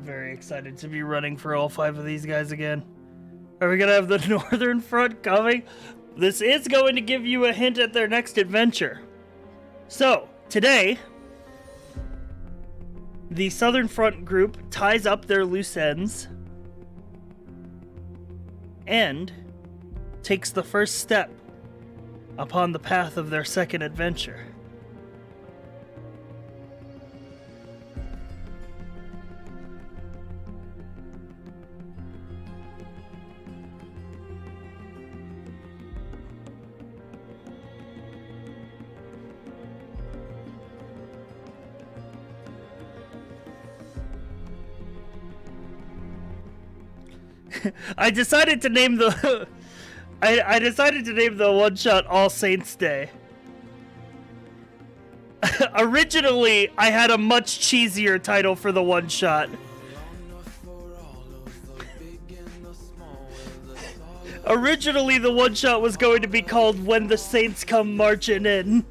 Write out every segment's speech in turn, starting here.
very excited to be running for all 5 of these guys again. Are we gonna have the Northern Front coming? This is going to give you a hint at their next adventure. So, today, the Southern Front group ties up their loose ends and takes the first step upon the path of their second adventure. I decided to name the I decided to name the one-shot All Saints Day. Originally, I had a much cheesier title for the one-shot. Originally, the one-shot was going to be called When the Saints Come Marching In.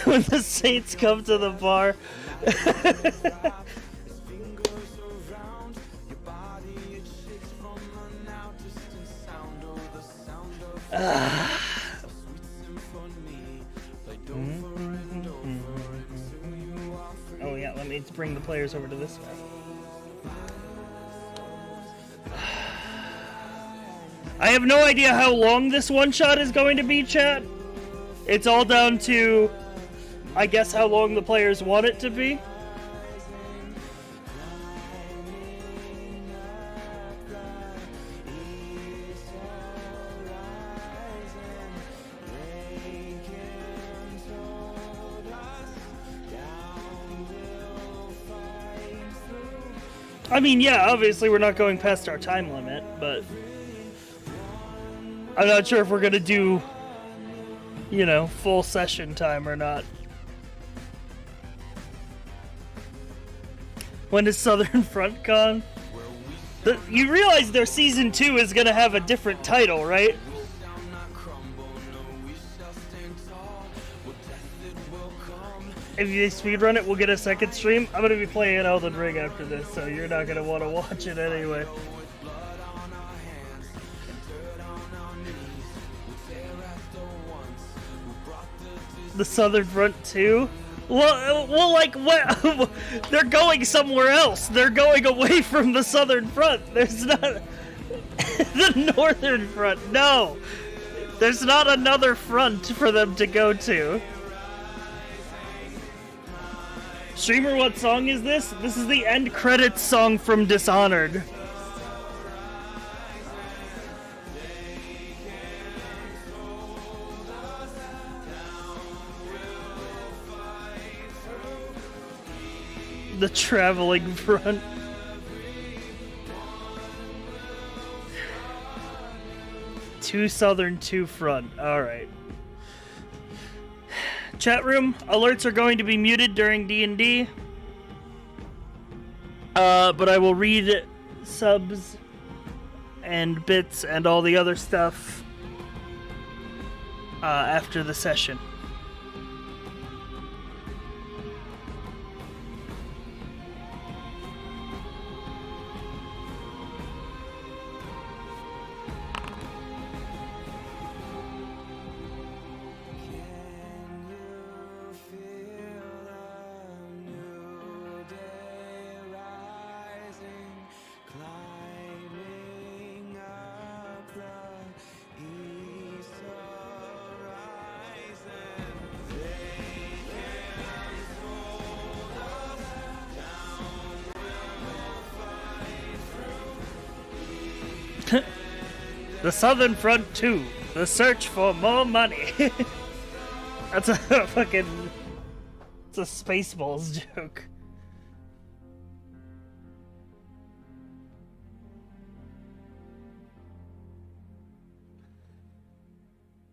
When the Saints come to the bar. Oh yeah, let me bring the players over to this guy. I have no idea how long this one-shot is going to be, chat. It's all down to, I guess, how long the players want it to be. I mean, yeah, obviously we're not going past our time limit, but I'm not sure if we're gonna do, you know, full session time or not. When is Southern Front gone? You realize their season 2 is gonna have a different title, right? If you speedrun it, we'll get a second stream. I'm gonna be playing Elden Ring after this, so you're not gonna want to watch it anyway. The Southern Front 2? Well, like, what? They're going somewhere else. They're going away from the Southern Front. There's not the Northern Front. No, there's not another front for them to go to. Streamer, what song is this? This is the end credits song from Dishonored. The traveling front. Two southern, two front. Alright. Chat room, alerts are going to be muted during D&D. But I will read subs and bits and all the other stuff after the session. The Southern Front 2, the search for more money. That's a fucking... It's a Spaceballs joke.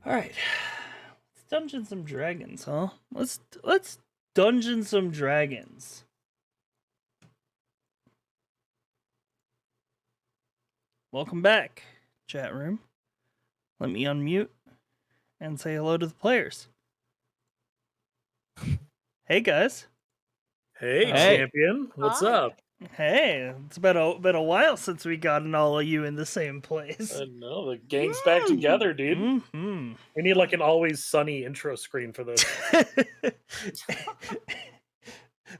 All right, let's dungeon some dragons, huh? Let's dungeon some dragons. Welcome back, chat room. Let me unmute and say hello to the players. Hey guys. Hey, champion. What's up? Hey, it's been a while since we gotten all of you in the same place. No, the gang's back together, dude. Mm-hmm. We need like an Always Sunny intro screen for this.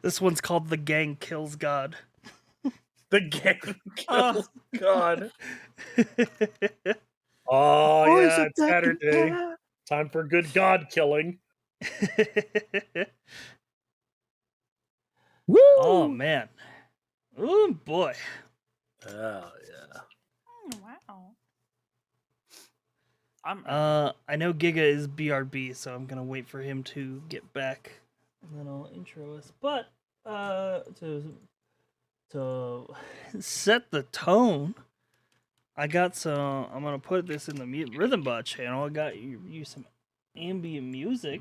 This one's called The Gang Kills God. The gang kills God. Oh yeah, it's Saturday. Time for good God killing. Woo! Oh man. Oh boy. Oh yeah. Wow. I know Giga is BRB, so I'm gonna wait for him to get back, and then I'll intro us. But to set the tone, I got some. I'm gonna put this in the Rhythm Bot channel. I got you some ambient music.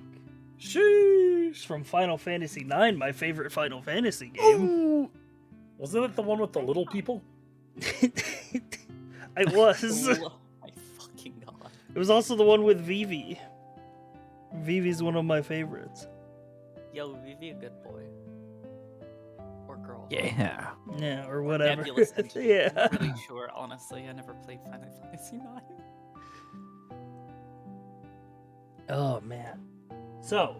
Sheesh. From Final Fantasy IX, my favorite Final Fantasy game. Ooh. Wasn't it the one with the little people? It was. Oh my fucking god. It was also the one with Vivi. Vivi's one of my favorites. Yo, Vivi a good boy. Or girl. Yeah. Yeah, or whatever. Nebulous entity. Yeah. I'm really sure, honestly. I never played Final Fantasy IX. Oh man. So,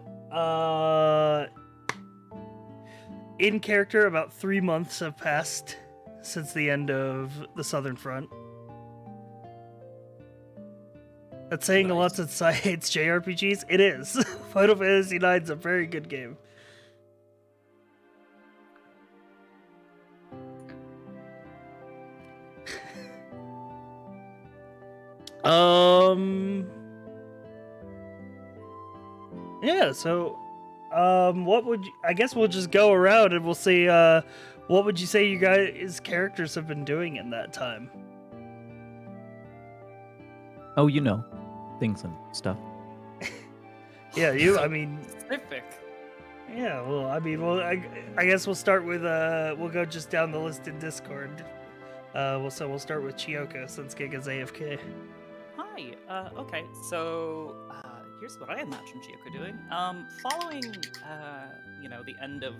in character, about 3 months have passed since the end of the Southern Front. That's saying a lot since I hates JRPGs. It is. Final Fantasy IX is a very good game. Yeah, so what would you, I guess we'll just go around and we'll see what would you say you guys characters have been doing in that time? Oh, you know, things and stuff. Yeah, you, I mean, Specific. yeah, well, I mean, well, I guess we'll start with we'll go just down the list in Discord. We'll start with Chiyoko since Giga's AFK. Hi. Okay, so here's what I imagine Chiyoko doing. Following, the end of,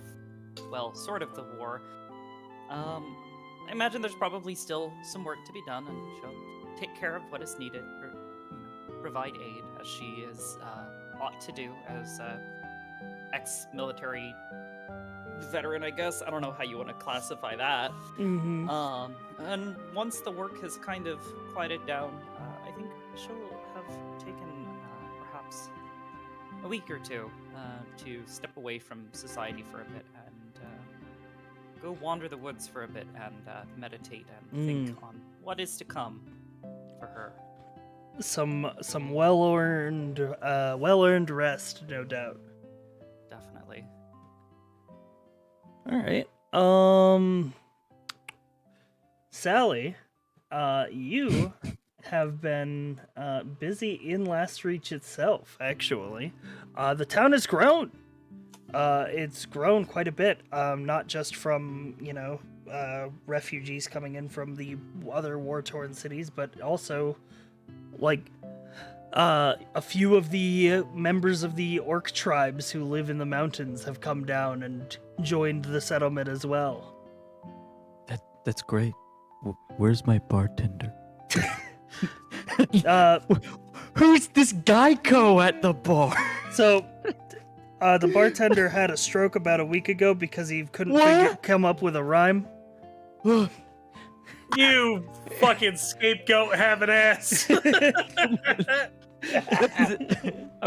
well, sort of the war, I imagine there's probably still some work to be done, and she'll take care of what is needed, or provide aid, as she is ought to do as ex-military veteran, I guess. I don't know how you want to classify that. Mm-hmm. And once the work has kind of quieted down, I think she'll have taken perhaps a week or two to step away from society for a bit and go wander the woods for a bit and meditate and think on what is to come for her. Some well-earned rest, no doubt. Definitely. All right. Sally, you have been busy in Last Reach itself, actually. The town has grown. It's grown quite a bit, not just from, refugees coming in from the other war-torn cities, but also, like, a few of the members of the orc tribes who live in the mountains have come down and joined the settlement as well. That's great. Where's my bartender? Who's this Geico at the bar? So, the bartender had a stroke about a week ago because he couldn't come up with a rhyme. You fucking scapegoat having ass. I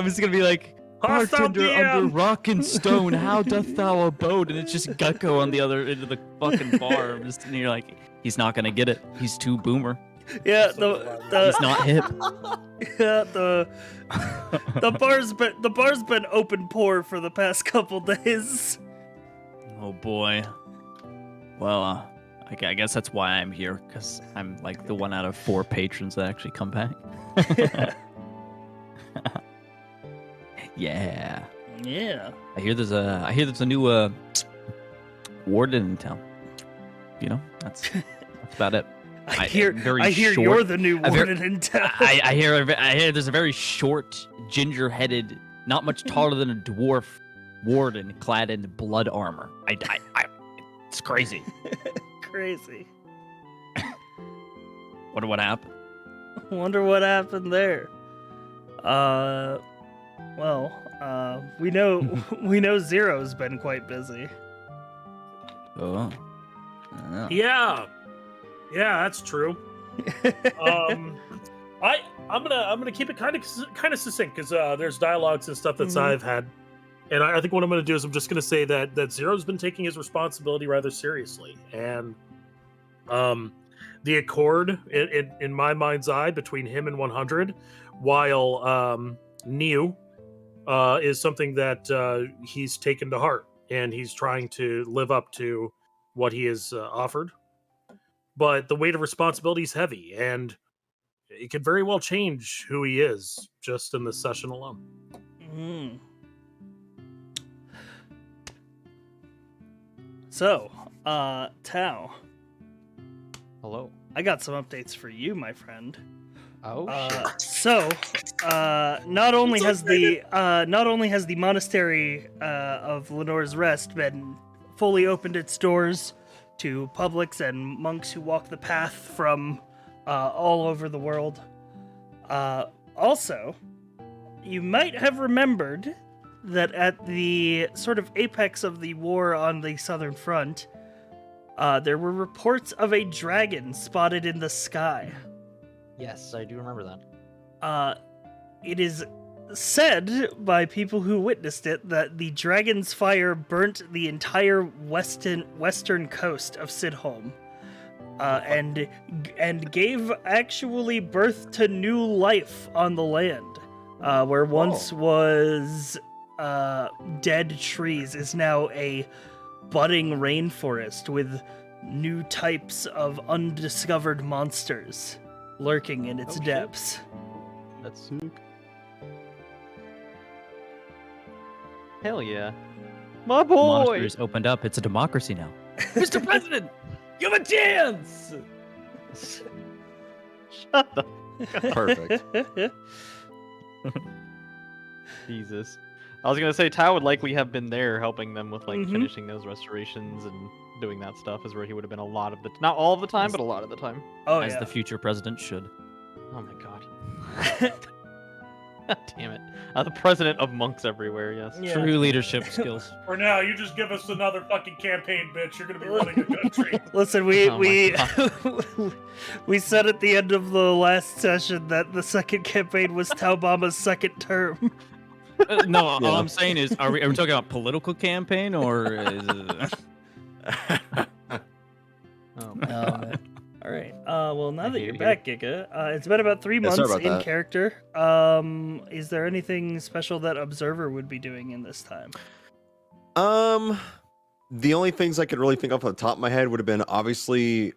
was gonna be like, bartender under rock and stone, how doth thou abode? And it's just Gecko on the other end of the fucking bar. And you're like, he's not gonna get it. He's too boomer. Yeah, he's not hip. Yeah, the bar's been open pour for the past couple days. Oh boy. Well, I guess that's why I'm here, because I'm like the one out of 4 patrons that actually come back. Yeah. Yeah. I hear there's a new warden in town. You know, that's about it. I hear short, you're the new warden in town. I hear there's a very short, ginger-headed, not much taller than a dwarf warden clad in blood armor. It's crazy. Crazy. Wonder what happened. Wonder what happened there. We know Zero's been quite busy. Oh. Yeah, that's true. I'm gonna keep it kind of succinct because there's dialogues and stuff that I've had, and I think what I'm gonna do is I'm just gonna say that Zero's been taking his responsibility rather seriously, and the accord in my mind's eye between him and 100, while Neo is something that he's taken to heart, and he's trying to live up to what he has offered. But the weight of responsibility is heavy, and it could very well change who he is just in this session alone. Mm. So, Tao. Hello. I got some updates for you, my friend. Oh Not only has the monastery of Lenore's Rest been fully opened its doors to publics and monks who walk the path from all over the world. Also, you might have remembered that at the sort of apex of the war on the southern front, there were reports of a dragon spotted in the sky. yes, I do remember that. It is said by people who witnessed it that the dragon's fire burnt the entire western coast of Sidholm, and gave actually birth to new life on the land, where once was dead trees is now a budding rainforest with new types of undiscovered monsters lurking in its depths. That's sick. Hell yeah. My boy! Monastery's opened up. It's a democracy now. Mr. President, you have a chance. Shut the Perfect. Jesus. I was gonna say Tao would likely have been there helping them with like Mhm. finishing those restorations and doing that stuff is where he would have been a lot of the not all of the time, but a lot of the time. Oh As yeah. the future president should. Oh my god. God damn it. The president of monks everywhere, yes. Yeah. True leadership skills. For now, you just give us another fucking campaign, bitch. You're gonna be running a country. Listen, we Oh my we said at the end of the last session that the second campaign was Taubama's second term. No, all I'm saying is, are we talking about political campaign or? Oh my god. All right. Well, now that hear you're you. back, Giga, it's been about 3 Yeah, months sorry about in that. character. Is there anything special that Observer would be doing in this time? The only things I could really think of off the top of my head would have been obviously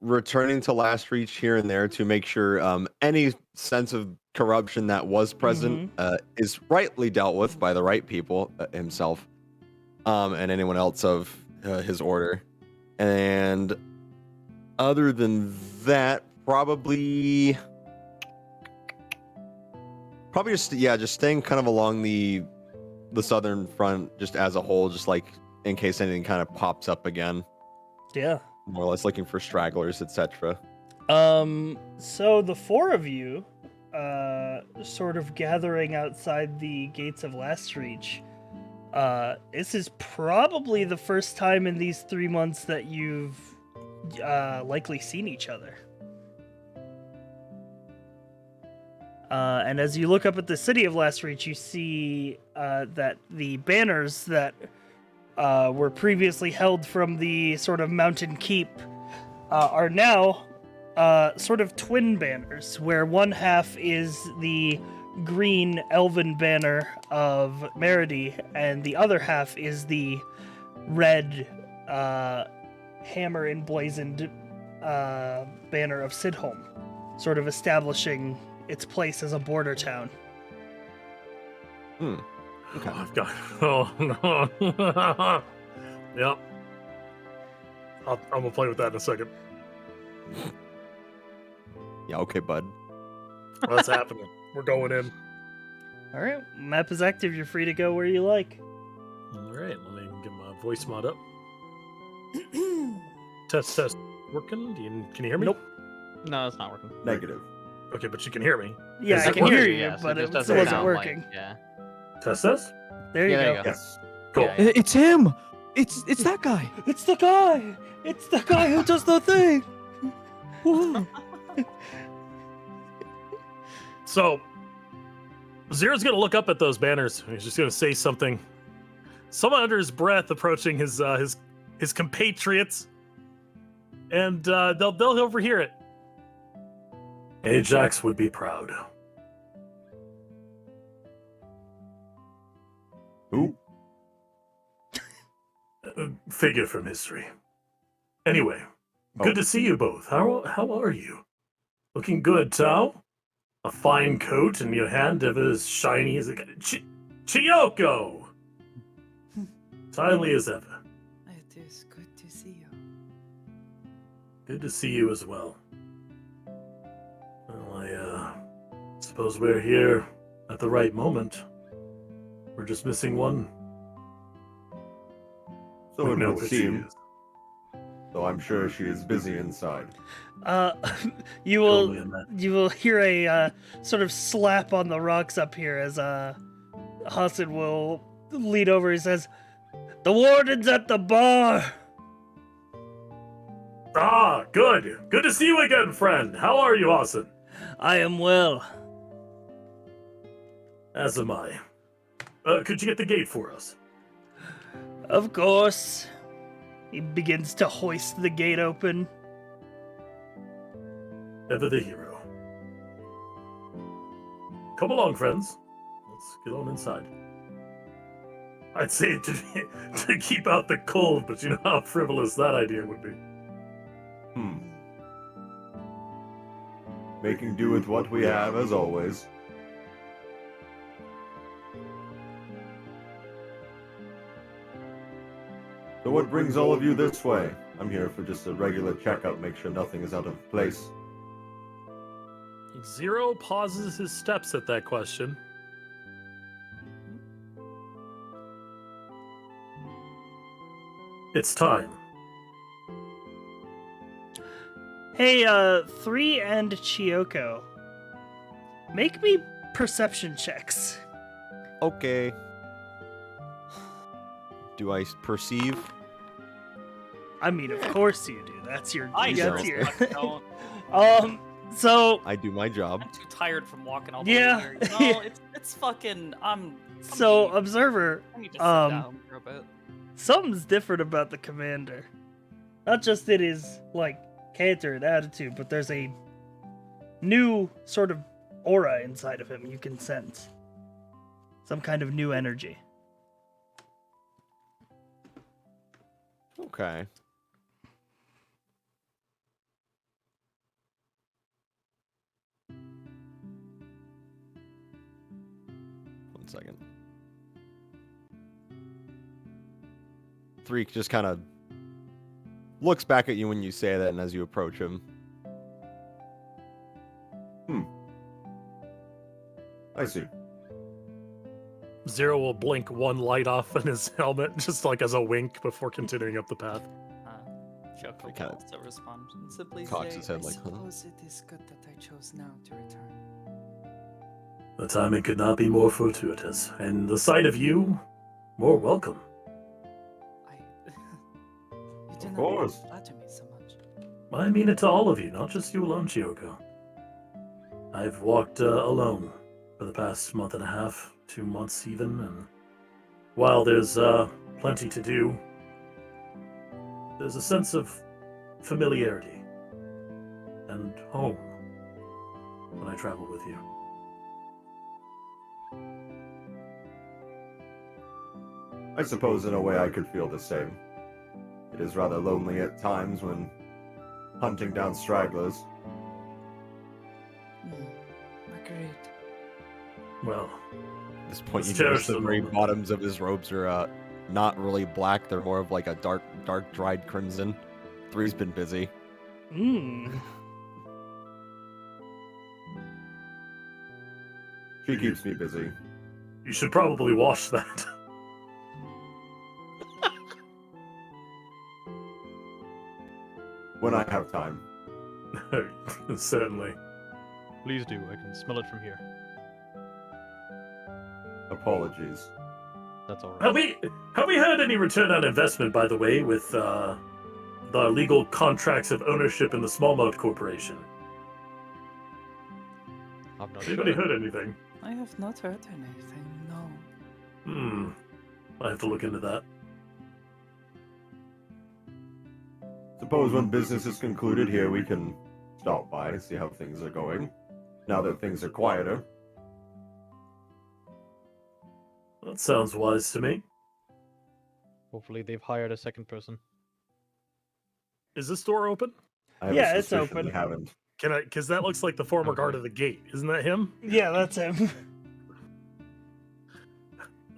returning to Last Reach here and there to make sure any sense of corruption that was present is rightly dealt with by the right people, himself, and anyone else of his order. And other than that, probably just staying kind of along the southern front, just as a whole, just like in case anything kind of pops up again. Yeah. More or less looking for stragglers, etc. So the four of you, sort of gathering outside the gates of Last Reach. This is probably the first time in these 3 months that you've likely seen each other. And as you look up at the city of Last Reach, you see that the banners that were previously held from the sort of mountain keep are now sort of twin banners, where one half is the green elven banner of Meredy, and the other half is the red hammer emblazoned banner of Sidholm, sort of establishing its place as a border town. Okay. Oh, I've got. Oh no. Yep. I'm gonna play with that in a second. Yeah, okay, bud. What's happening? We're going in. All right, map is active. You're free to go where you like. All right, let me get my voice mod up. Test. Working? Can you hear me? Nope. No, it's not working. Negative. Okay, but you can hear me. Yeah, Is I it can hear working? you, Yeah, so but just it doesn't still wasn't sound working. Like, yeah. Test. There you Yeah, there go. you go. Yes. Cool. Yeah, yeah. It's him. It's that guy. It's the guy. It's the guy who does the thing. Whoa. So, Zero's gonna look up at those banners. He's just gonna say something, under his breath, approaching his compatriots, and they'll overhear it. Ajax would be proud. Who? Figure from history. Anyway, good to see you both. How are you? Looking good, Tao? A fine coat in your hand, ever as shiny as a... Chiyoko! Timely as ever. It is good to see you. Good to see you as well. Well, I suppose we're here at the right moment. We're just missing one. So We it know would where she seem. is. Though I'm sure she is busy inside. You Totally will in that. you will hear a sort of slap on the rocks up here as Hassan will lead over. He says, "The warden's at the bar." Ah, good. Good to see you again, friend. How are you, Hassan? I am well. As am I. Could you get the gate for us? Of course. He begins to hoist the gate open. Ever the hero. Come along, friends. Let's get on inside. I'd say to keep out the cold, but you know how frivolous that idea would be. Making do with what we have, as always. So what brings all of you this way? I'm here for just a regular checkup, make sure nothing is out of place. Zero pauses his steps at that question. It's time. Hey, 3 and Chiyoko, make me perception checks. Okay. Do I perceive? I mean, of course you do. That's your. I that's sure your. as fuck don't. So I do my job. I'm too tired from walking all the Yeah, way here. You know, it's fucking. so observer, I need to sit um, down for a bit. something's different about the commander. Not just in his like character and attitude, but there's a new sort of aura inside of him. You can sense some kind of new energy. Okay. One second. 3 just kind of looks back at you when you say that and as you approach him. I see. Zero will blink one light off in his helmet, just like as a wink before continuing up the path. Shoko I kinda will also respond and simply cocks say, his head I like, huh? suppose it is good that I chose now to return. The timing could not be more fortuitous, and the sight of you, more welcome. You do Of not course. flatter me so much. I mean it to all of you, not just you alone, Chiyoko. I've walked alone for the past month and a half, 2 months even, and while there's plenty to do, there's a sense of familiarity and home when I travel with you. I suppose in a way I could feel the same. It is rather lonely at times when hunting down stragglers. Agreed. Well, this point, Let's you notice cherish the the very moment. bottoms of his robes are not really black. They're more of like a dark dried crimson. Three's been busy. Mmm. She keeps me busy. You should probably wash that. When I have time. Certainly. Please do. I can smell it from here. Apologies. That's all right. Have we had any return on investment, by the way, with the legal contracts of ownership in the Smallmouth Corporation? I'm not Anybody sure. heard anything? I have not heard anything, no. Hmm. I have to look into that. Suppose when business is concluded here, we can stop by and see how things are going. Now that things are quieter. That sounds wise to me. Hopefully they've hired a second person. Is this door open? I have a Yeah, it's suspicion open. They haven't. Can I? Because that looks like the former Okay. guard of the gate. Isn't that him? Yeah, that's him.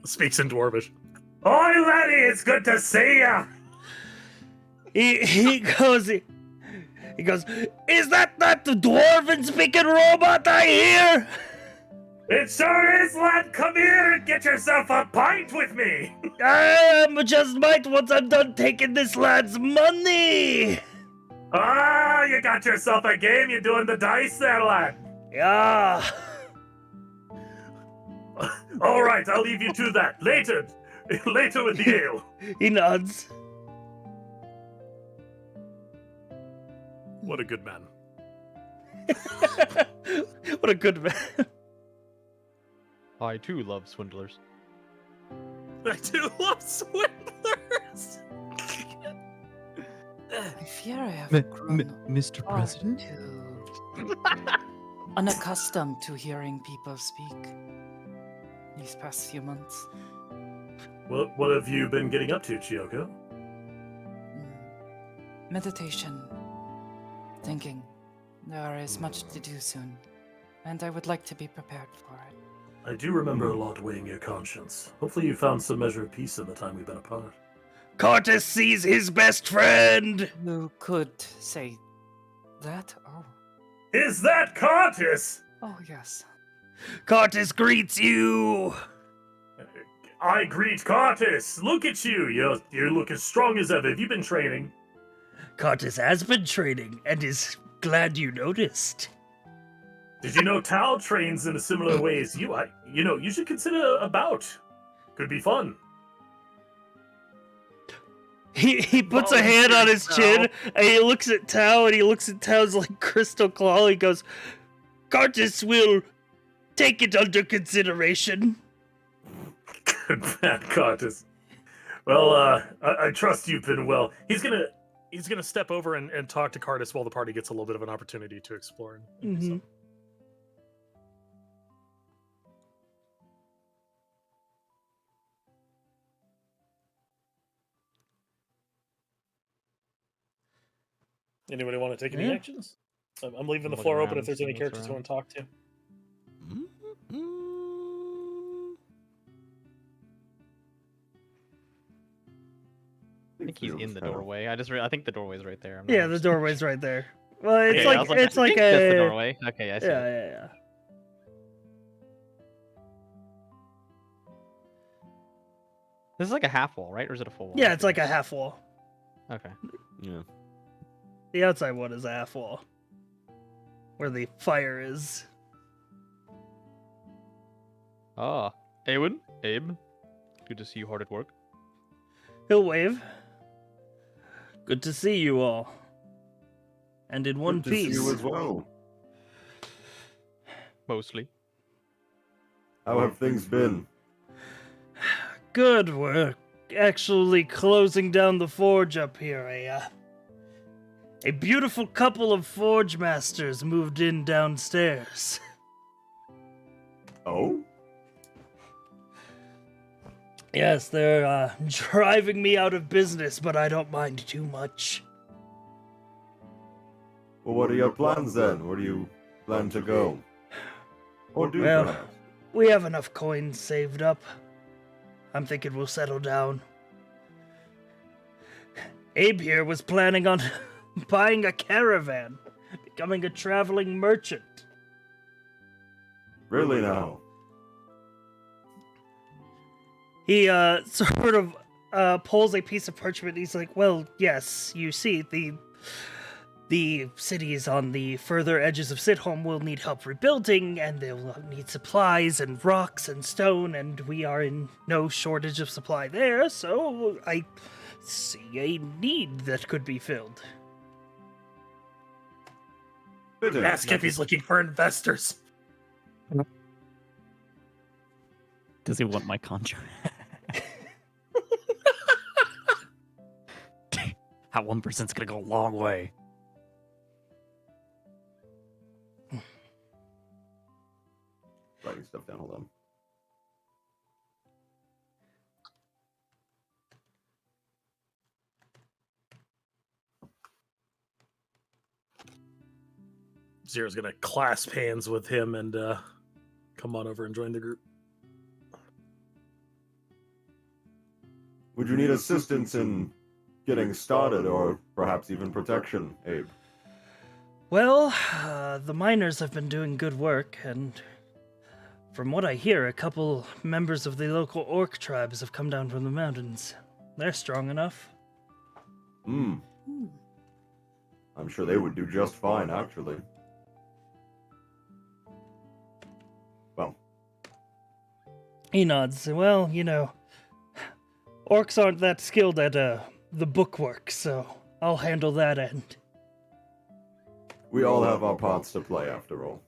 Speaks in Dwarvish. Oi, laddie, it's good to see ya. He goes, is that the dwarven speaking robot I hear? It sure is, lad. Come here and get yourself a pint with me. I just might once I'm done taking this lad's money. Ah, you got yourself a game. You're doing the dice there, lad. Yeah. All right, I'll leave you to that. Later with the ale. He nods. What a good man. What a good man. I too love swindlers. I do love swindlers. I fear I have Mr. far President? too unaccustomed to hearing people speak these past few months. What have you been getting up to, Chiyoko? Meditation. Thinking. There is much to do soon, and I would like to be prepared for it. I do remember a lot weighing your conscience. Hopefully you found some measure of peace in the time we've been apart. Cortus sees his best friend. You could say that? Oh. Is that Curtis? Oh, yes. Cortus greets you. I greet Curtis. Look at you. You look as strong as ever. Have you been training? Cortus has been training and is glad you noticed. Did you know Tal trains in a similar way as you? You should consider a bout. Could be fun. He puts a hand on his chin and he looks at Tao and he looks at Tao's like crystal claw. He goes, Cortus will take it under consideration. Good man, Curtis. Well, I trust you've been well. He's gonna step over and talk to Curtis while the party gets a little bit of an opportunity to explore. Mhm. Anybody want to take any Yeah. actions? I'm leaving the Look floor open around, if there's see any what's characters you around. want to talk to. I think he's in the doorway. I think the doorway's right there. I'm not Yeah, the 100% doorway's right there. Well, it's Okay, I like was it's I like think that's the a doorway. Okay, I see. yeah, it. yeah, yeah. This is like a half wall, right? Or is it a full wall? Yeah, it's like a half wall. Okay. Yeah. The outside one is a half wall, where the fire is. Ah, Abe. Good to see you hard at work. He'll wave. Good to see you all. And in one Good to see piece. you as well. Mostly. How have things been? Good. We're actually closing down the forge up here. A beautiful couple of forge masters moved in downstairs. Oh? Yes, they're driving me out of business, but I don't mind too much. Well, what are your plans then? Where do you plan to go? Or do Well, perhaps? we have enough coins saved up. I'm thinking we'll settle down. Abe here was planning on buying a caravan, becoming a traveling merchant. Really now? He sort of pulls a piece of parchment. He's like, well, yes, you see, the cities on the further edges of Sitholm will need help rebuilding, and they'll need supplies and rocks and stone, and we are in no shortage of supply there, so I see a need that could be filled. Ask if he's looking for investors. Does he want my contract? That 1%'s gonna go a long way. Writing stuff down, hold on. Zero's gonna clasp hands with him and come on over and join the group. Would you need assistance in getting started, or perhaps even protection, Abe? Well, the miners have been doing good work, and from what I hear, a couple members of the local orc tribes have come down from the mountains. They're strong enough. I'm sure they would do just fine, actually. Well, He nods. Well, you know, orcs aren't that skilled at the bookwork, so I'll handle that end. we all have our parts to play, after all.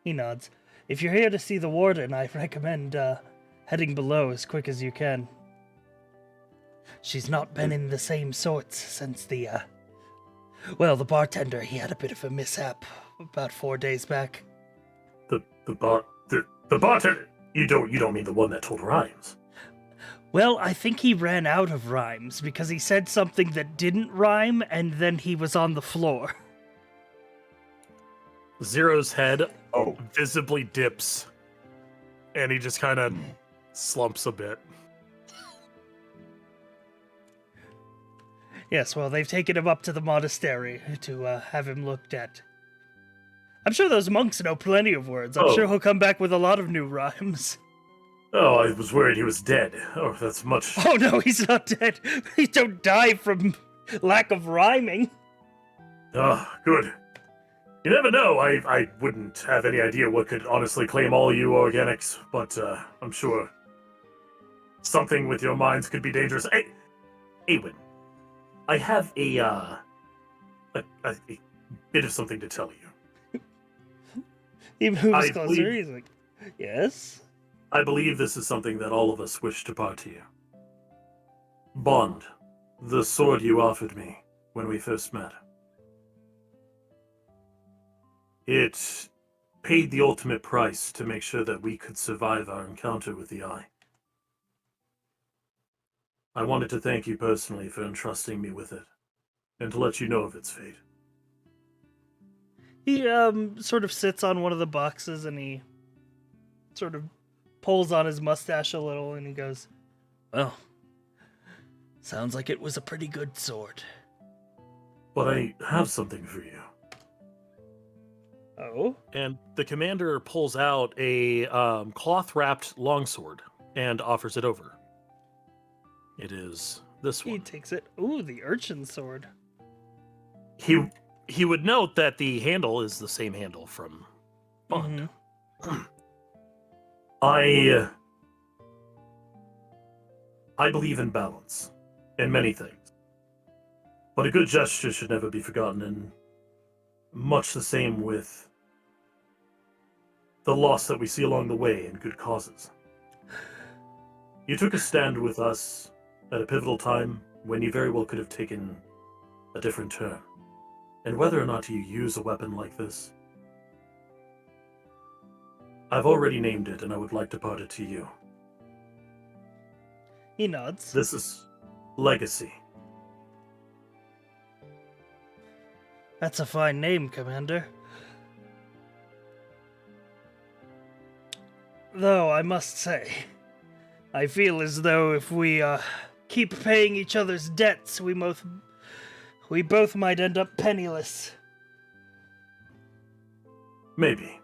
He nods. If you're here to see the warden, I recommend heading below as quick as you can. She's not been in the same sorts since the bartender, he had a bit of a mishap about 4 days back. The bartender. You don't mean the one that told rhymes. Well, I think he ran out of rhymes because he said something that didn't rhyme and then he was on the floor. Zero's head visibly dips, and he just kind of slumps a bit. Yes, well, they've taken him up to the monastery to have him looked at. I'm sure those monks know plenty of words. I'm sure he'll come back with a lot of new rhymes. Oh, I was worried he was dead. Oh, that's much. Oh no, he's not dead. He don't die from lack of rhyming. Oh, good. You never know. I wouldn't have any idea what could honestly claim all you organics, but I'm sure something with your minds could be dangerous. Hey, Awen, I have a bit of something to tell you. He moves closer. He's like, yes? I believe this is something that all of us wish to part here. Bond, the sword you offered me when we first met. It paid the ultimate price to make sure that we could survive our encounter with the Eye. I wanted to thank you personally for entrusting me with it, and to let you know of its fate. He sort of sits on one of the boxes and he sort of pulls on his mustache a little and he goes, well, sounds like it was a pretty good sword. But I have something for you. Oh? And the commander pulls out a cloth-wrapped longsword and offers it over. It is this one. He takes it. Ooh, the urchin sword. He would note that the handle is the same handle from Bond. Mm-hmm. I believe in balance, in many things. But a good gesture should never be forgotten, and much the same with the loss that we see along the way in good causes. You took a stand with us at a pivotal time when you very well could have taken a different turn. And whether or not you use a weapon like this, I've already named it, and I would like to part it to you. He nods. This is Legacy. That's a fine name, Commander. though, I must say. I feel as though if we keep paying each other's debts, we both might end up penniless. Maybe.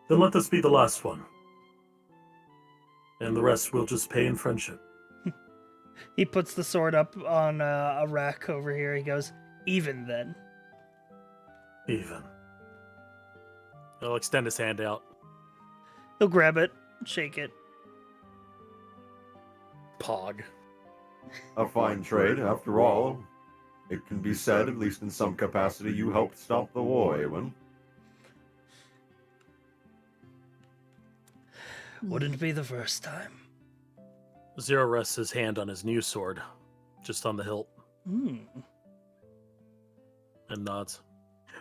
Then let this be the last one. And the rest we'll just pay in friendship. He puts the sword up on a rack over here. He goes, even then. Even. He'll extend his hand out. He'll grab it, shake it. Pog. A fine trade, after all. It can be said, at least in some capacity, you helped stop the war, Ewan. Wouldn't be the first time. Zero rests his hand on his new sword, just on the hilt, and nods.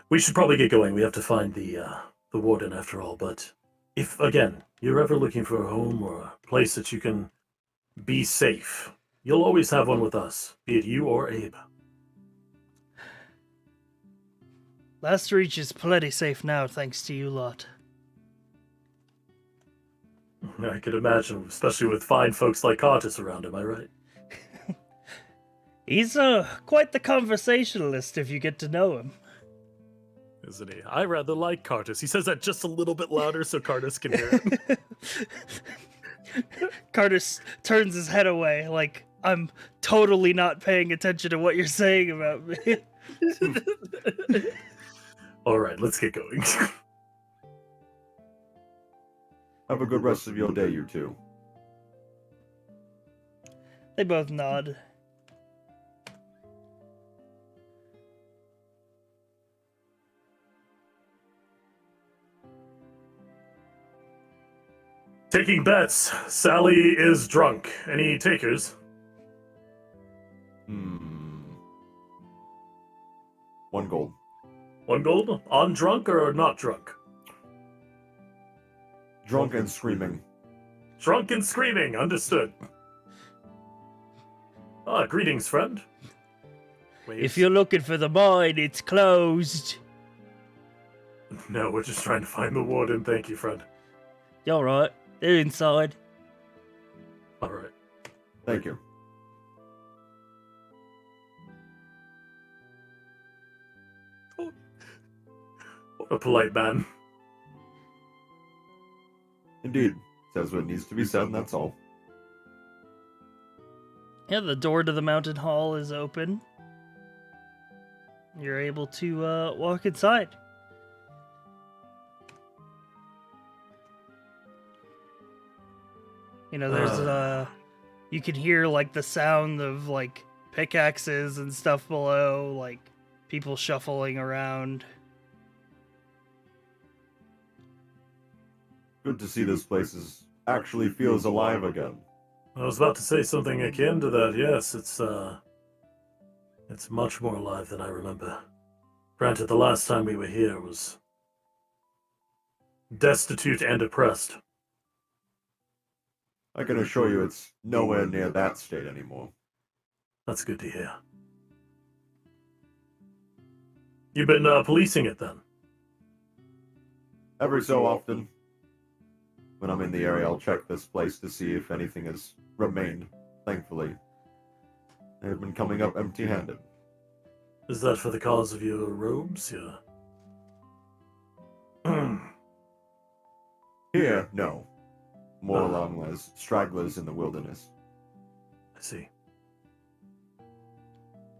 We should probably get going. We have to find the warden after all, but if, again, you're ever looking for a home or a place that you can be safe, you'll always have one with us, be it you or Abe. Last Reach is plenty safe now, thanks to you lot. I could imagine, especially with fine folks like Curtis around, am I right? He's quite the conversationalist if you get to know him. Isn't he? I rather like Curtis. He says that just a little bit louder so Curtis can hear it. Curtis turns his head away, like, I'm totally not paying attention to what you're saying about me. Alright, let's get going. Have a good rest of your day, you two. They both nod. Taking bets. Sally is drunk. Any takers? One gold. 1 gold? On drunk or not drunk? Drunk and screaming. Drunk and screaming. Understood. Ah, greetings, friend. Wait. If you're looking for the mine, it's closed. No, we're just trying to find the warden. Thank you, friend. You alright? They're inside. Alright. Thank you. What a polite man. Indeed. Says what needs to be said, and that's all. Yeah, the door to the mountain hall is open. You're able to walk inside. You know, there's you can hear like the sound of like pickaxes and stuff below, like people shuffling around. Good to see this place actually feels alive again. I was about to say something akin to that. Yes, it's much more alive than I remember. Granted, the last time we were here was destitute and oppressed. I can assure you it's nowhere near that state anymore. That's good to hear. You've been policing it then? Every so often, when I'm in the area, I'll check this place to see if anything has remained, thankfully. They've been coming up empty-handed. Is that for the cause of your robes? Here, no. More along as stragglers in the wilderness. I see.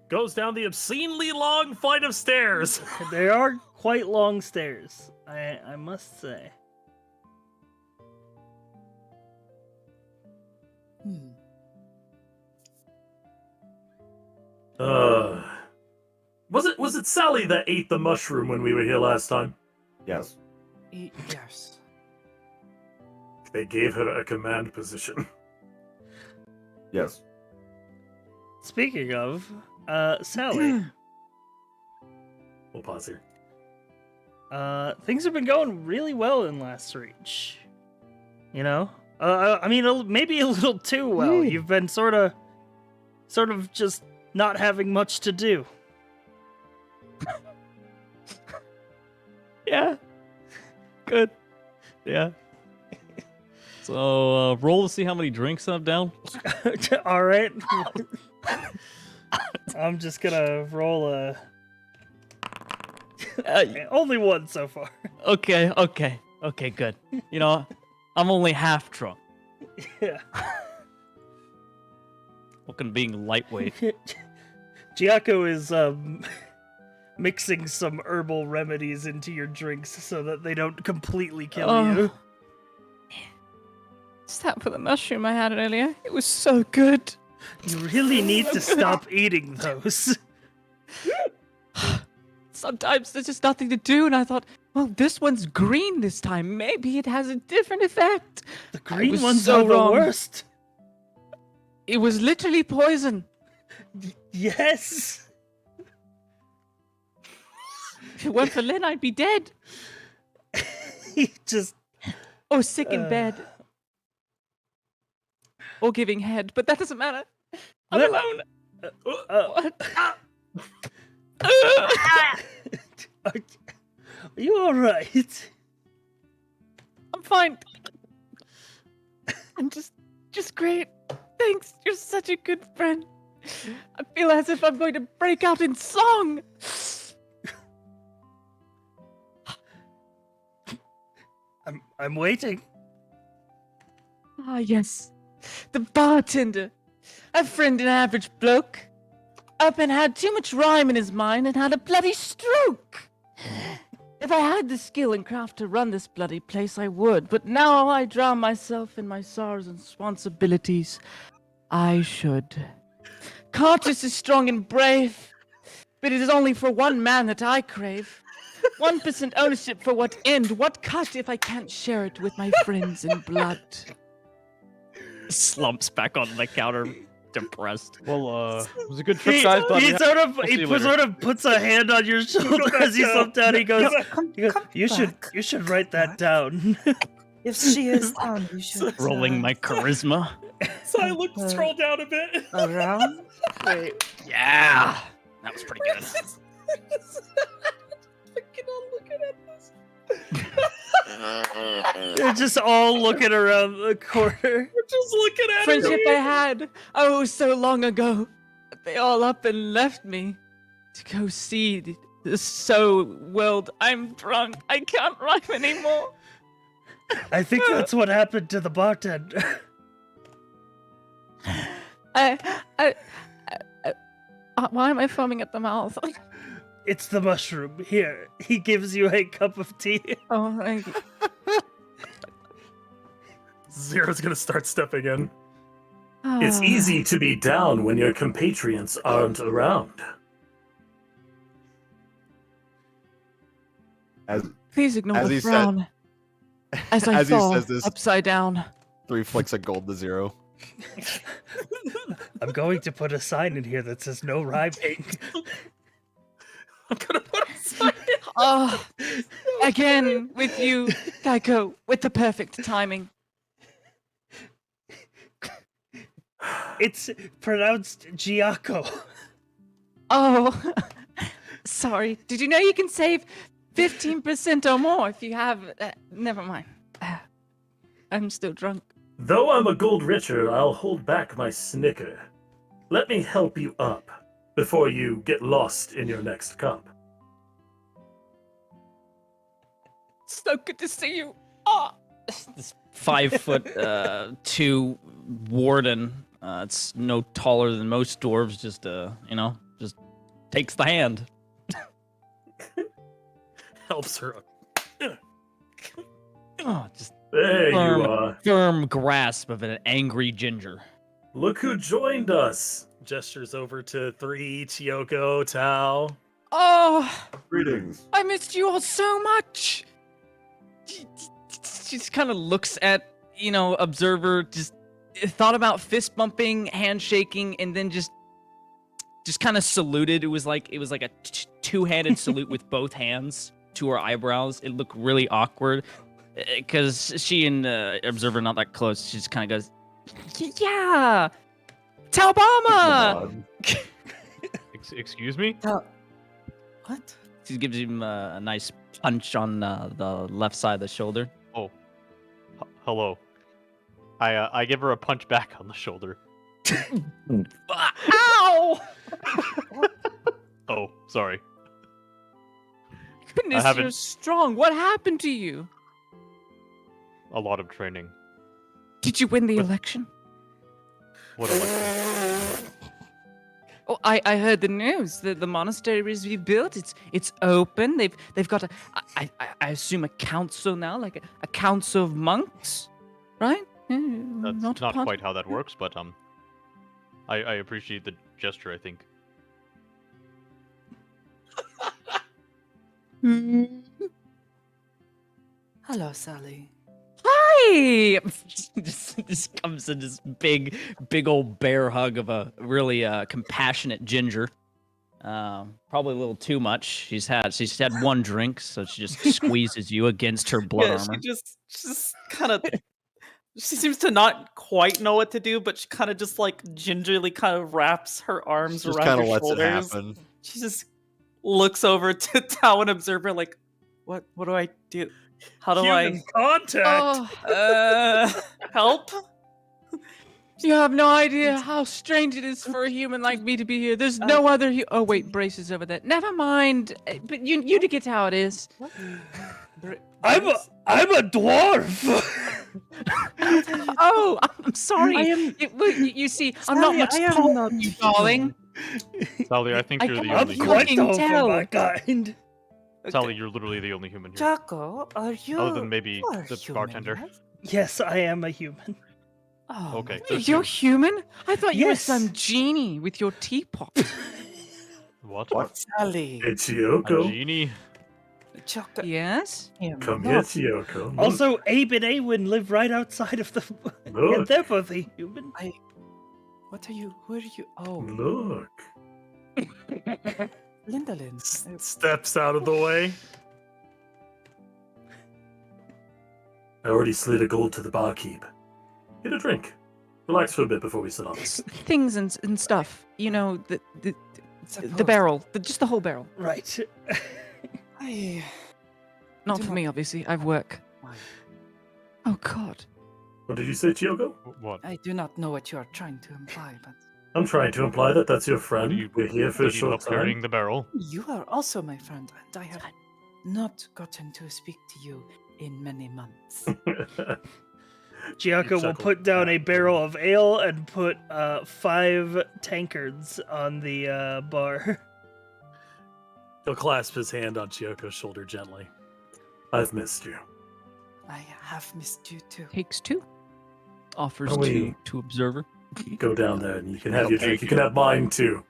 Goes down the obscenely long flight of stairs. They are quite long stairs, I must say. Was it Sally that ate the mushroom when we were here last time? Yes. Yes. They gave her a command position. Yes. Speaking of, Sally. We'll pause here. Things have been going really well in Last Reach. You know? I mean, maybe a little too well. You've been sort of just not having much to do. Yeah. Good. Yeah. So, roll to see how many drinks I've down. All right. I'm just gonna roll a. Only one so far. Okay, good. You know, I'm only half drunk. Yeah. Fucking being lightweight. Giaco is mixing some herbal remedies into your drinks so that they don't completely kill you. Is that for the mushroom I had earlier? It was so good. You really need to stop eating those. Sometimes there's just nothing to do, and I thought, well, this one's green this time. Maybe it has a different effect. The green was ones so are the wrong. worst. It was literally poison. Yes. If it weren't for Lynn, I'd be dead. He just. Or sick in bed. Or giving head, but that doesn't matter. I'm alone. What? Are you alright? I'm fine. I'm just great. Thanks. You're such a good friend. I feel as if I'm going to break out in song. I'm waiting. Ah, yes. The bartender. A friend, an average bloke. Up and had too much rhyme in his mind and had a bloody stroke. If I had the skill and craft to run this bloody place, I would. But now I drown myself in my sorrows and responsibilities. I should. Cartus is strong and brave, but it is only for one man that I crave. 1% ownership for what end? What cut if I can't share it with my friends in blood? Slumps back on the counter, depressed. Well, it was a good trip, guys. But He we'll see you later. sort of puts a hand on your shoulder as you slump down. He goes, "You should write that down." If she is down, you should. Rolling my charisma. So I scroll down a bit. Around? Wait. Yeah, that was pretty good. Looking at this. They're just all looking around the corner. We're just looking at Friendship I it. had, oh, so long ago. They all up and left me to go see the so world. I'm drunk. I can't rhyme anymore. I think that's what happened to the bartender. Why am I foaming at the mouth? It's the mushroom. Here, he gives you a cup of tea. Oh, thank you. Zero's gonna start stepping in. It's easy to be down when your compatriots aren't around. Please ignore as the he frown. As I as he fall says this- upside down. 3 flicks of gold to Zero. I'm going to put a sign in here that says no rhyming. I'm gonna put a sign in. Oh, again with you, Geico, with the perfect timing. It's pronounced Giaco. Oh, sorry. Did you know you can save 15% or more if you have... never mind. I'm still drunk. Though I'm a gold richer, I'll hold back my snicker. Let me help you up before you get lost in your next cup. So good to see you. Oh. This 5'2" warden. It's no taller than most dwarves. Just just takes the hand. Helps her up. Oh, just There you are. firm grasp of an angry ginger. Look who joined us. Gestures over to 3, Chiyoko, Tao. Oh, Greetings. I missed you all so much. She just kind of looks at, Observer, just thought about fist bumping, handshaking, and then just kind of saluted. It was like a two-handed salute with both hands to her eyebrows. It looked really awkward because she and Observer not that close. She just kind of goes, "Yeah, Talbama." Excuse me? What? She gives him a nice punch on the left side of the shoulder. Oh, hello. I give her a punch back on the shoulder. Ow! Oh, sorry. Goodness, haven't- you're strong. What happened to you? A lot of training. Did you win the election? What election? Oh, I heard the news that the monastery is rebuilt. It's open. They've got I assume a council now, like a council of monks, right? That's not part- quite how that works, but I appreciate the gesture. I think. Hello, Sally. Hi! Just comes in this big old bear hug of a really compassionate ginger. Probably a little too much. She's had one drink, so she just squeezes you against her blood armor. She just kind of. She seems to not quite know what to do, but she kind of just like gingerly kind of wraps her arms Just around kind her of lets it shoulders. happen. She just looks over to Tao and Observer like, what do I do? How do Human contact. Oh, help? you have no idea how strange it is for a human like me to be here. There's no other. Oh wait, braces over there. Never mind. But you get how it is. I'm a dwarf. Oh, I'm sorry. I am- You see, I'm not Sally, much I am taller not than you, darling. Sally, I think I you're the cannot only I'm fucking quite human. tall for tell. my kind. Sally, you're literally the only human here. Jaco, are you? Other than maybe you are the human, bartender. right? Yes, I am a human. Oh, Okay. Wait, you're human? I thought you were Yes. some genie with your teapot. What? Sally. It's A Yoko. genie? Jaco, Yes? Come no. here, Yoko. Also, Abe and Awen live right outside of the. and Look. they're both a human. What are you? Who are you? Oh, Look. Lindalin. Steps out of the way. I already slid a gold to the barkeep. Get a drink. Relax for a bit before we sit on this. Things and stuff. You know, the barrel. Just the whole barrel. Right. I. Not Do for not- me, obviously. I've work. Why? Oh, God. What did you say, Chiogo? What? I do not know what you are trying to imply, but I'm trying to imply that that's your friend. you- We're here for a Did you short love carrying time. the barrel? you are also my friend, and I have not gotten to speak to you in many months. Giaco will chuckle. put down a barrel of ale and put 5 tankards on the bar. He'll clasp his hand on Chioko's shoulder gently. I've missed you. I have missed you too. Takes 2. Offers Oh, wait. 2 to observer. Go down there and you can have your drink. You can have mine too.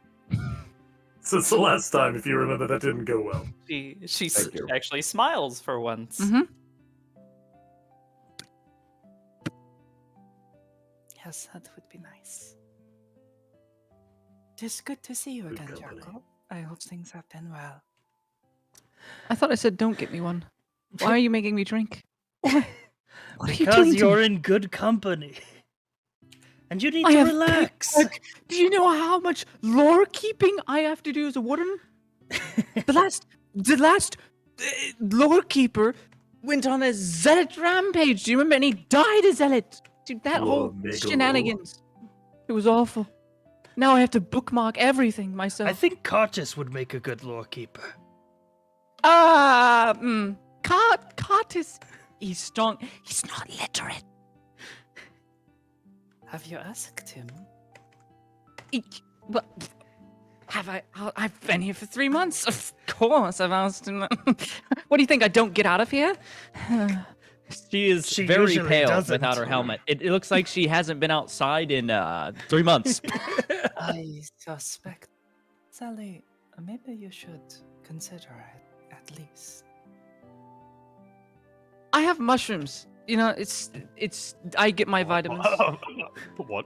Since the last time, if you remember, that didn't go well. She Thank you. actually smiles for once. Mm-hmm. Yes, that would be nice. It is good to see you Good again, company. Jacob. I hope things have been well. I thought I said don't get me one. Why are you making me drink? Why? What are you Because doing to you're me? in good company. And you need I to have relax. paperwork. Do you know how much lore keeping I have to do as a warden? The last lore keeper went on a zealot rampage. Do you remember? And he died a zealot. Dude, that Whoa, whole mega shenanigans. It was awful. Now I have to bookmark everything myself. I think Cartus would make a good lore keeper. Curtis, he's strong. He's not literate. Have you asked him? But have I? I've been here for 3 months. Of course, I've asked him. What do you think? I don't get out of here? She is She very usually pale doesn't. without her helmet. It looks like she hasn't been outside in 3 months. I suspect. Sally, maybe you should consider it at least. I have mushrooms. You know, it's. I get my vitamins. What?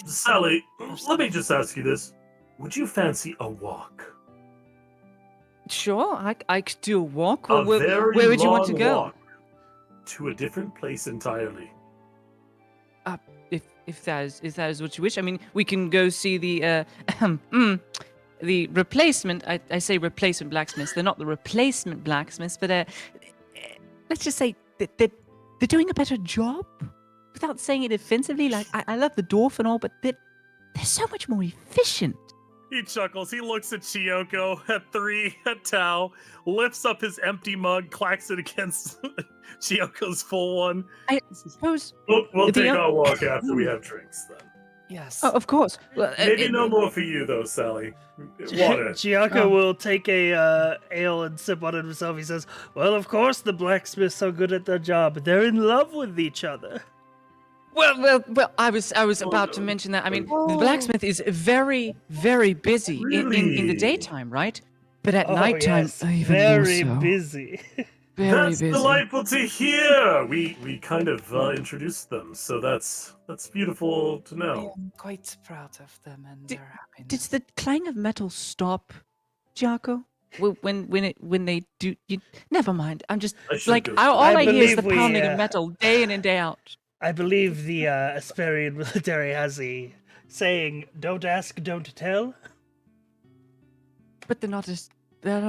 Sally, let me just ask you this. Would you fancy a walk? Sure, I could do a walk. A Where, very where would you want to long go? walk to a different place entirely. If that is what you wish. I mean, we can go see the the replacement. I say replacement blacksmiths. They're not the replacement blacksmiths, but let's just say that they're doing a better job. without saying it offensively, like I love the dwarf and all, but they're so much more efficient. He chuckles. He looks at Chiyoko, at 3, at Tao, lifts up his empty mug, clacks it against Chiyoko's full one. I suppose We'll The take o- our walk after we have drinks, then. Yes. Oh, of course. Well, Maybe no more for you, though, Sally. Water. Giaco will take a ale and sip on it himself. He says, "Well, of course the blacksmiths are good at their job. They're in love with each other." Well. I was about to mention that. I mean, the blacksmith is very, very busy in the Really? daytime, right? But at Oh, nighttime, yes, even very more so. busy. Very That's busy. delightful to hear. We kind of introduced them, so that's beautiful to I know. am quite proud of them and Did- their happiness. Does the clang of metal stop, Giaco? When they do? Never mind. I'm just I should like go. all I hear is the believe we, pounding of metal day in and day out. I believe the Asperian military has a saying, "Don't ask, don't tell." But they're not a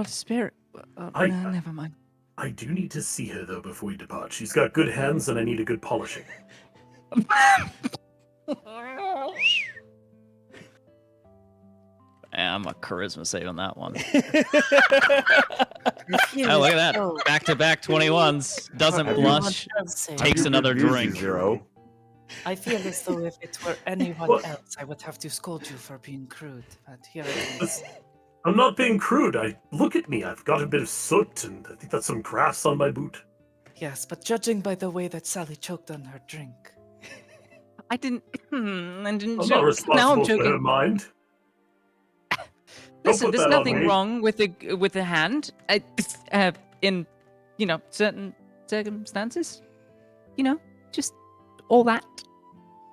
spirit. Never mind. I do need to see her, though, before we depart. She's got good hands, and I need a good polishing. I'm a charisma save on that one. I feel Oh, look as at that. though Back-to-back 21s. Doesn't Everyone blush. does say- Takes You another confused drink. you, Zero. I feel as though if it were anyone What? else, I would have to scold you for being crude. But here it is. I'm not being crude. Look at me. I've got a bit of soot, and I think that's some grass on my boot. Yes, but judging by the way that Sally choked on her drink, I didn't. I didn't I'm not joke. Now I'm responsible for her joking. mind. Listen, put there's that on nothing me. wrong with the hand. In certain circumstances, just all that.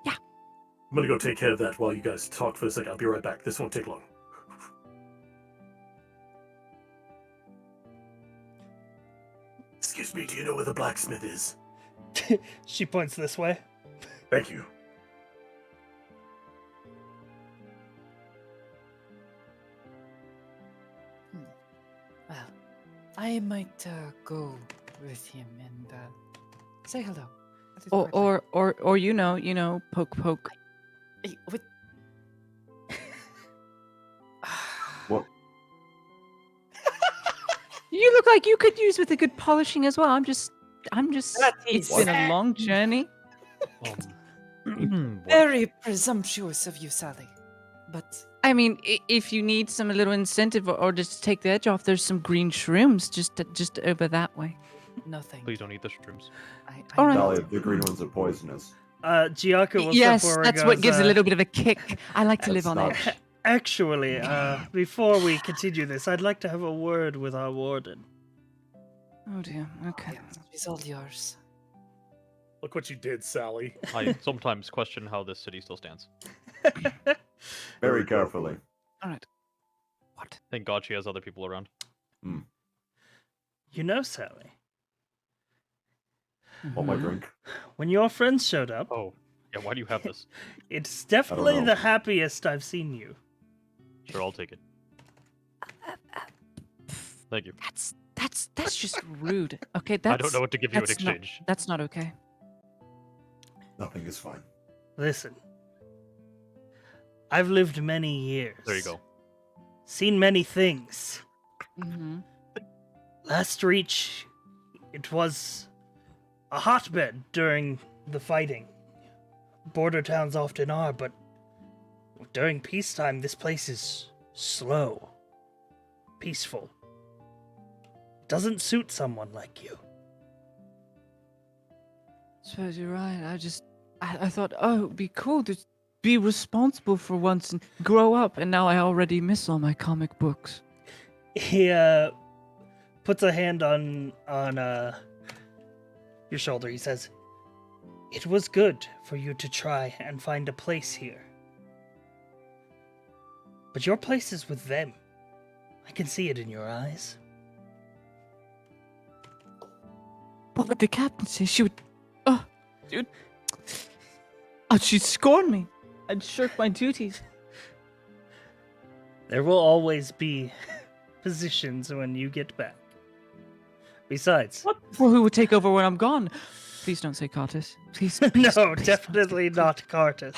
I'm gonna go take care of that while you guys talk for a second. I'll be right back. This won't take long. Excuse me, do you know where the blacksmith is? She points this way. Thank you. well, I might go with him and say hello. I did quite like- Or poke. Hey, what? What? You look like you could use with a good polishing as well. I'm just. That It's is been a long journey. very presumptuous of you, Sally. But I mean, if you need some little incentive or just to take the edge off, there's some green shrooms just over that way. nothing. Please don't eat the shrooms. All right. Dahlia, the green ones are poisonous. Giaco will Yes, step forward. that's and what goes, gives a little bit of a kick. I like to live That's on not- edge. Actually, before we continue this, I'd like to have a word with our warden. Oh dear. Okay. Yes, she's all yours. Look what you did, Sally. I sometimes question how this city still stands. Very carefully. All right. What? Thank God she has other people around. You know, Sally, Want my Mhm. drink? when your friends showed up, Oh, yeah, why do you have this? it's definitely know. the happiest I've seen you. Sure, I'll take it. Thank you. That's just rude. Okay, that's. I don't know what to give you in that's not- exchange. That's not okay. Nothing is fine. Listen, I've lived many years. There you go. Seen many things. Mm-hmm. Last reach, it was a hotbed during the fighting. Border towns often are, but during peacetime, this place is slow, peaceful. Doesn't suit someone like you. Suppose you're right. I thought, oh, it'd be cool to be responsible for once and grow up, and now I already miss all my comic books. He puts a hand on your shoulder. He says, "It was good for you to try and find a place here. But your place is with them. I can see it in your eyes." What would the captain say? She would. Oh, dude. Oh, she'd scorn me. I'd shirk my duties. There will always be positions when you get back. Besides, Well, who would take over when I'm gone? Please don't say Cartus. Please. please No, please definitely not Cartus.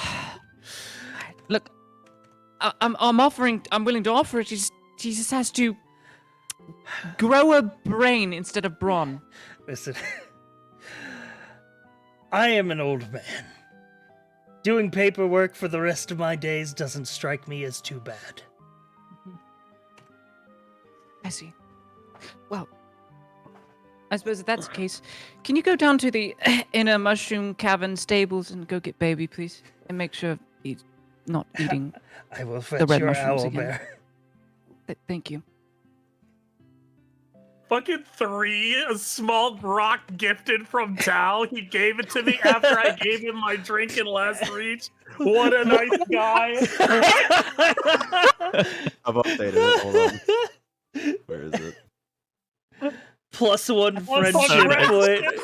Look, I'm offering. I'm willing to offer it. She just has to grow a brain instead of brawn. Listen, I am an old man. Doing paperwork for the rest of my days doesn't strike me as too bad. I see. Well, I suppose if that's the case, can you go down to the inner mushroom cavern stables and go get baby, please? And make sure he's not eating. I will fetch red your mushrooms owl again. bear. Thank you. Fucking 3, a small rock gifted from Tal. He gave it to me after I gave him my drink in last reach. What a nice guy. I've updated it. Hold on. Where is it? +1 friendship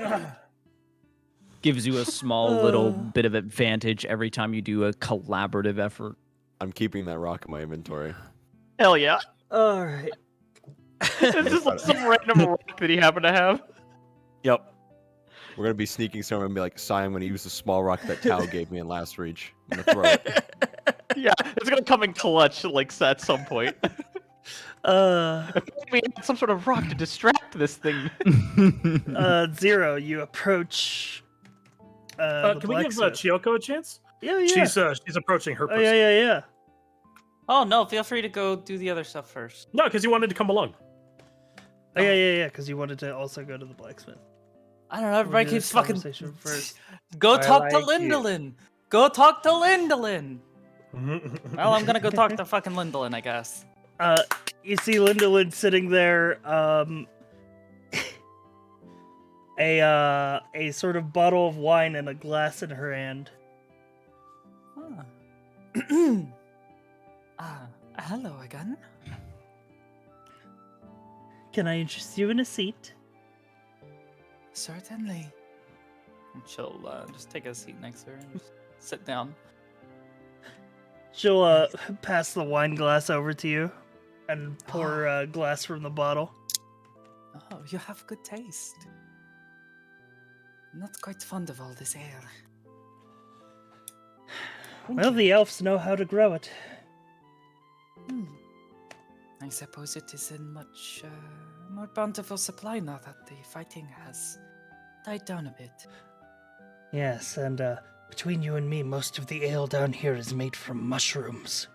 point. Gives you a small little bit of advantage every time you do a collaborative effort. I'm keeping that rock in my inventory. Hell yeah. All right. It's just like some random rock that he happened to have. Yep. We're gonna be sneaking somewhere and be like, "Sai, I'm gonna use the small rock that Tao gave me in last reach. I'm gonna throw it." Yeah, it's gonna come in clutch, like at some point. We need some sort of rock to distract this thing. Zero, you approach. Can we give Chiyoko a chance? Yeah. She's approaching her Oh, person. yeah. Oh no, feel free to go do the other stuff first. No, because you wanted to come along. Oh, yeah, because you wanted to also go to the blacksmith. I don't know, everybody We'll do keeps this fucking conversation first. Go I talk to like you. Lindolin. Go talk to Lindolin. Well, I'm gonna go talk to fucking Lindolin, I guess. You see Lindolin sitting there, a sort of bottle of wine and a glass in her hand. Hello again. Can I interest you in a seat? Certainly. And she'll just take a seat next to her and just sit down. She'll pass the wine glass over to you and pour a glass from the bottle. Oh, you have good taste. Not quite fond of all this ale. Well, the elves know how to grow it. I suppose it is in much more bountiful supply now that the fighting has died down a bit. Yes, and between you and me, most of the ale down here is made from mushrooms.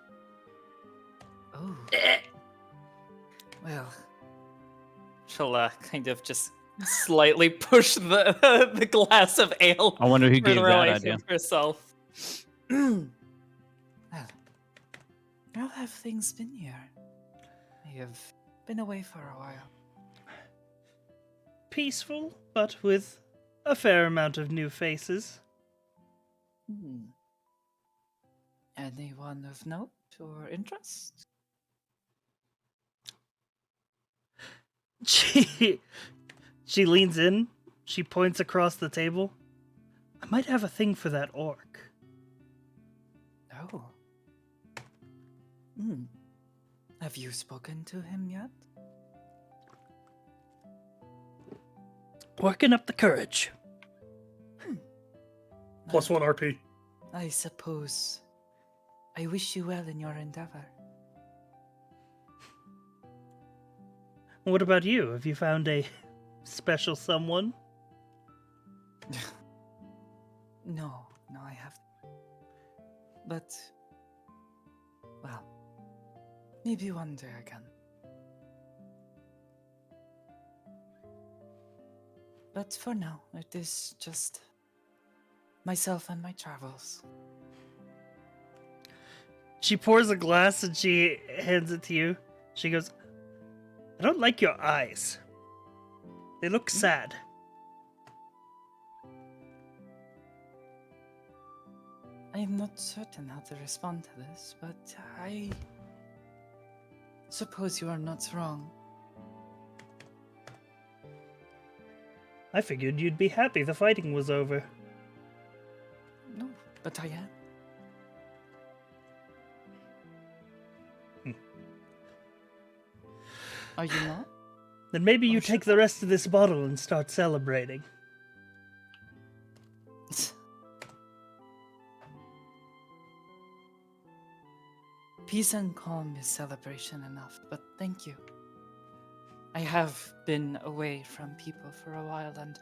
Oh. Well, she'll kind of just slightly push the glass of ale. I wonder who gave further that away idea. from herself. Well, how have things been here? I have been away for a while. Peaceful, but with a fair amount of new faces. Anyone of note or interest? She leans in. She points across the table. I might have a thing for that orc. Oh. Have you spoken to him yet? Working up the courage. +1 RP. I suppose. I wish you well in your endeavor. What about you? Have you found a special someone? No, I haven't. But, well, maybe one day again. But for now, it is just myself and my travels. She pours a glass and she hands it to you. She goes, I don't like your eyes. They look sad. I am not certain how to respond to this, but I suppose you are not wrong. I figured you'd be happy the fighting was over. No, but I am. Are you not? Then maybe you take the rest of this bottle and start celebrating. Peace and calm is celebration enough, but thank you. I have been away from people for a while, and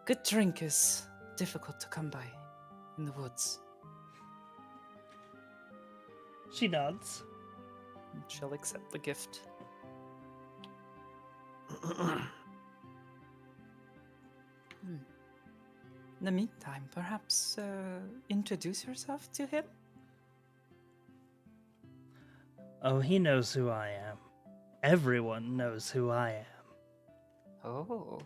good drink is difficult to come by in the woods. She nods. And she'll accept the gift. In the meantime, perhaps introduce yourself to him? Oh, he knows who I am. Everyone knows who I am. Oh.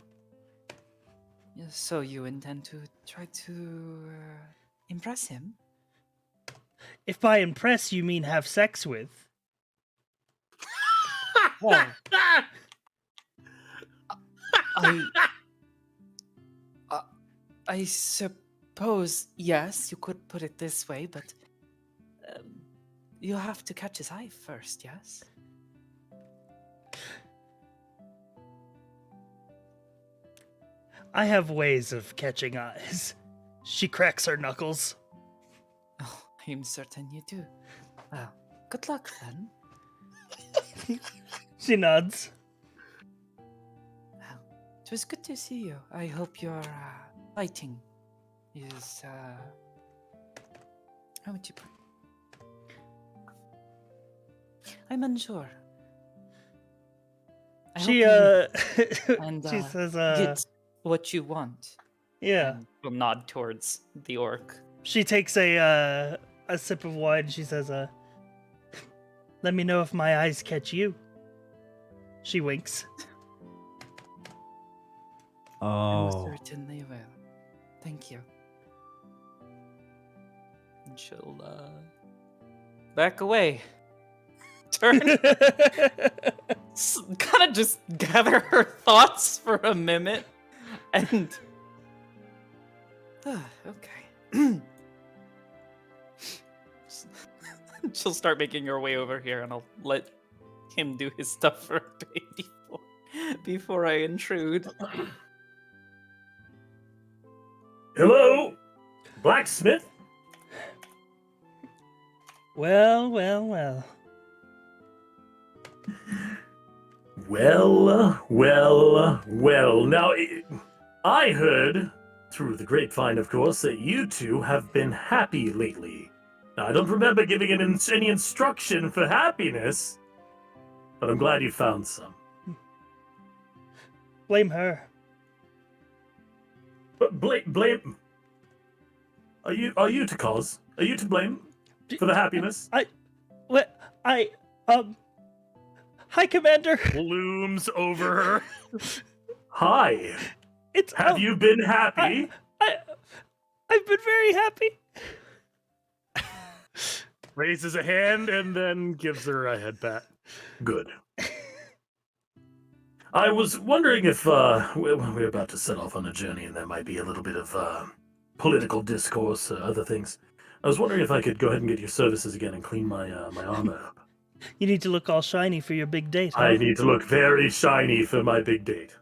So you intend to try to impress him? If by impress you mean have sex with. Well, I suppose, yes, you could put it this way, but you have to catch his eye first, yes? I have ways of catching eyes. She cracks her knuckles. Oh, I'm certain you do. Well, good luck then. She nods. Well, it was good to see you. I hope your fighting is, how would you put it? I'm unsure. I She, hope you and, she says, get what you want. yeah. And will nod towards the orc. She takes a sip of wine and she says, let me know if my eyes catch you. She winks. Oh. I certainly will. Thank you. And she'll back away. Turn. Kind of just gather her thoughts for a minute, and okay. She'll start making her way over here, and I'll let him do his stuff for a bit before I intrude. Hello, blacksmith. Well, well, well. Well. Now, I heard, through the grapevine, of course, that you two have been happy lately. Now, I don't remember giving any instruction for happiness, but I'm glad you found some. Blame her. But blame. Are you to cause? Are you to blame for the happiness? Hi, Commander. Looms over her. Hi. It's Have you been happy? I've been very happy. Raises a hand and then gives her a head pat. Good. I was wondering if we're about to set off on a journey and there might be a little bit of political discourse, other things. I was wondering if I could go ahead and get your services again and clean my my armor up. You need to look all shiny for your big date, huh? I need to look very shiny for my big date.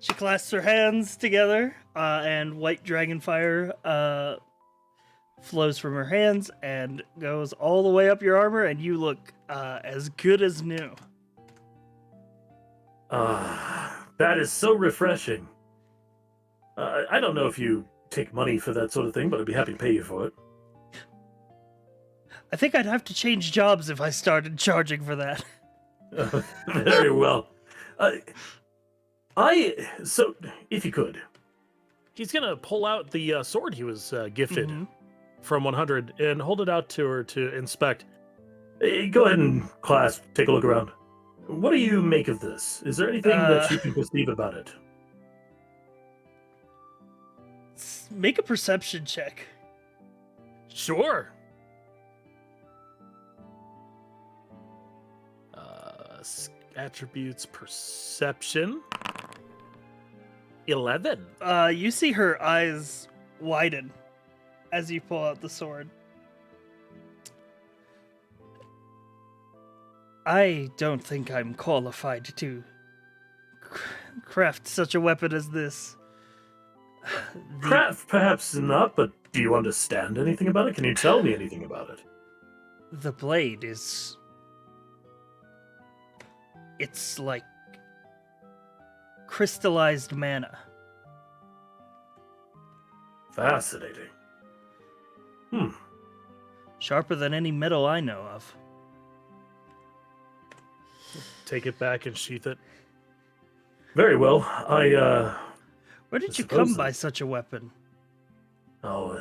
She clasps her hands together, and white dragon fire flows from her hands and goes all the way up your armor, and you look as good as new. That is so refreshing. I don't know if you take money for that sort of thing, but I'd be happy to pay you for it. I think I'd have to change jobs if I started charging for that. Very well. So, if you could. He's gonna pull out the sword he was gifted from 100 and hold it out to her to inspect. Go ahead and clasp, take a look around. What do you make of this? Is there anything that you can perceive about it? Make a perception check. Sure. Attributes, perception. 11. You see her eyes widen as you pull out the sword. I don't think I'm qualified to craft such a weapon as this. Perhaps not, but do you understand anything about it? Can you tell me anything about it? The blade is... It's like crystallized mana. Fascinating. Sharper than any metal I know of. Take it back and sheath it. Very well. Where did you come by such a weapon? Oh,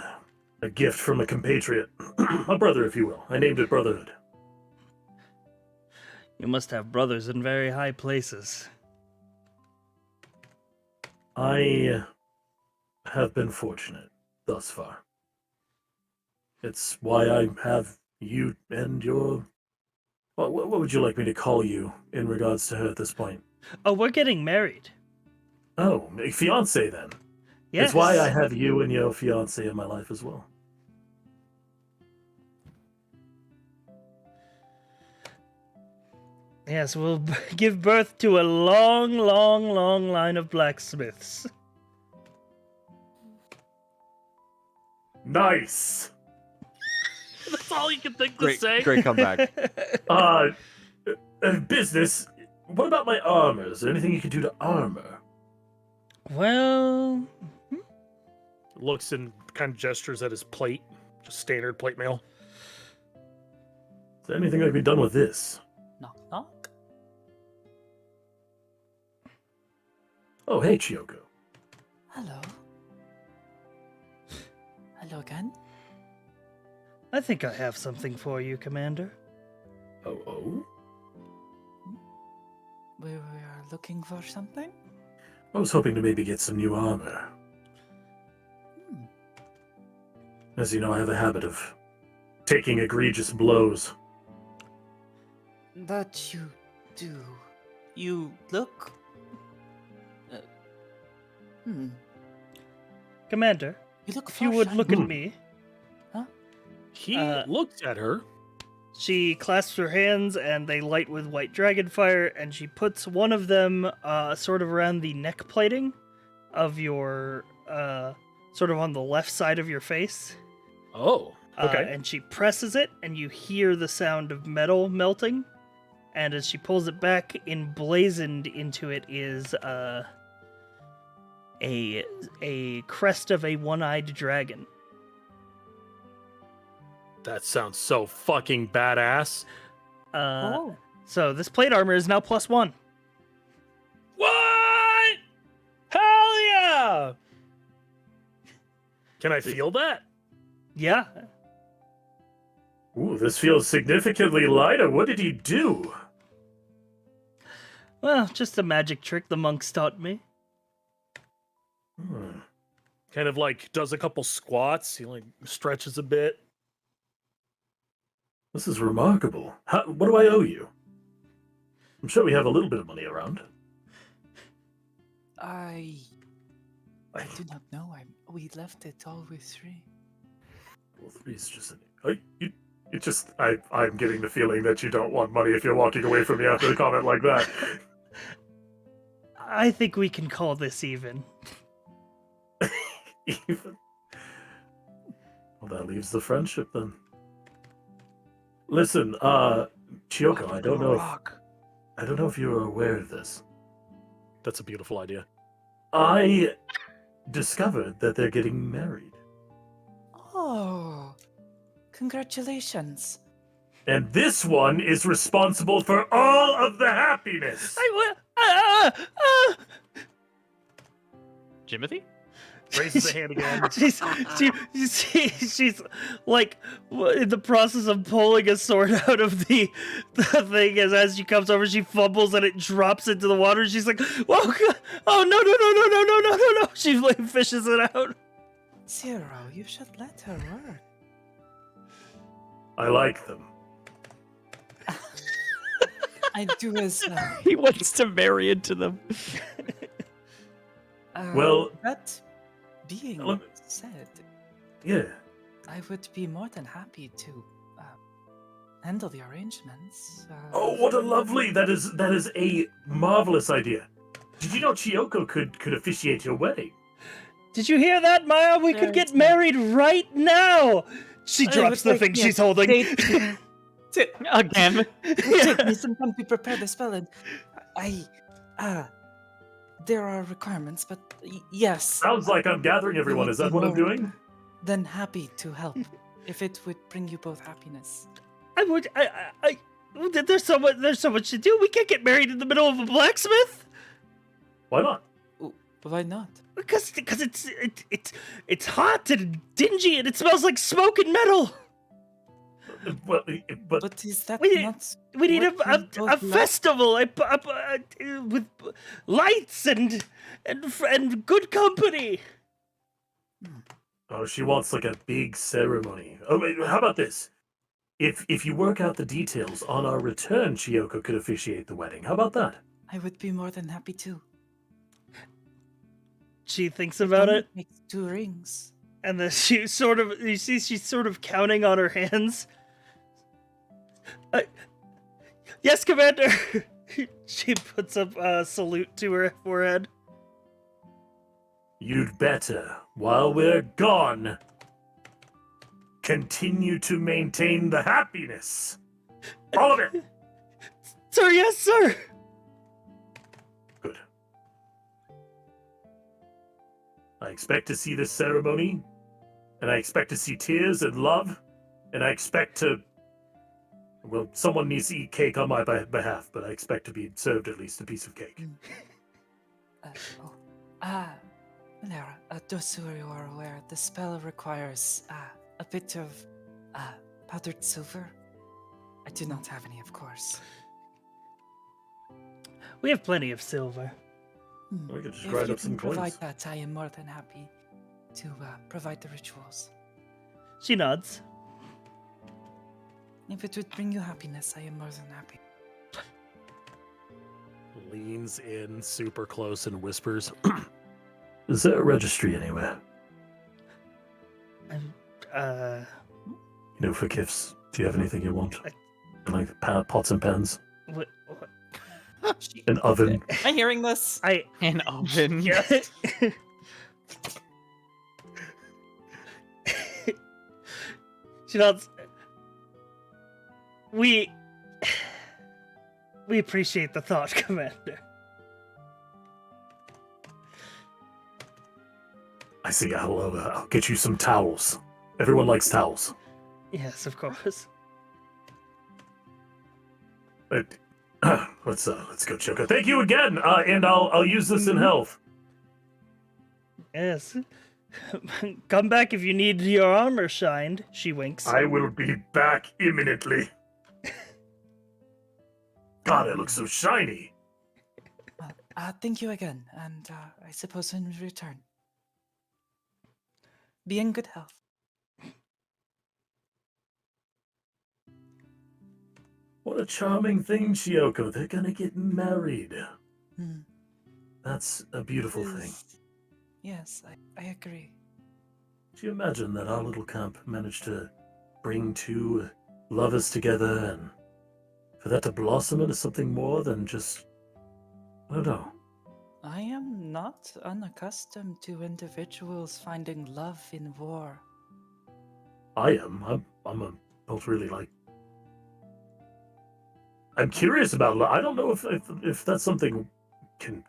a gift from a compatriot. A brother, if you will. I named it Brotherhood. You must have brothers in very high places. I have been fortunate thus far. It's why I have you and your... What would you like me to call you in regards to her at this point? Oh, we're getting married. Oh, fiancé then. Yes. It's why I have you and your fiancé in my life as well. Yes, we'll give birth to a long, long, long line of blacksmiths. Nice! That's all you can think to Great, say. great comeback. Business, what about my armor? Is there anything you could do to armor? Well... Looks and kind of gestures at his plate. Just standard plate mail. Is there anything that can be done with this? Knock, knock. Oh, hey, Chiyoko. Hello. Hello again. I think I have something for you, Commander. Oh? We were looking for something? I was hoping to maybe get some new armor. As you know, I have a habit of taking egregious blows. That you do. You look... Commander, You look if you would look at Hmm. me. He Uh, looks at her. She clasps her hands and they light with white dragon fire, and she puts one of them sort of around the neck plating of your, sort of on the left side of your face. Oh, okay. And she presses it, and you hear the sound of metal melting. And as she pulls it back, emblazoned into it is a crest of a one-eyed dragon. That sounds so fucking badass. So this plate armor is now +1. What? Hell yeah! Can I feel that? Yeah. Ooh, this feels significantly lighter. What did he do? Well, just a magic trick the monks taught me. Kind of like does a couple squats. He like stretches a bit. This is remarkable. What do I owe you? I'm sure we have a little bit of money around. I do not know. We left it all with 3. Well, 3 is just... I'm getting the feeling that you don't want money if you're walking away from me after a comment like that. I think we can call this even. Even? Well, that leaves the friendship then. Listen, Chiyoko, I don't know if you are aware of this. That's a beautiful idea. I discovered that they're getting married. Oh, congratulations. And this one is responsible for all of the happiness. Jimothy? Raises a hand again. She's like in the process of pulling a sword out of the thing. As she comes over, she fumbles and it drops into the water. She's like, "Oh God! Oh no!" She like fishes it out. 0, you should let her work. I like them. I do as well. He wants to marry into them. Well, that being let me- said, Yeah. I would be more than happy to handle the arrangements. Oh, what a lovely! That is a marvelous idea. Did you know Chiyoko could officiate your wedding? Did you hear that, Maya? We could get married right now. She drops the thing she's holding. Again. Take me some time to prepare the spell, and there are requirements, but yes. Sounds like I'm gathering everyone. Is that what I'm doing? Then happy to help, if it would bring you both happiness. There's so much to do. We can't get married in the middle of a blacksmith. Why not? Why not? Because it's hot and dingy and it smells like smoke and metal. Well, But is that not? We need what a festival with lights and good company. Oh, she wants like a big ceremony. Oh, wait, how about this? If you work out the details on our return, Chiyoko could officiate the wedding. How about that? I would be more than happy to. She thinks about it, Makes 2 rings. and then she's sort of counting on her hands. Yes, Commander. She puts up a salute to her forehead. You'd better, while we're gone, continue to maintain the happiness. All of it. Sir, yes, sir. Good. I expect to see this ceremony, and I expect to see tears and love, and I expect to... Well, someone needs to eat cake on my behalf, but I expect to be served at least a piece of cake. Lara, just so you are aware, the spell requires a bit of powdered silver. I do not have any, of course. We have plenty of silver. We could just If grind you up some can provide coins. that, I am more than happy to provide the rituals. She nods. If it would bring you happiness, I am more than happy. Leans in super close and whispers, Is there a registry anywhere? Uh, You know, for gifts. Do you have anything you want? Like pots and pans? what? An oven? Am I hearing this? An oven. Yes. She nods. We appreciate the thought, Commander. I see. I'll get you some towels. Everyone likes towels. Yes, of course. But, let's go, Choco. Thank you again, and I'll use this in health. Yes. Come back if you need your armor shined. She winks. I will be back imminently. God, it looks so shiny. Well, thank you again, and I suppose in return, be in good health. What a charming thing, Chiyoko. They're gonna get married. Hmm. That's a beautiful thing. Yes, I agree. Do you imagine that our little camp managed to bring 2 lovers together, and for that to blossom into something more than just... I don't know. I am not unaccustomed to individuals finding love in war. I am. I'm both really like... I'm curious about love. I don't know if that's something... Can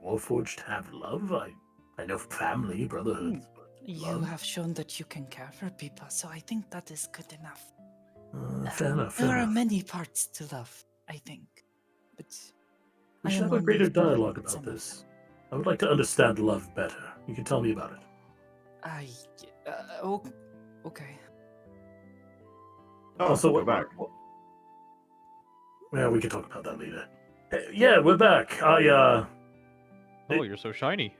Warforged have love? I know family, brotherhood. You have shown that you can care for people, so I think that is good enough. Fair enough. There are many parts to love, I think. But We I should am have a one greater with more dialogue than about some of this. I would like to understand love better. You can tell me about it. Okay. Oh, So we're back. Yeah, we can talk about that later. Yeah, we're back. Oh, you're so shiny.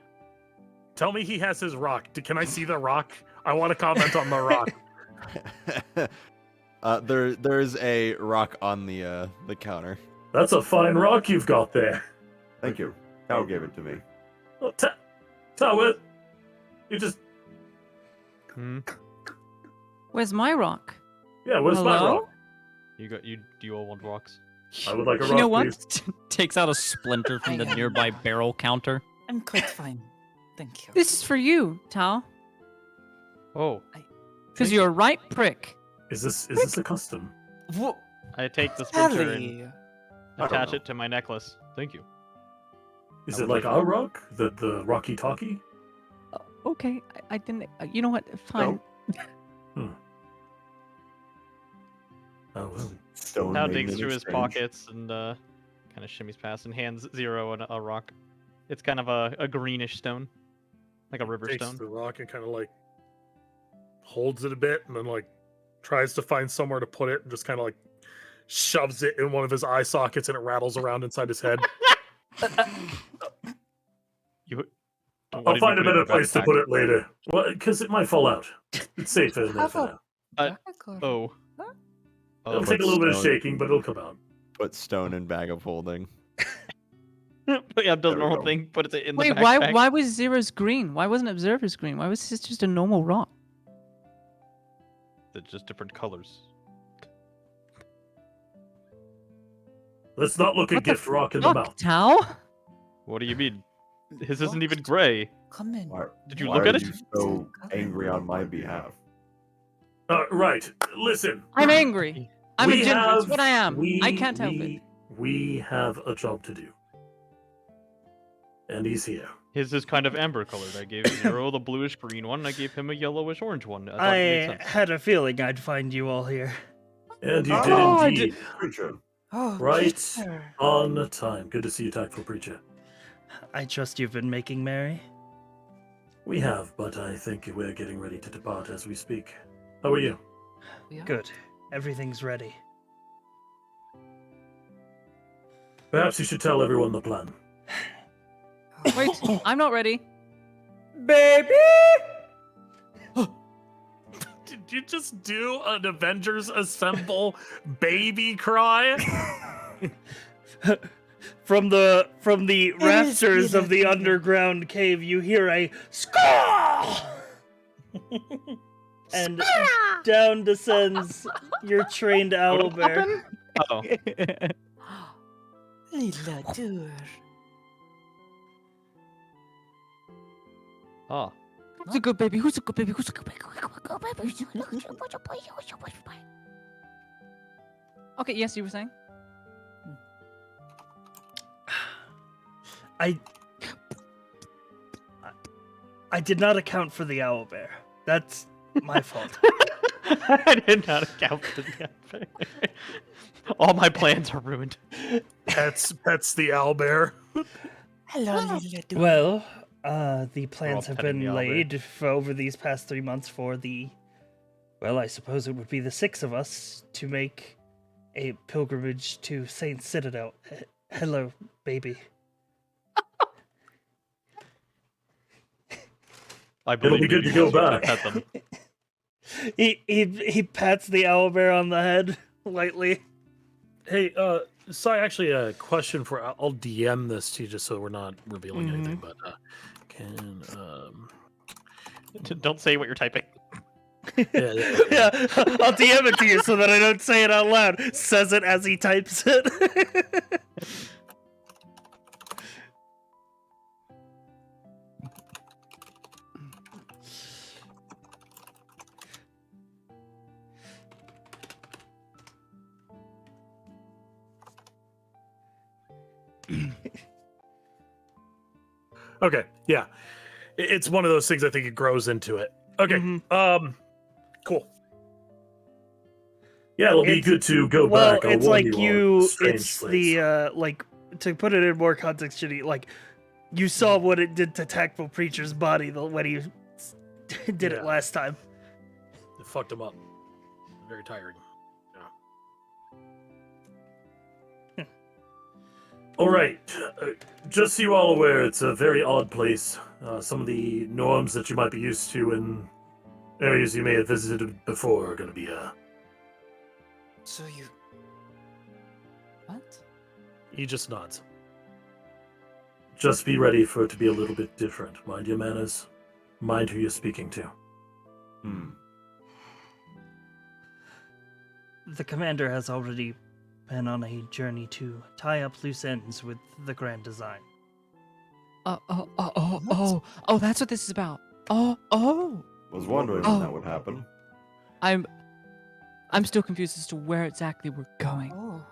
Tell me he has his rock. Can I see the rock? I want to comment on the rock. There's a rock on the counter. That's a fine rock you've got there. Thank you. Tao gave it to me. Oh, Tao, you just... Where's my rock? Yeah, where's my Hello? rock? Do you all want rocks? I would like a rock, You know what? please. Takes out a splinter from the nearby barrel counter. I'm quite fine. Thank you. This is for you, Tao. Oh, Because you're a right prick. Is this a custom? Whoa, I take the splinter and Ellie. I don't attach know. it to my necklace. Thank you. Is it like our rock? The Rocky Talkie? Okay, I didn't. You know what? Fine. Oh well. Stone Now maiden digs is through his strange. pockets and kind of shimmies past and hands Zero a rock. It's kind of a greenish stone, like a river Takes stone. the rock and kind of like holds it a bit, and then like tries to find somewhere to put it, and just kind of like shoves it in one of his eye sockets, and it rattles around inside his head. You. why I'll did you find a put it in better your place to backpack? put it later. Well, because it might fall out. It's safer in there for now. Oh. It'll Oh, take a little bit of stone. shaking, but it'll come out. Put stone in bag of holding. yeah, does There we normal go. thing. Put it in the Wait, backpack. why was Zero's green? Why wasn't Observer's green? Why was this just a normal rock? They're just different colors. Let's not look at What the gift rock in the Fuck, mouth. Tao? What do you mean? His isn't even gray. Come in. Did you Why look at are it? you so angry on my behalf? Right. Listen. I'm angry. I'm a We ginger. It's have- what I am. we- I can't help we- it. We have a job to do. And he's here. His is kind of amber colored. I gave Zero the bluish green one. And I gave him a yellowish orange one. I thought it made I sense. had a feeling I'd find you all here. And you Oh, I did indeed. Preacher. Oh, Right Peter. on time. Good to see you, Tactful Preacher. I trust you've been making merry. We have, but I think we're getting ready to depart as we speak. How are you? We are- Good. Everything's ready. Perhaps you should tell everyone the plan. Wait, I'm not ready. Baby! Did you just do an Avengers Assemble baby cry? From the rafters of the beautiful. underground cave, you hear a squall, and down descends your trained owlbear. Oh, Lilla dur. oh. Who's a good baby? Who's a good baby? Who's a good baby? Who's a good baby? Who's a good baby? Okay, yes, you were saying? I did not account for the owlbear. That's my fault. I did not account for that. All my plans are ruined. Pets the owlbear. Hello, Lilla dur. Well, the plans all have petting been the owlbear. laid for over these past 3 months for the, well, I suppose it would be the 6 of us to make a pilgrimage to Saint Citadel. Hello, baby. I It'll believe be good you to go guys back. pet them. He pats the owlbear on the head lightly. Hey, Sai, actually a question for I'll DM this to you just so we're not revealing anything, but Don't say what you're typing. yeah. Yeah, I'll DM it to you so that I don't say it out loud. Says it as he types it. Okay, yeah. It's one of those things I think it grows into it. Okay. Mhm. Cool. Yeah, it'll be It's- good to go Well, back. I'll it's warn like on you. the strange It's place. the like to put it in more context, Shitty. Like you saw what it did to Tactful Preacher's body when he did Yeah. it last time. It fucked him up. Very tiring. Yeah. All right. Just so you all aware, it's a very odd place. Some of the norms that you might be used to in areas you may have visited before are going to be So you. What? He just nods. Just be ready for it to be a little bit different. Mind your manners. Mind who you're speaking to. the commander has already been on a journey to tie up loose ends with the grand design. Oh, that's what this is about. Oh. Was wondering when that would happen. I'm still confused as to where exactly we're going. Oh.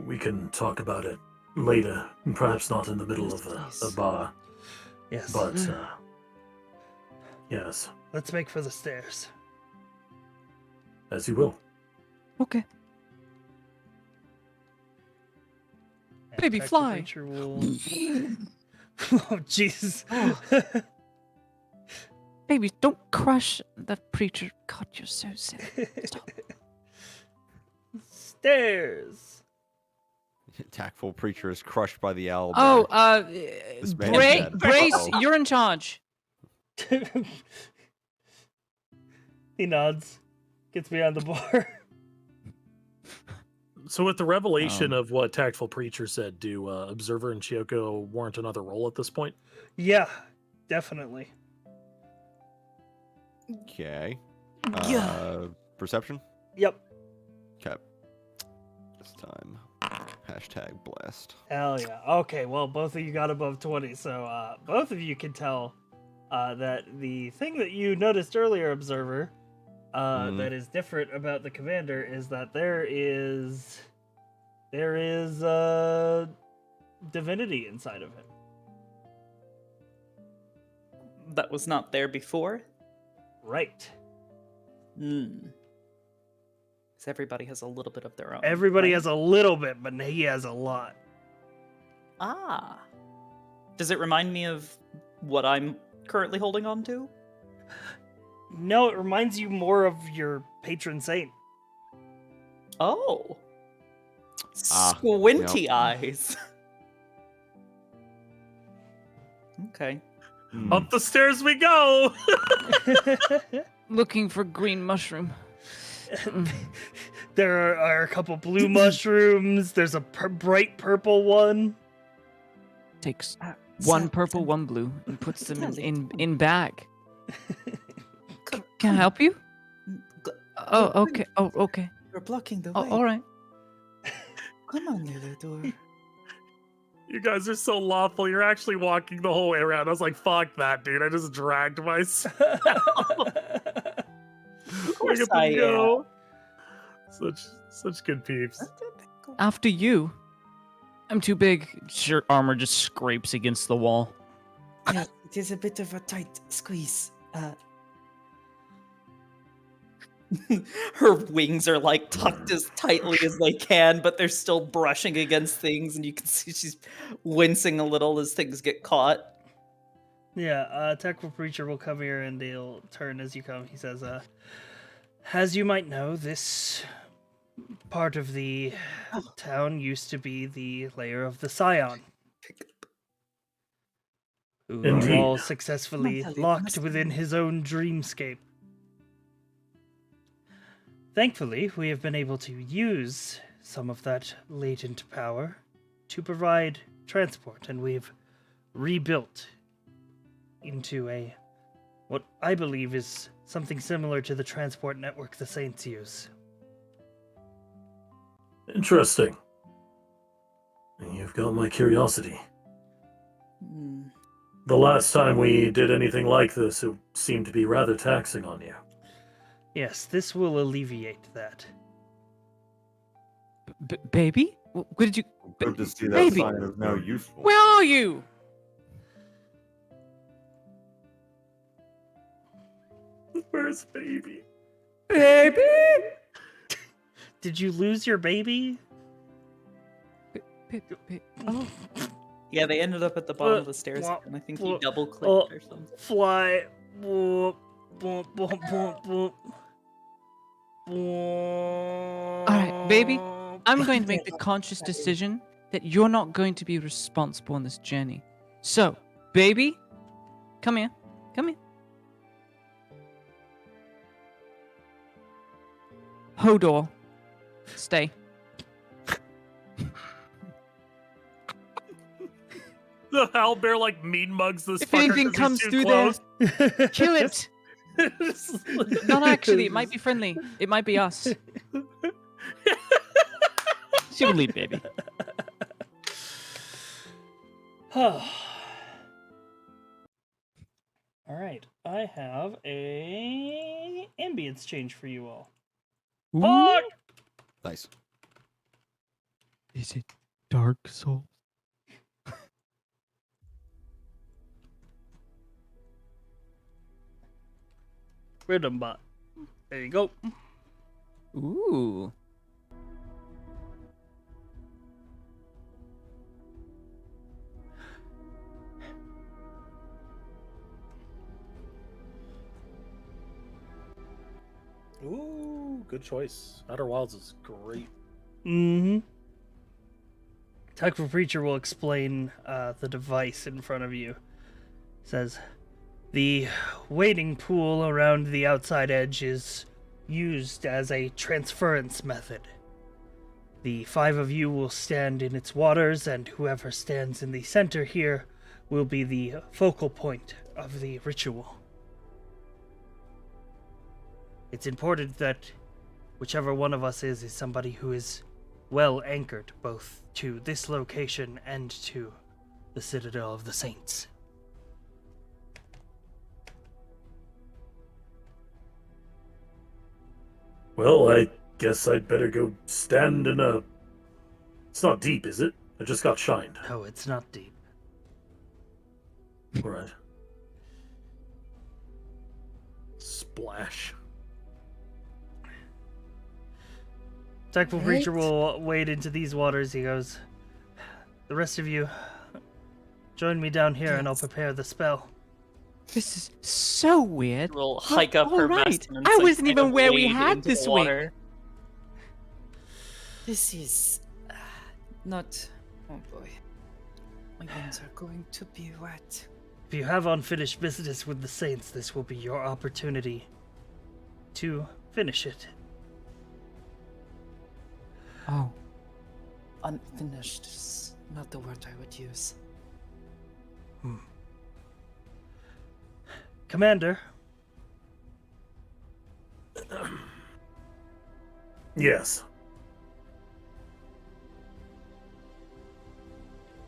We can talk about it later, perhaps not in the middle of a bar, Yes. but yes, Let's make for the stairs. as you will. Okay. And Baby, Tactical fly. Preacher will... Oh, Jesus. Baby, don't crush that preacher. God, you're so silly. Stop. Stairs. Tactful preacher is crushed by the owl. Oh, This man is dead. Brace, Uh-oh. you're in charge. He nods. Gets behind the bar. So with the revelation of what Tactful Preacher said, do Observer and Chiyoko warrant another roll at this point? Yeah, definitely. Okay. Yeah. Perception? Yep. Okay. This time. Hashtag blessed. Hell yeah. Okay, well, both of you got above 20, so both of you can tell that the thing that you noticed earlier, Observer, that is different about the commander is that there is divinity inside of him. That was not there before? Right. Because everybody has a little bit of their own. Everybody right? has a little bit, but he has a lot. Ah. Does it remind me of what I'm currently holding on to? No, it reminds you more of your patron saint. Oh. Ah, Squinty yep. eyes. Okay. Up the stairs we go! Looking for green mushroom. There are a couple blue mushrooms. There's a bright purple one. Takes one purple, one blue, and puts them in bag. Can I help you? Oh, okay. Oh, okay. You're blocking the Oh, way. all right. Come on, little door. You guys are so lawful. You're actually walking the whole way around. I was like, fuck that, dude. I just dragged myself. Of course Look at I them go. Such good peeps. After you. I'm too big. Your armor just scrapes against the wall. Yeah, it is a bit of a tight squeeze. Her wings are like tucked as tightly as they can, but they're still brushing against things, and you can see she's wincing a little as things get caught. Yeah, Tactful Preacher will come here and he'll turn as you come. He says, as you might know, this part of the town used to be the lair of the Scion, who Indeed. are all successfully Mentally, locked must within be- his own dreamscape. Thankfully, we have been able to use some of that latent power to provide transport, and we've rebuilt into what I believe is something similar to the transport network the Saints use. Interesting. You've got my curiosity. Hmm. The last time we did anything like this, it seemed to be rather taxing on you. Yes, this will alleviate that. Baby? What did you... Good to see that Baby. sign is now useful. Where are you? Where's baby? Baby? Did you lose your baby? Oh. Yeah, they ended up at the bottom of the stairs, wah, and I think wah, he double clicked oh. or something. Fly. Boop, boop, boop, boop, boop. All right, baby. I'm going to make the conscious decision that you're not going to be responsible in this journey. So, baby, come here. Come here. Hodor, stay. The owlbear like mean mugs this If fucker anything 'cause he's comes too through close. there, kill it. Not actually. It might be friendly. It might be us. She will lead, baby. All right, I have a ambience change for you all. Ooh. Nice. Is it Dark Souls? Rhythm bot. There you go. Ooh. Ooh, good choice. Outer Wilds is great. Mm-hmm. Tactful Preacher will explain the device in front of you. It says, the wading pool around the outside edge is used as a transference method. The 5 of you will stand in its waters, and whoever stands in the center here will be the focal point of the ritual. It's important that whichever one of us is somebody who is well anchored both to this location and to the Citadel of the Saints. Well, I guess I'd better go stand in a... It's not deep, is it? I just got shined. No, it's not deep. Right. Splash. Tactful Preacher will wade into these waters. He goes, the rest of you, join me down here and I'll prepare the spell. This is so weird. We'll hike up all her right. vestments. I and wasn't kind even of where we wade had into this the week. water. This is not. Oh boy. My hands are going to be wet. If you have unfinished business with the Saints, this will be your opportunity to finish it. Oh. Unfinished is not the word I would use. Commander, Yes.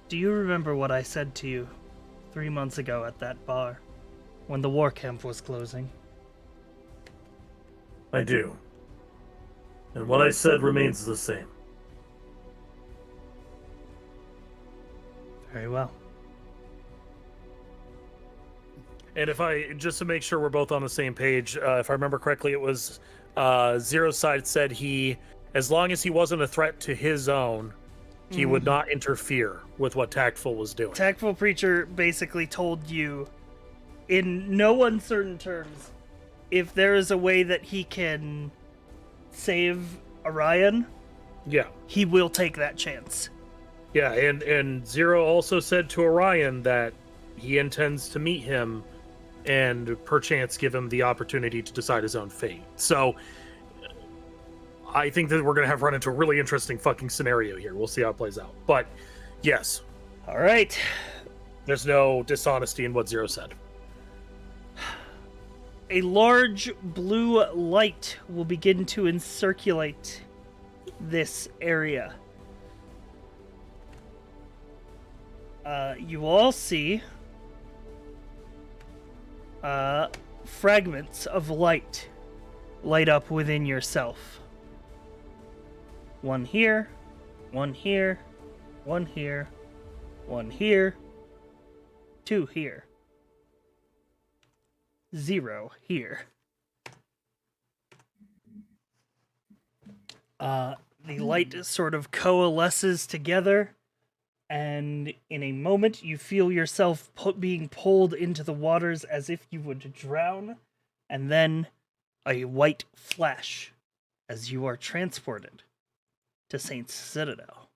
do you remember what I said to you 3 months ago at that bar when the war camp was closing? I do. And what I said remains the same. Very well. And if I, just to make sure we're both on the same page, if I remember correctly, it was Zero's side said he, as long as he wasn't a threat to his own, he would not interfere with what Tactful was doing. Tactful Preacher basically told you, in no uncertain terms, if there is a way that he can save Orion, Yeah. he will take that chance. Yeah, and Zero also said to Orion that he intends to meet him and perchance give him the opportunity to decide his own fate. So I think that we're going to have run into a really interesting fucking scenario here. We'll see how it plays out. But yes, All right. there's no dishonesty in what Zero said. A large blue light will begin to encirculate this area. You will all see fragments of light light up within yourself. One here, one here, one here, one here, 2 here, 0 here. The light sort of coalesces together, and in a moment you feel yourself being pulled into the waters as if you would drown, and then a white flash as you are transported to Saint's Citadel.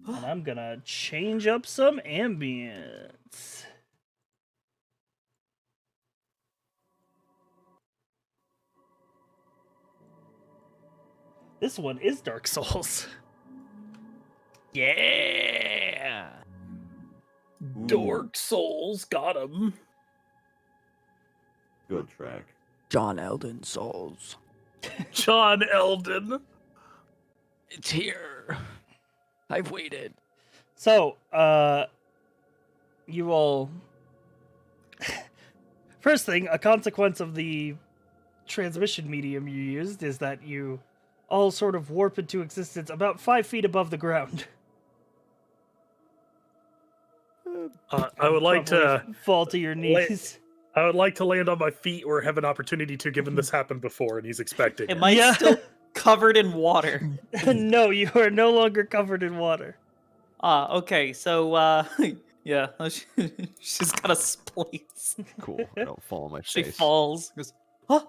And I'm gonna change up some ambience. This one is Dark Souls. Yeah. Dork Souls, got him. Good track. John Eldon Souls. John Eldon. It's here. I've waited. So, you all... First thing, a consequence of the transmission medium you used is that you all sort of warp into existence about 5 feet above the ground. I would like to fall to your knees. I would like to land on my feet or have an opportunity to, given this happened before and he's expecting Am it. I still covered in water? No, you are no longer covered in water. Okay, so, yeah, she's got a splice. Cool. I don't fall on my She face. falls. Goes, huh?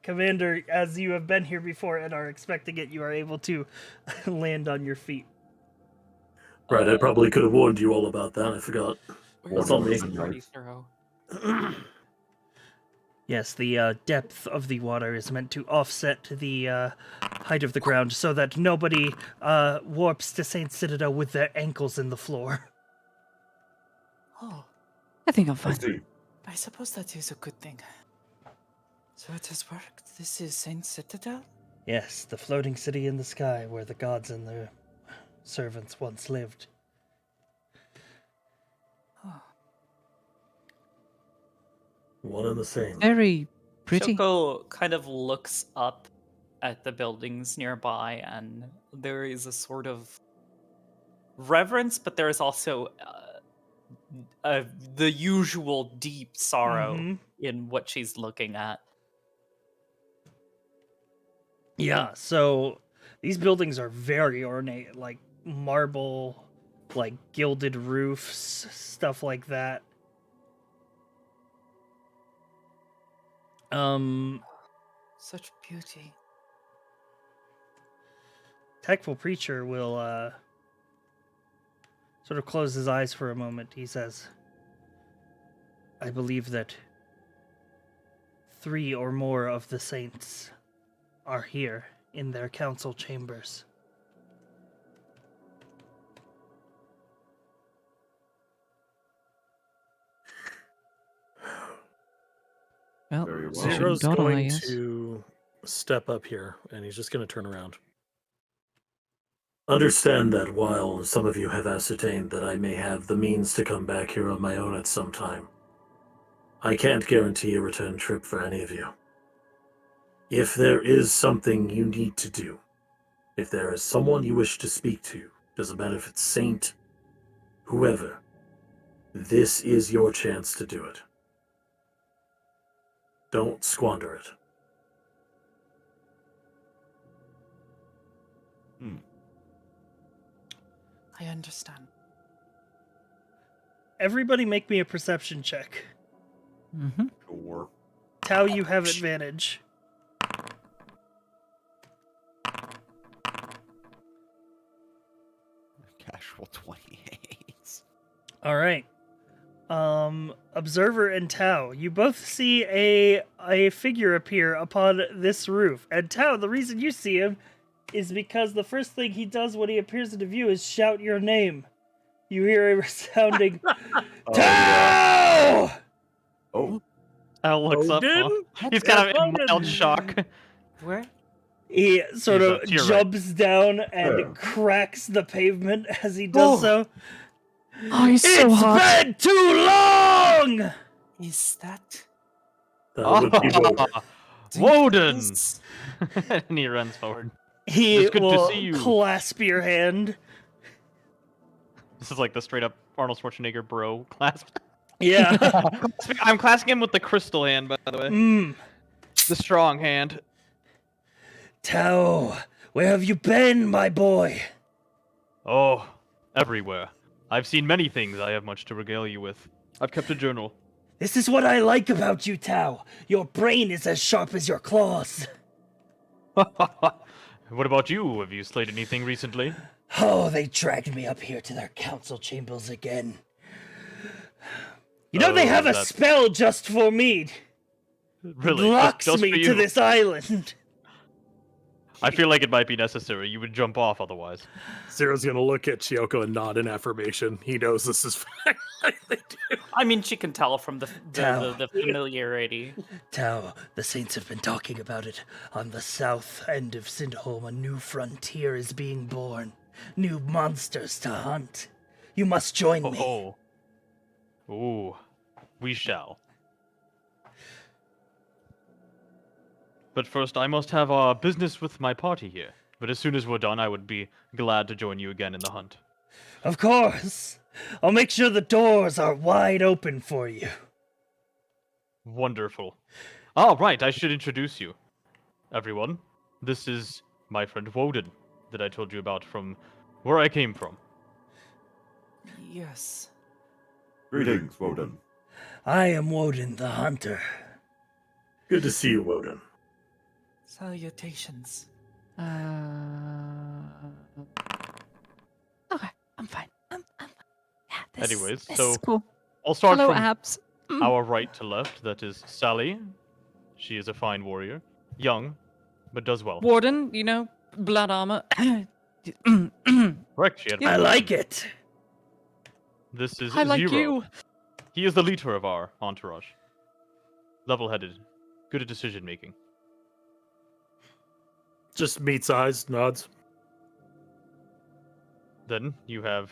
Commander, as you have been here before and are expecting it, you are able to land on your feet. Right, I probably could have warned you all about that. I forgot. Where's on me. the party throw? Yes, the depth of the water is meant to offset the height of the ground so that nobody warps to Saint Citadel with their ankles in the floor. Oh, I think I'm fine. I suppose that is a good thing. So it has worked. This is Saint Citadel? Yes, the floating city in the sky where the gods and their servants once lived. Oh. One and the same. Very pretty. Shoko kind of looks up at the buildings nearby, and there is a sort of reverence, but there is also the usual deep sorrow in what she's looking at. Yeah, so these buildings are very ornate, like marble, like gilded roofs, stuff like that. Such beauty. Tactful Preacher will sort of close his eyes for a moment. He says, I believe that 3 or more of the saints are here in their council chambers. Well, Very well. Zero's dawdle, I going guess. to step up here, and he's just going to turn around. Understand that while some of you have ascertained that I may have the means to come back here on my own at some time, I can't guarantee a return trip for any of you. If there is something you need to do, if there is someone you wish to speak to, doesn't matter if it's saint, whoever, this is your chance to do it. Don't squander it. I understand. Everybody make me a perception check. Mm-hmm. Sure. Tau, you have advantage. Casual 28. All right. Observer and Tau, you both see a figure appear upon this roof. And Tau, the reason you see him is because the first thing he does when he appears into view is shout your name. You hear a resounding Tau! Oh, Al looks up. Odin? He's kind of in Odin. mild shock. Where? He sort He's of up to your right. jumps down and cracks the pavement as he does so. Oh, he's so It's hot. been too long! Is that? That would be Woden. Woden! Yes. And he runs forward. He It's good to will see you. clasp your hand. This is like the straight up Arnold Schwarzenegger bro clasp. Yeah. I'm clasping him with the crystal hand, by the way. The strong hand. Tau, where have you been, my boy? Oh, everywhere. I've seen many things. I have much to regale you with. I've kept a journal. This is what I like about you, Tau. Your brain is as sharp as your claws. What about you? Have you slayed anything recently? Oh, they dragged me up here to their council chambers again. You know they Oh, have a that's- spell just for me. Really? Locks Just me for to you? this island. I feel like it might be necessary. You would jump off otherwise. Zero's gonna look at Chiyoko and nod in affirmation. He knows this is fact. They do. I mean, she can tell from the Tao. familiarity. Tao, the Saints have been talking about it. On the south end of Sindholm, a new frontier is being born. New monsters to hunt. You must join me. Oh. Ooh. We shall. But first, I must have business with my party here. But as soon as we're done, I would be glad to join you again in the hunt. Of course. I'll make sure the doors are wide open for you. Wonderful. Ah, right, I should introduce you. Everyone, this is my friend Woden that I told you about from where I came from. Yes. Greetings, Woden. I am Woden the Hunter. Good to see you, Woden. Salutations. Okay, I'm fine. I'm fine. Yeah, Anyways, this so is cool. I'll start Hello, from abs. our right to left. That is Sally. She is a fine warrior. Young, but does well. Warden, you know, blood armor. Correct, she had I like it. This is I like Zero. you. He is the leader of our entourage. Level-headed. Good at decision-making. Just meets eyes, nods. Then you have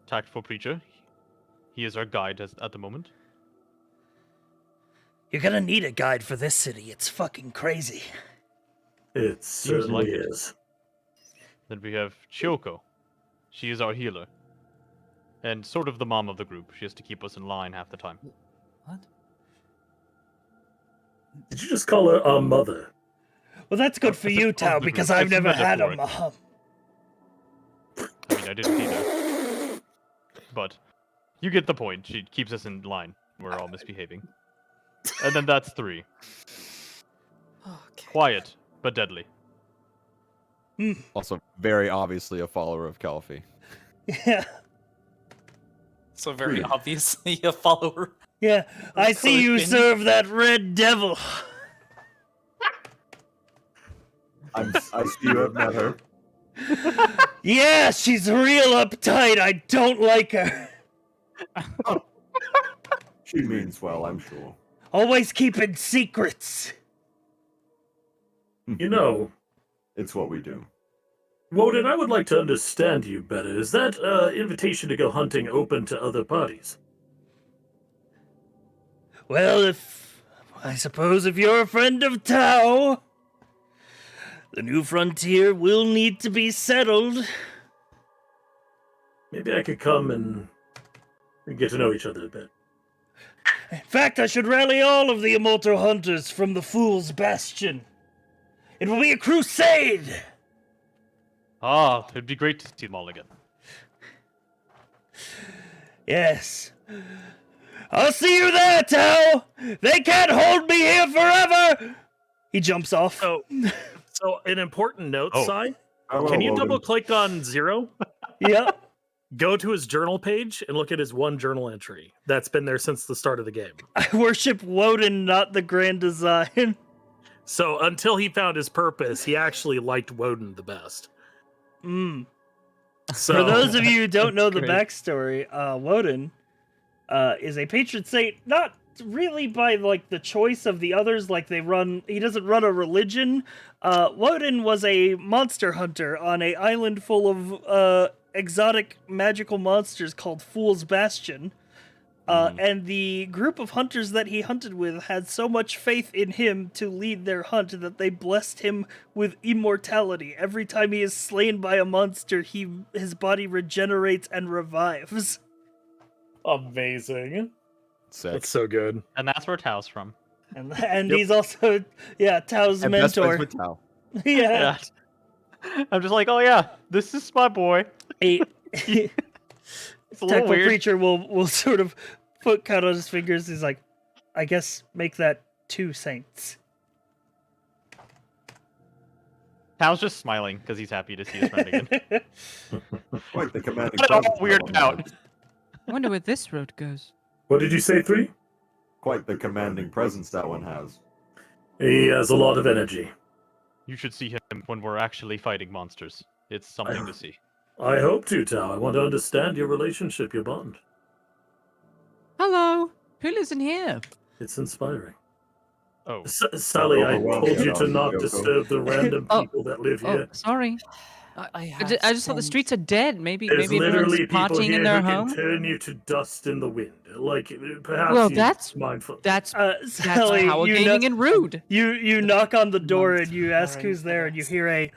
Tactful Preacher. He is our guide at the moment. You're gonna need a guide for this city. It's fucking crazy. It Seems like certainly it. is. Then we have Chiyoko. She is our healer. And sort of the mom of the group. She has to keep us in line half the time. What? Did you just call her a mother? Well, that's good for It's a you, Tao, compliment. because I've It's never had a metaphoric. mom. I mean, I didn't either. But you get the point. She keeps us in line. We're all misbehaving. And then that's 3. Okay. Quiet, but deadly. Also, very obviously a follower of Calfee. Yeah. So very obviously a follower. Yeah. I see you Clicking. serve that red devil. I see you have met her. Yeah, she's real uptight. I don't like her. She means well, I'm sure. Always keeping secrets. You know, It's what we do. Woden, I would like to understand you better. Is that invitation to go hunting open to other parties? Well, I suppose if you're a friend of Tao, the new frontier will need to be settled. Maybe I could come and get to know each other a bit. In fact, I should rally all of the immortal hunters from the Fool's Bastion. It will be a crusade! Ah, it'd be great to see them all again. Yes. I'll see you there, Tao! They can't hold me here forever! He jumps off. So an important note, Oh. Sai. Hello, Can you Woden. double-click on Zero? Yeah. Go to his journal page and look at his one journal entry. That's been there since the start of the game. I worship Woden, not the grand design. So until he found his purpose, he actually liked Woden the best. So For those of you who don't know the Great. backstory, Woden is a patron saint, not really by like the choice of the others, like he doesn't run a religion. Woden was a monster hunter on an island full of exotic magical monsters called Fool's Bastion. And the group of hunters that he hunted with had so much faith in him to lead their hunt that they blessed him with immortality. Every time he is slain by a monster, his body regenerates and revives. amazing. Sick. That's so good. And that's where Tao's from. And Yep. he's also, Tao's And best mentor. friends with Tao. Yeah. I'm just like, oh yeah, this is my boy. A It's a little tactful weird. preacher will sort of put count on his fingers. He's like, I guess make that 2 saints. Tao's just smiling because he's happy to see his friend again. Quite the commanding Got it all presence weirded that one out. has. I wonder where this road goes. What did you say, 3? Quite the commanding presence that one has. He has a lot of energy. You should see him when we're actually fighting monsters. It's something to see. I hope to, Tao. I want to understand your relationship, your bond. Hello. Who lives in here? It's inspiring. Oh, Sally, I Overwhelmed told you at to all, not Yoko. disturb the random Oh, people that live Oh, here. sorry. I I just thought the streets are dead. Maybe There's everyone's literally people partying here in their who home. can turn you to dust in the wind. Like, perhaps Well, you that's mindful. that's Sally, power you gaming know, and rude. you knock on the door and you ask Month who's there, and you passed. hear a,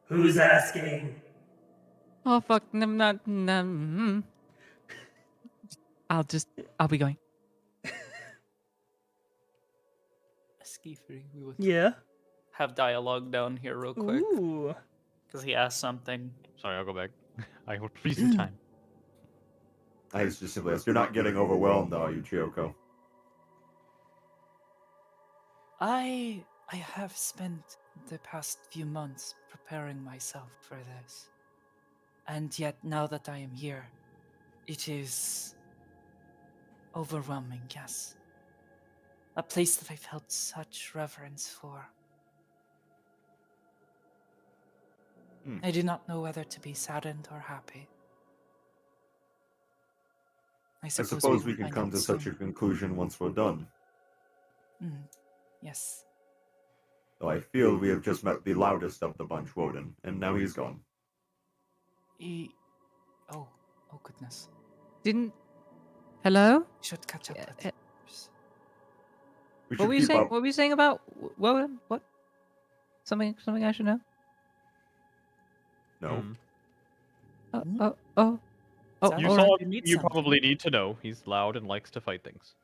"Who's asking?" Oh fuck! I'll be going. Skeefery, we would Yeah. have dialogue down here real quick Ooh. because he asked something. sorry, I'll go back. I will freeze in time. I just simply ask, you're not getting overwhelmed, are you, Chiyoko? I have spent the past few months preparing myself for this. And yet now that I am here, it is overwhelming, yes. A place that I've held such reverence for. I do not know whether to be saddened or happy. I I suppose, suppose we will can find come out to such a soon. conclusion once we're done. Yes. Though I feel we have just met the loudest of the bunch, Woden, and now he's gone. Oh goodness. Hello? Should catch up with Uh, others. We What should were you keep saying? up. What were you saying about what? Something I should know? No. Oh. Sounds You like saw you him, need you something. probably need to know. He's loud and likes to fight things.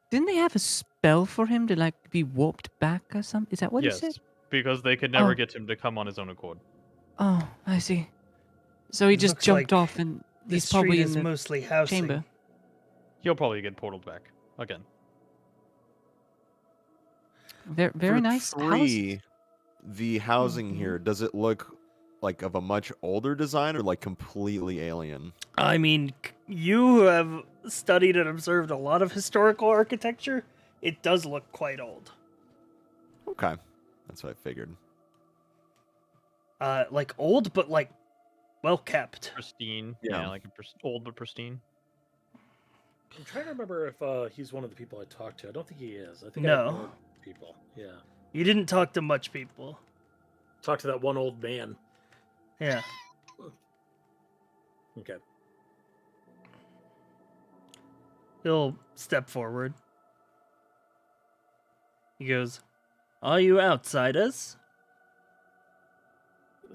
Didn't they have a spell for him to like be warped back or something? Is that what yes, he said? because they could never Oh. get him to come on his own accord. Oh, I see. So he It just looks jumped like off and This he's probably street in is the mostly housing. chamber. He'll probably get portaled back again. Very For nice. Three, the housing Mhm. here, does it look like of a much older design or like completely alien? I mean, you have studied and observed a lot of historical architecture. It does look quite old. Okay. That's what I figured. Like old, but like well kept. Pristine. Yeah. Yeah, like a old but pristine. I'm trying to remember if he's one of the people I talked to. I don't think he is. I think I No. ignored people. Yeah. You didn't talk to much people. Talk to that one old man. Yeah. Okay. He'll step forward. He goes, "Are you outsiders?"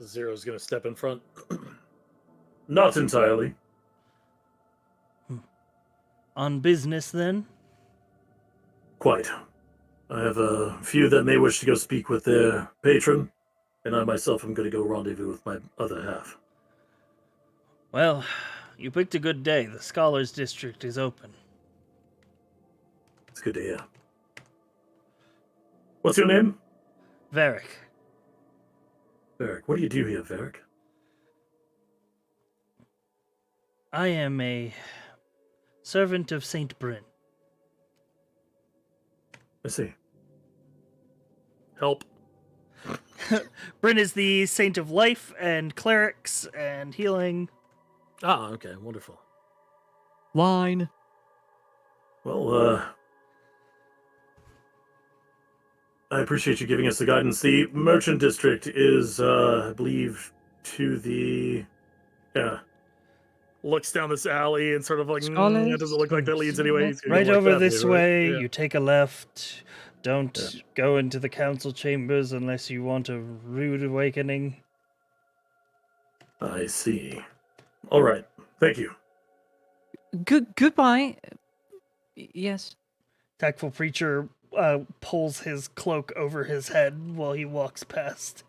Zero's gonna step in front. Not entirely. On business, then? Quite. I have a few that may wish to go speak with their patron, and I myself am going to go rendezvous with my other half. Well, you picked a good day. The Scholars District is open. It's good to hear. What's your name? Varric. Varric. What do you do here, Varric? I am a servant of Saint Bryn. I see. Help. Bryn is the saint of life and clerics and healing. Ah, okay, wonderful. Wine. Well, I appreciate you giving us the guidance. The Merchant District is, I believe, to the... Yeah. Looks down this alley and sort of like, Scholars? it doesn't look like that leads anyway. It's gonna Right go like over that this right? way, Yeah. you take a left. Don't go into the council chambers unless you want a rude awakening. I see. All right. Thank you. Goodbye. Yes. Tactful Preacher pulls his cloak over his head while he walks past.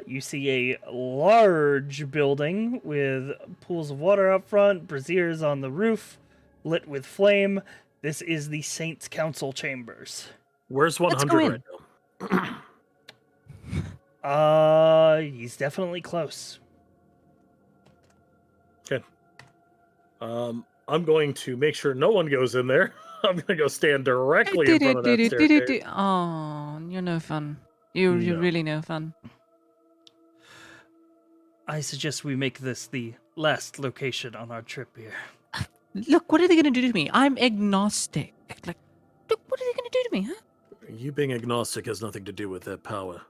You see a large building with pools of water up front, braziers on the roof, lit with flame. This is the Saints' Council Chambers. Where's Let's 100 go right now? He's definitely close. Okay. I'm going to make sure no one goes in there. I'm going to go stand directly in front of that staircase. Oh, you're no fun. You're No. really no fun. I suggest we make this the last location on our trip here. Look, what are they going to do to me? I'm agnostic. Like, look, what are they going to do to me, huh? You being agnostic has nothing to do with that power.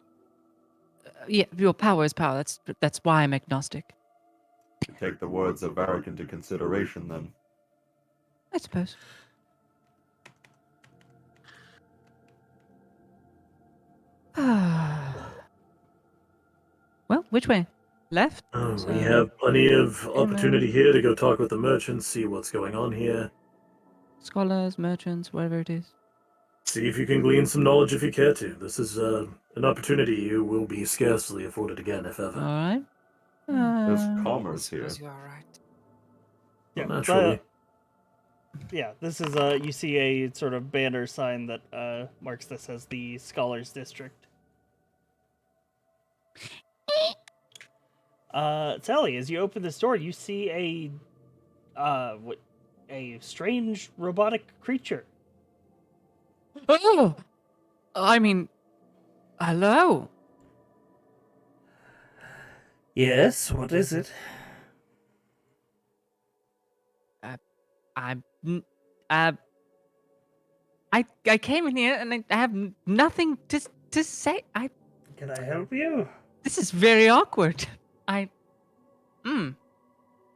Yeah, your power is power. That's why I'm agnostic. Take the words of Varric into consideration, then. I suppose. Well, which way? Left? We have plenty of opportunity here to go talk with the merchants, see what's going on here. Scholars, merchants, whatever it is. See if you can glean some knowledge if you care to. This is an opportunity you will be scarcely afforded again, if ever. All right. There's commerce here. Suppose you are right. Yeah, Naturally. Yeah, this is you see a sort of banner sign that marks this as the Scholars District. Sally, as you open this door, you see a strange robotic creature. Oh! I mean, hello. Yes, what is it? I came in here and I have nothing to say. Can I help you? This is very awkward.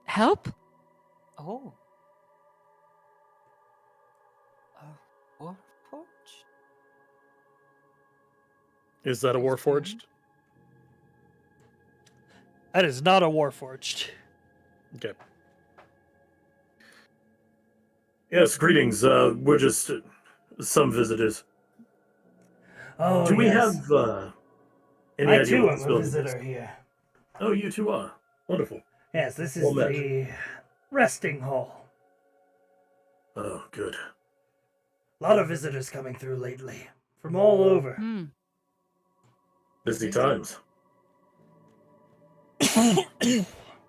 Help? Oh. A warforged? Is that a warforged? That is not a warforged. Okay. Yes, greetings. We're just some visitors. Oh, Do we yes. have any I idea too what am this a building is? visitor here. Oh, you two are. Wonderful. Yes, this is Well met. the resting hall. Oh, good. A lot of visitors coming through lately, from all over. Busy times.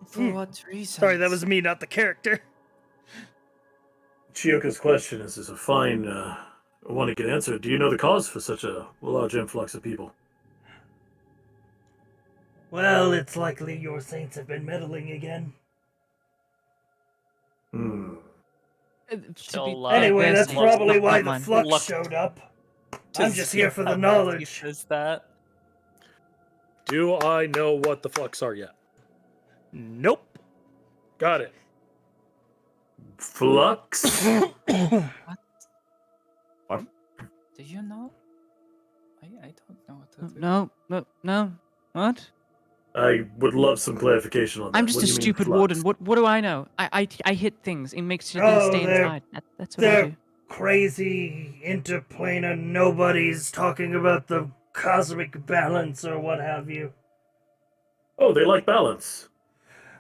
For what reason? Sorry, that was me, not the character. Chioka's question is a fine one to get answered. Do you know the cause for such a large influx of people? Well, it's likely your saints have been meddling again. Anyway, that's probably why the flux showed up. I'm just here for the knowledge. Is that? Do I know what the flux are yet? Nope. Got it. Flux? What? Do you know? I don't know what to do. No. What? I would love some clarification on that. I'm just What a do you mean, stupid flux? warden. What do I know? I hit things. It makes you Oh, stay they're- inside. That's what I They're do. crazy interplanar nobodies talking about the cosmic balance or what have you. Oh, they like balance.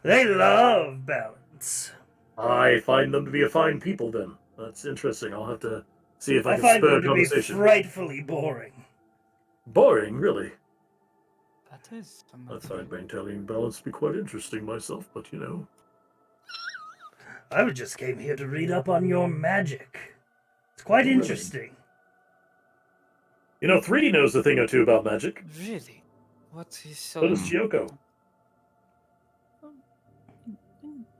They love balance. I find them to be a fine people then. That's interesting. I'll have to see if I I can find spur a them to be conversation. frightfully boring. Boring, really. That is I find maintaining balance to be quite interesting myself, but you know. I just came here to read up on your magic. It's quite Really? interesting. You know, 3D knows a thing or two about magic. Really? What is so... So does Chiyoko.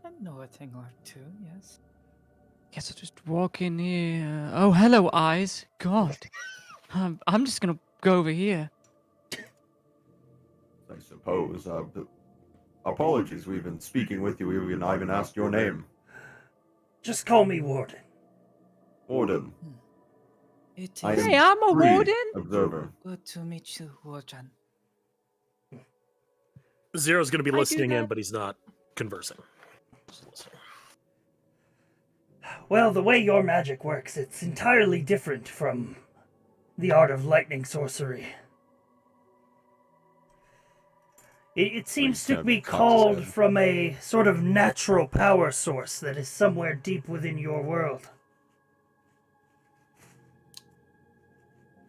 I know a thing or two, yes. Guess I'll just walk in here. Oh, hello, eyes. God. I'm just gonna go over here. I suppose. Apologies, we've been speaking with you. We've not even asked your name. Just call me Warden. Warden. It I is Hey, I'm a free warden. Observer. good to meet you, Warden. Zero's going to be I do listening in, that. but he's not conversing. Just listening. Well, the way your magic works, it's entirely different from the art of lightning sorcery. It seems to be called from a sort of natural power source that is somewhere deep within your world.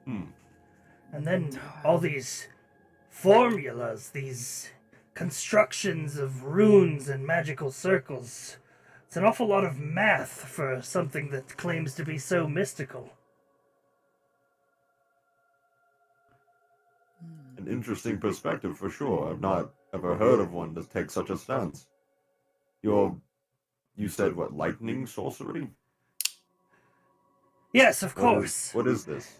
And then all these formulas, these constructions of runes and magical circles, It's an awful lot of math for something that claims to be so mystical. An interesting perspective for sure. I've not ever heard of one to take such a stance. You said what, lightning sorcery? Yes, of course. What is this?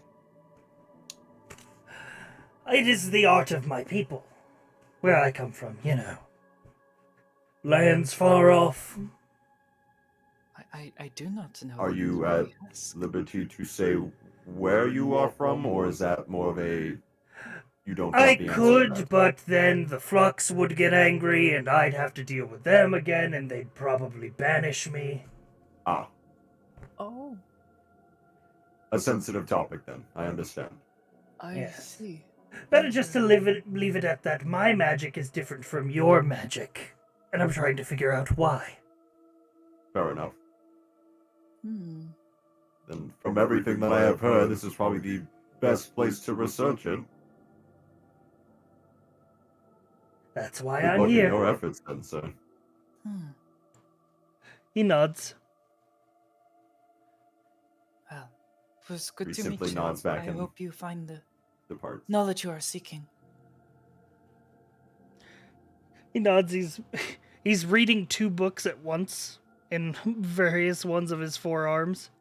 It is the art of my people. Where I come from, you know. Lands far off. I do not know. Are you at liberty to say where you are from, or is that more of a you don't I want the answer to could, that? but then the Flux would get angry, and I'd have to deal with them again, and they'd probably banish me. Ah, Oh, a sensitive topic then. I understand. I Yes. see. Better just to leave it at that. My magic is different from your magic, and I'm trying to figure out why. Fair enough. Hmm. Then from everything that I have heard, this is probably the best place to research it. That's why Good I'm luck in here. your efforts then, sir. Hmm. He nods. Well, it was good He to meet simply you. nods back I and hope you find the departs. knowledge you are seeking. He nods. He's reading 2 books at once in various ones of his forearms.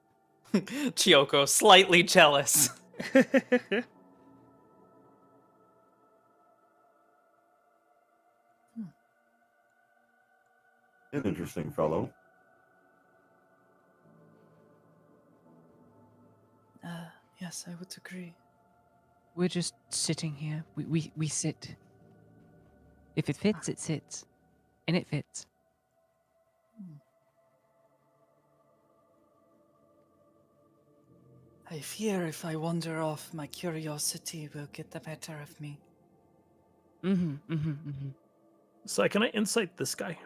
Chiyoko, slightly jealous. An interesting fellow. Yes, I would agree. We're just sitting here. We sit. If it fits, it sits. And it fits. I fear if I wander off, my curiosity will get the better of me. So can I insight this guy?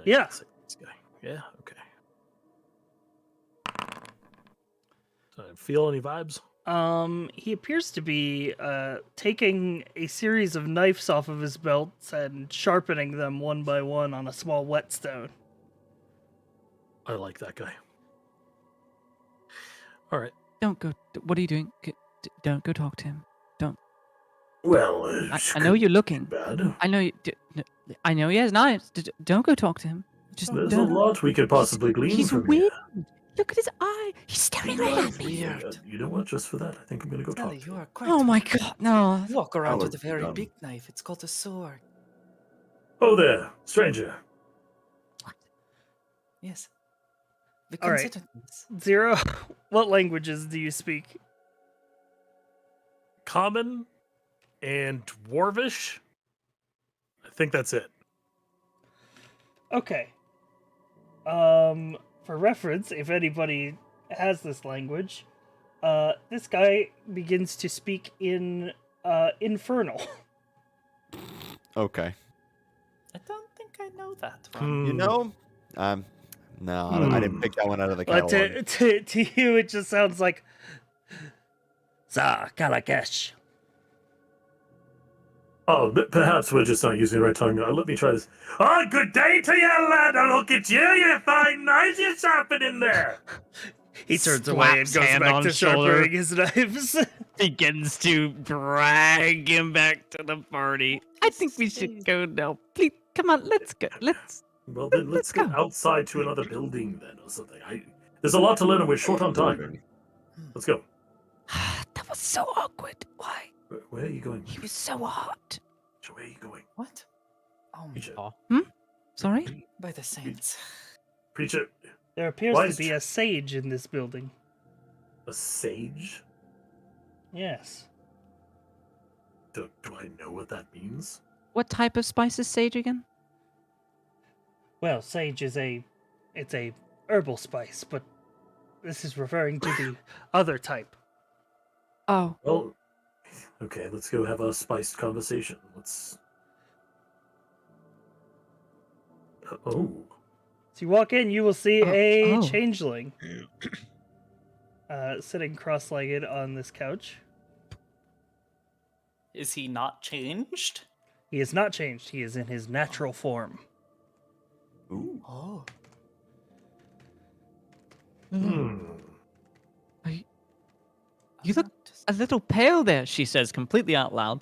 Yeah. Insight this guy. Yeah. Okay. Do I feel any vibes? He appears to be taking a series of knives off of his belts and sharpening them one by one on a small whetstone. I like that guy. All right. Don't go. What are you doing? Don't go talk to him. Don't. Well, I know you're looking. bad. I know you. I know he has knives. Don't go talk to him. Just There's a don't. lot we could possibly glean He's from weird. here. Look at his eye. He's staring right at me. Weird. You know what? Just for that, I think I'm gonna go talk Sally, to you him. are quite. Oh my weird. god, no. You walk around with a Alex, very done. big knife. It's called a sword. Oh there, stranger. Yes. The All right. coincidence. Zero, what languages do you speak? Common and Dwarvish. I think that's it. Okay. For reference, if anybody has this language, this guy begins to speak in Infernal. Okay. I don't think I know that one. You know, no, I didn't pick that one out of the But catalog. to you, it just sounds like Za Kalakesh. Oh, but perhaps we're just not using the right tongue. Let me try this. Oh, good day to you, lad. Look at you. You find knives you're sharpening there. He turns away and Slaps goes hand back on to shoulder. sharpening his knives. Begins to drag him back to the party. I think we should go now. Please, come on, let's go. Let's. Well, then let's get go. outside to another building then, or something. There's a lot to learn and we're short on time. Let's go. That was so awkward. Why? Where are you going? He was so hot. So where are you going? What? Oh, Preacher. Sorry? by the saints. Preacher, There appears Why to is be a sage in this building. a sage? Yes. Do I know what that means? What type of spice is sage again? Well, sage is a herbal spice, but this is referring to the other type. Oh, Well, okay, let's go have a spiced conversation. Let's. Oh, So you walk in, you will see a Oh. changeling sitting cross-legged on this couch. Is he not changed? He is not changed. He is in his natural form. Ooh. Oh. Hmm. You look a little pale there, she says, completely out loud.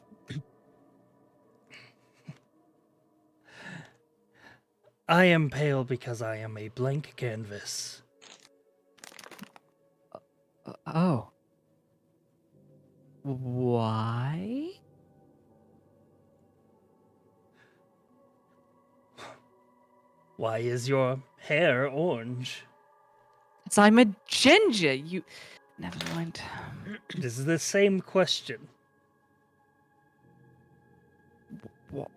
I am pale because I am a blank canvas. Oh. Why? Why is your hair orange? It's I'm a ginger. You. Never mind. This is the same question.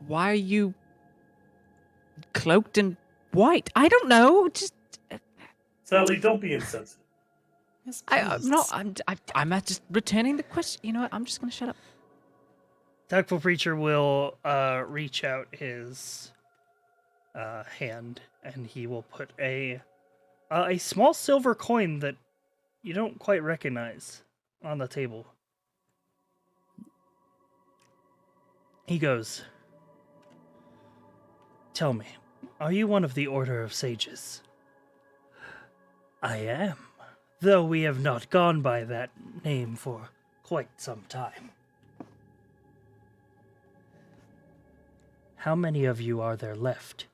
Why are you cloaked in white? I don't know. Just Sally, don't be insensitive. Yes, I'm not. please. I'm at just returning the question. You know what? I'm just gonna shut up. Tactful Preacher will reach out his hand, and he will put a small silver coin that you don't quite recognize on the table. He goes, "Tell me, are you one of the Order of Sages?" "I am, though we have not gone by that name for quite some time." "How many of you are there left?"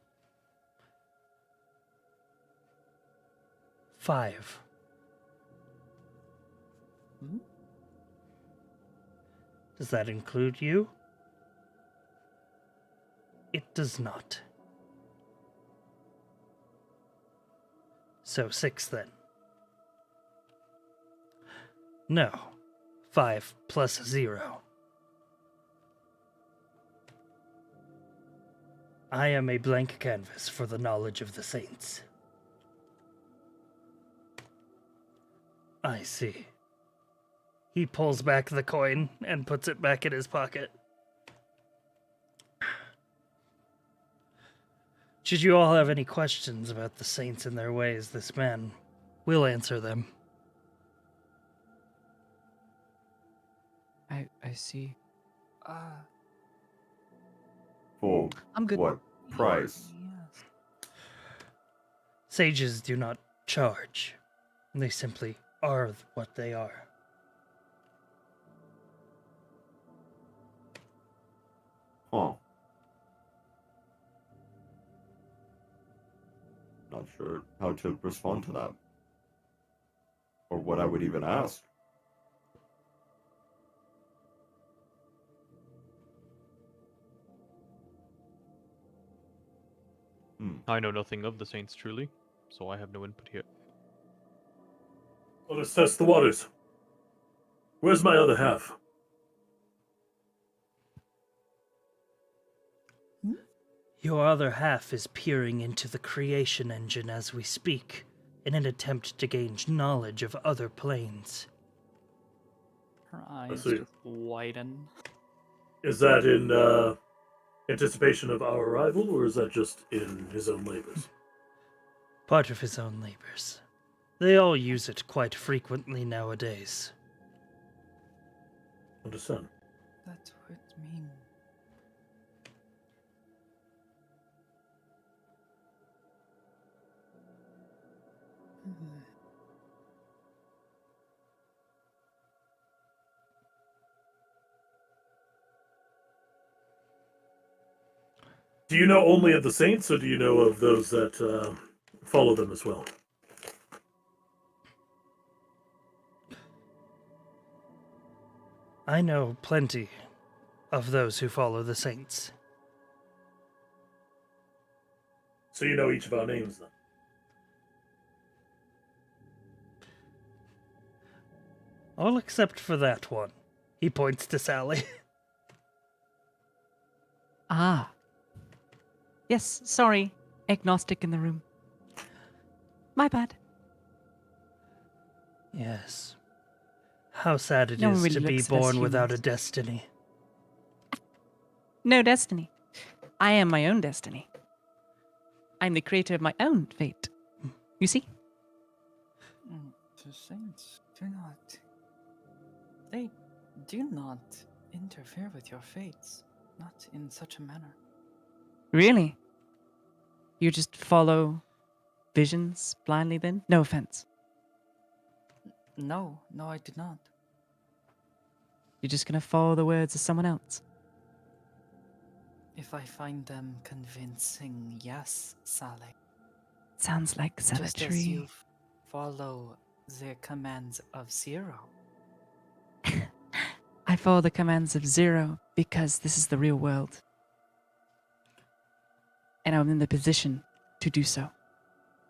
5. Does that include you? It does not. So 6 then. No. 5 plus 0. I am a blank canvas for the knowledge of the saints. I see. He pulls back the coin and puts it back in his pocket. Should you all have any questions about the saints and their ways, this man will answer them. I see. For I'm good. what price? Yes. Sages do not charge. They simply are what they are. Huh. Not sure how to respond to that. Or what I would even ask. I know nothing of the saints truly, so I have no input here. Well, let's test the waters. Where's my other half? Your other half is peering into the creation engine as we speak, in an attempt to gain knowledge of other planes. Her eyes see. just widen. Is that in anticipation of our arrival, or is that just in his own labors? Part of his own labors. They all use it quite frequently nowadays. Understand. That would mean. Do you know only of the saints, or do you know of those that follow them as well? I know plenty of those who follow the saints. So you know each of our names, then? All except for that one. He points to Sally. Ah. Yes, sorry. Agnostic in the room. My bad. Yes. How sad it No one is really to be looks at us born without a humans. destiny. No destiny. I am my own destiny. I'm the creator of my own fate. You see? The saints do not. They do not interfere with your fates. Not in such a manner. Really? You just follow visions blindly then? No offense. No, I did not. You're just gonna follow the words of someone else? If I find them convincing, yes, Sally. Sounds like Just as zealotry. you follow the commands of Zero. I follow the commands of Zero because this is the real world. And I'm in the position to do so.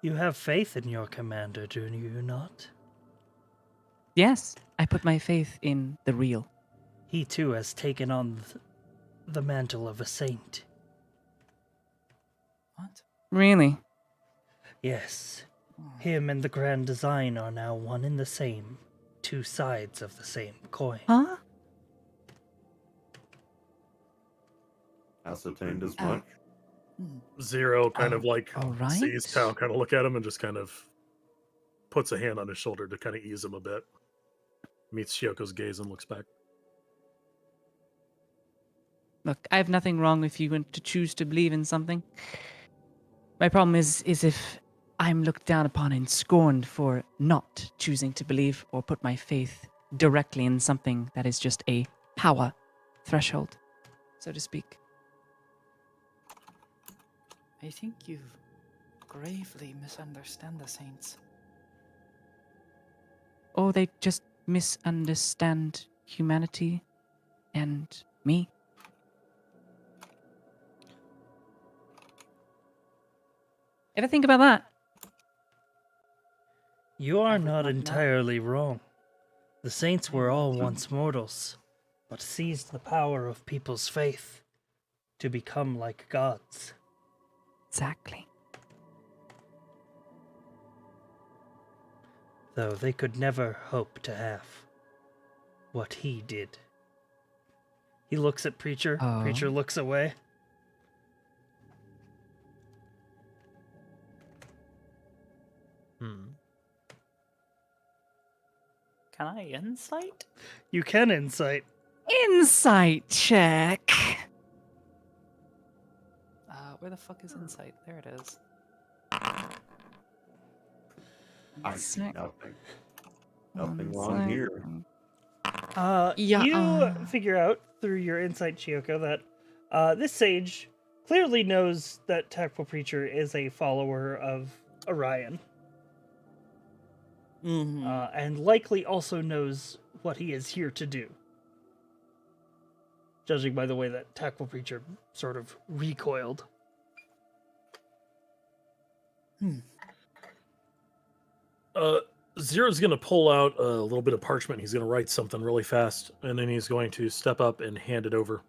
You have faith in your commander, do you not? Yes, I put my faith in the real. He too has taken on the mantle of a saint. What? Really? Yes. Him and the Grand Design are now one and the same. Two sides of the same coin. Huh? Ascertained as much. Zero kind of like all right. sees Tao kind of look at him and just kind of puts a hand on his shoulder to kind of ease him a bit. Meets Shioko's gaze and looks back. Look, I have nothing wrong if you want to choose to believe in something. My problem is if I'm looked down upon and scorned for not choosing to believe or put my faith directly in something that is just a power threshold, so to speak. I think you gravely misunderstand the Saints. Or they just misunderstand humanity and me. Ever think about that? You are I would not not know. entirely wrong. The saints were all once mortals, but seized the power of people's faith to become like gods. Exactly. Though they could never hope to have what he did. He looks at Preacher. Oh. Preacher looks away. Can I insight? You can insight. Insight check. Where the fuck is insight? There it is. I see Sec- nothing. Nothing One wrong sec. here. Yeah, You figure out through your insight, Chioko, that this sage clearly knows that Tactful Preacher is a follower of Orion, and likely also knows what he is here to do. Judging by the way that Tactful Preacher sort of recoiled. Zero's going to pull out a little bit of parchment. He's going to write something really fast, and then he's going to step up and hand it over.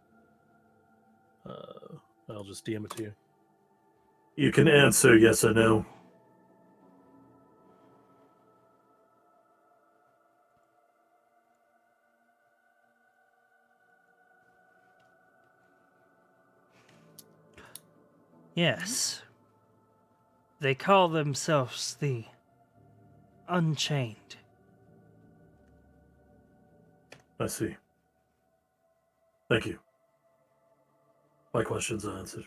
I'll just DM it to you. You can answer yes or no. Yes. They call themselves the Unchained. I see. Thank you. My questions are answered.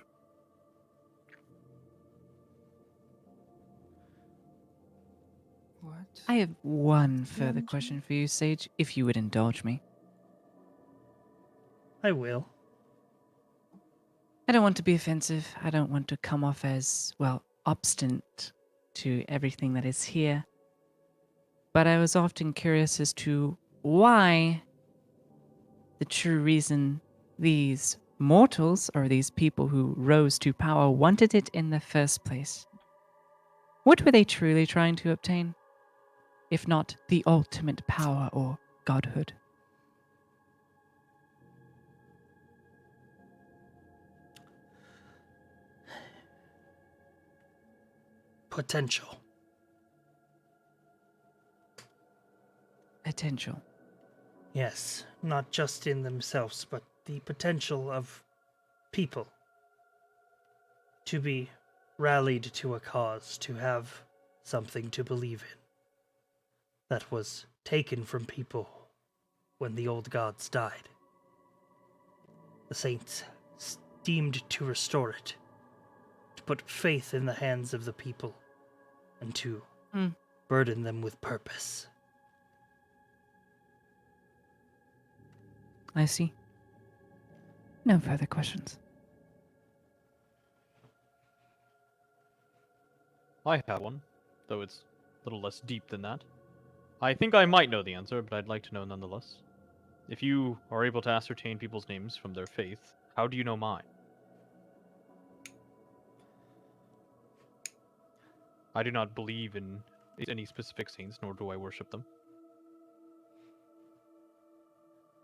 What? I have one further question for you, Sage, if you would indulge me. I will. I don't want to be offensive. I don't want to come off as, well, obstinate to everything that is here. But I was often curious as to why the true reason these mortals, or these people who rose to power, wanted it in the first place. What were they truly trying to obtain, if not the ultimate power or godhood? Potential. Potential. Yes, not just in themselves, but the potential of people to be rallied to a cause, to have something to believe in that was taken from people when the old gods died. The saints deemed to restore it, to put faith in the hands of the people, and to burden them with purpose. I see. No further questions. I have one, though it's a little less deep than that. I think I might know the answer, but I'd like to know nonetheless. If you are able to ascertain people's names from their faith, how do you know mine? I do not believe in any specific saints, nor do I worship them.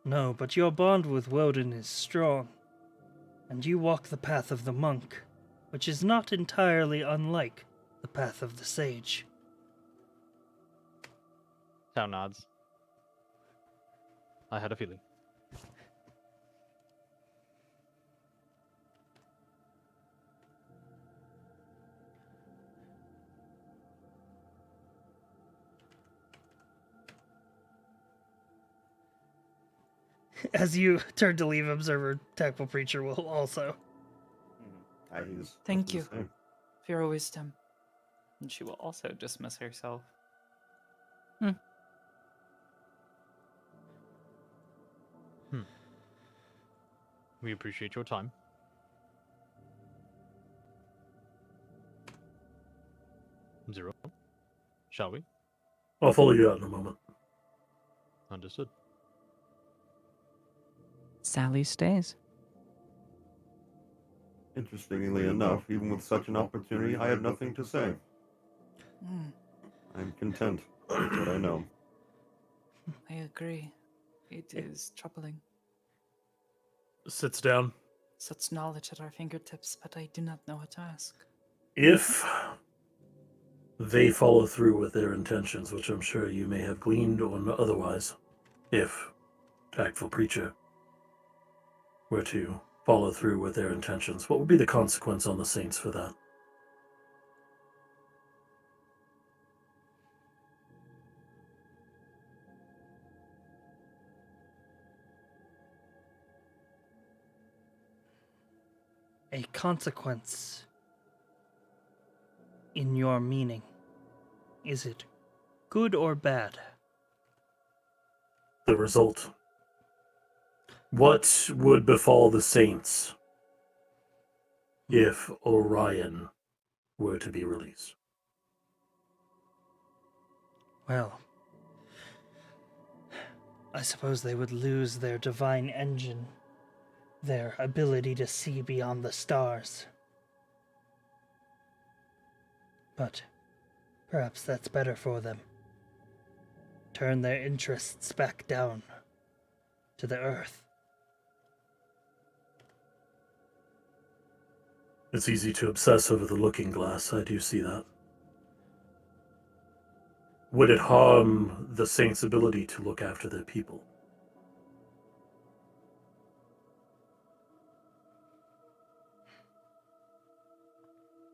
No, but your bond with Woden is strong, and you walk the path of the monk, which is not entirely unlike the path of the sage. Tao nods. I had a feeling. As you turn to leave, Observer Tactful Preacher will also. Thank you for your wisdom. And she will also dismiss herself. We appreciate your time. Zero. Shall we? I'll follow you out in a moment. Understood. Sally stays. Interestingly enough, even with such an opportunity, I have nothing to say. I'm content with what I know. I agree. It is troubling. Sits down. Such knowledge at our fingertips, but I do not know what to ask. If they follow through with their intentions, which I'm sure you may have gleaned or otherwise, if Tactful Preacher were to follow through with their intentions, what would be the consequence on the Saints for that? A consequence in your meaning. Is it good or bad? The result. What would befall the Saints if Orion were to be released? Well, I suppose they would lose their divine engine, their ability to see beyond the stars. But perhaps that's better for them. Turn their interests back down to the earth. It's easy to obsess over the looking glass, I do see that. Would it harm the Saints' ability to look after their people?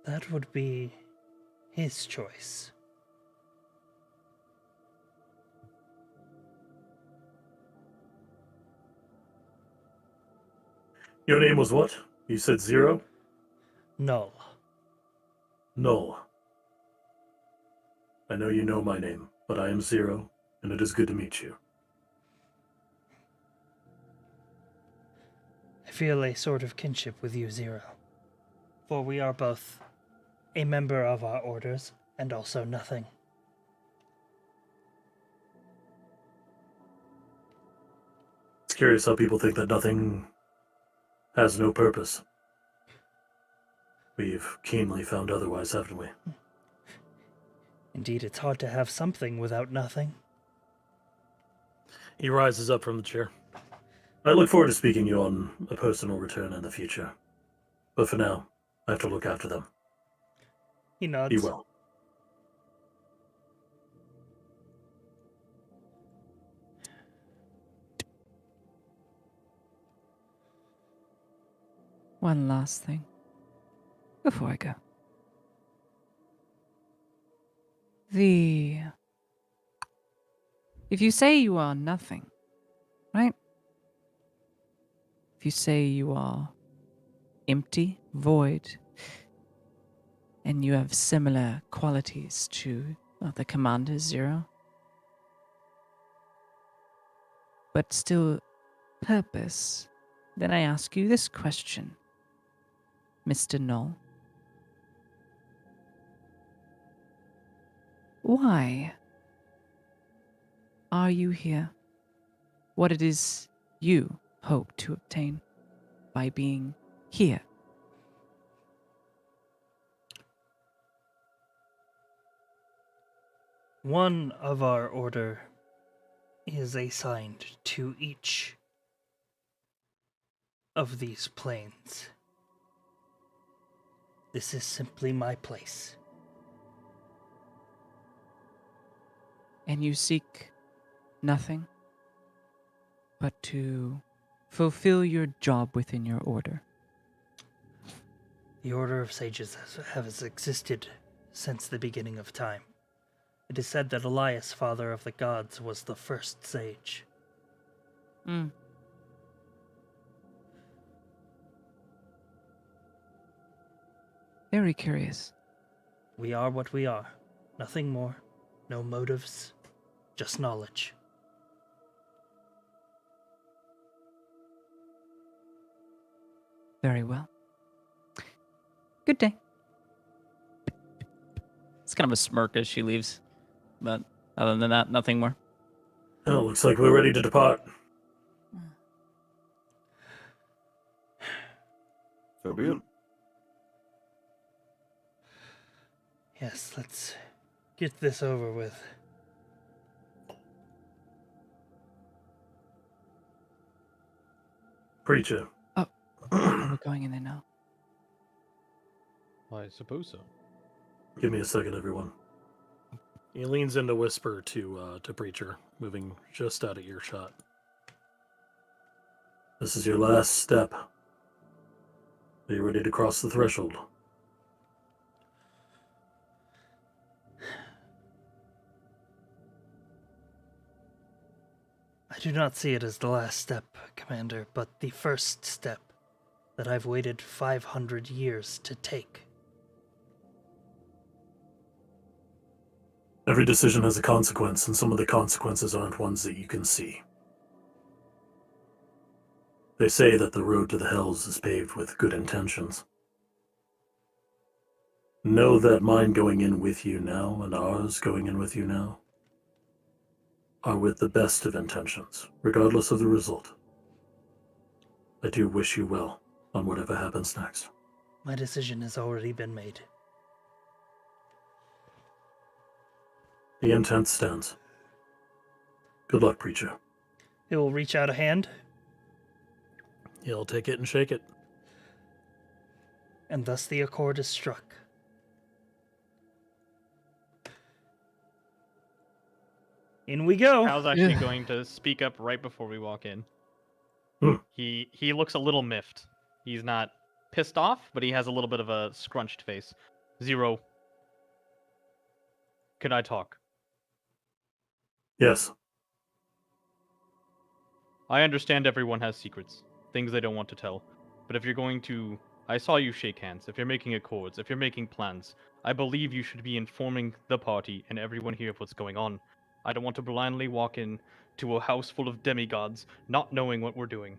That would be his choice. Your name was what? You said Zero? Null. Null. I know you know my name, but I am Zero, and it is good to meet you. I feel a sort of kinship with you, Zero. For we are both a member of our orders, and also nothing. It's curious how people think that nothing has no purpose. We've keenly found otherwise, haven't we? Indeed, it's hard to have something without nothing. He rises up from the chair. I look forward to speaking to you on a personal return in the future. But for now, I have to look after them. He nods. Be well. One last thing before I go. If you say you are nothing, right? If you say you are empty, void, and you have similar qualities to the Commander Zero, but still purpose, then I ask you this question, Mr. Null. Why are you here? What it is you hope to obtain by being here? One of our order is assigned to each of these planes. This is simply my place. And you seek nothing but to fulfill your job within your order. The Order of Sages has existed since the beginning of time. It is said that Elias, father of the gods, was the first sage. Very curious. We are what we are. Nothing more. No motives. Just knowledge. Very well. Good day. It's kind of a smirk as she leaves. But other than that, nothing more. Oh, looks like we're ready to depart. So be it. Yes, let's get this over with. Preacher. We're going in there now. I suppose so. Give me a second, everyone. He leans in to whisper to Preacher, moving just out of earshot. This is your last step. Are you ready to cross the threshold? I do not see it as the last step, Commander, but the first step that I've waited 500 years to take. Every decision has a consequence, and some of the consequences aren't ones that you can see. They say that the road to the Hells is paved with good intentions. Know that mine going in with you now, and ours going in with you now, are with the best of intentions, regardless of the result. I do wish you well on whatever happens next. My decision has already been made. The intent stands. Good luck, Preacher. He will reach out a hand, He'll take it and shake it. and thus the accord is struck. In we go. Al's actually going to speak up right before we walk in. He looks a little miffed. He's not pissed off, but he has a little bit of a scrunched face. Zero. Could I talk? Yes. I understand everyone has secrets, things they don't want to tell. But if you're going to... I saw you shake hands. If you're making accords, if you're making plans, I believe you should be informing the party and everyone here of what's going on. I don't want to blindly walk in to a house full of demigods, not knowing what we're doing.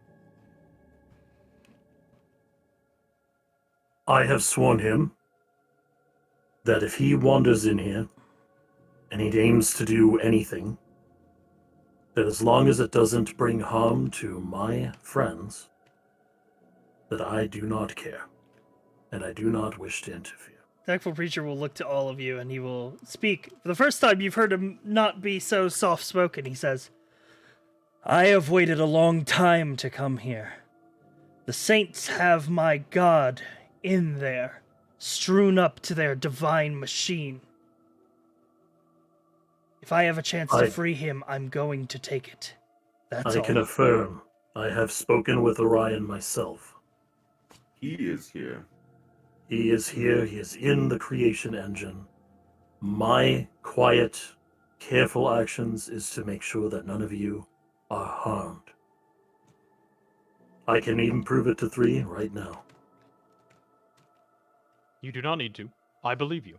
I have sworn him that if he wanders in here and he aims to do anything, that as long as it doesn't bring harm to my friends, that I do not care, and I do not wish to interfere. Tactful Preacher will look to all of you and he will speak. For the first time, you've heard him not be so soft-spoken. He says, I have waited a long time to come here. The saints have my God in there, strewn up to their divine machine. If I have a chance to free him, I'm going to take it. That's all. I can affirm, I have spoken with Orion myself. He is here. He is here, he is in the creation engine. My quiet, careful actions is to make sure that none of you are harmed. I can even prove it to 3 right now. You do not need to. I believe you.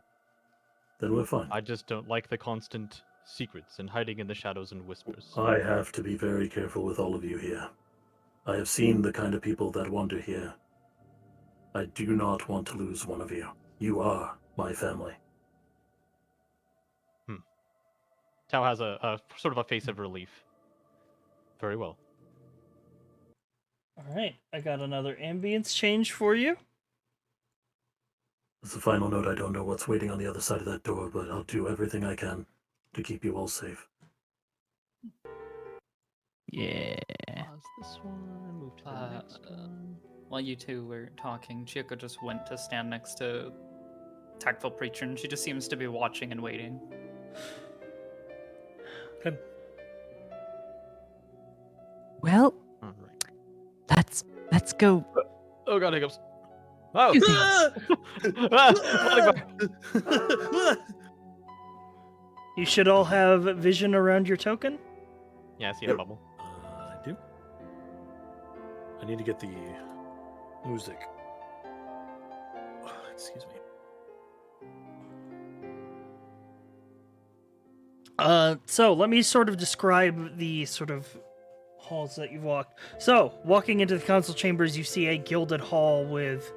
Then we're fine. I just don't like the constant secrets and hiding in the shadows and whispers. I have to be very careful with all of you here. I have seen the kind of people that wander here. I do not want to lose one of you. You are my family. Tao has a sort of a face of relief. Very well. All right, I got another ambience change for you. As a final note, I don't know what's waiting on the other side of that door, but I'll do everything I can to keep you all safe. Yeah. Pause this one, move to the next one. While you two were talking, Chieko just went to stand next to Tactful Preacher, and she just seems to be watching and waiting. Good. Well, All right. let's go. Oh god, hiccups. Oh! Do things. You should all have vision around your token. Yeah, I see a bubble. I do. I need to get the music. Excuse me. So let me sort of describe the sort of halls that you've walked. So, walking into the council chambers, you see a gilded hall with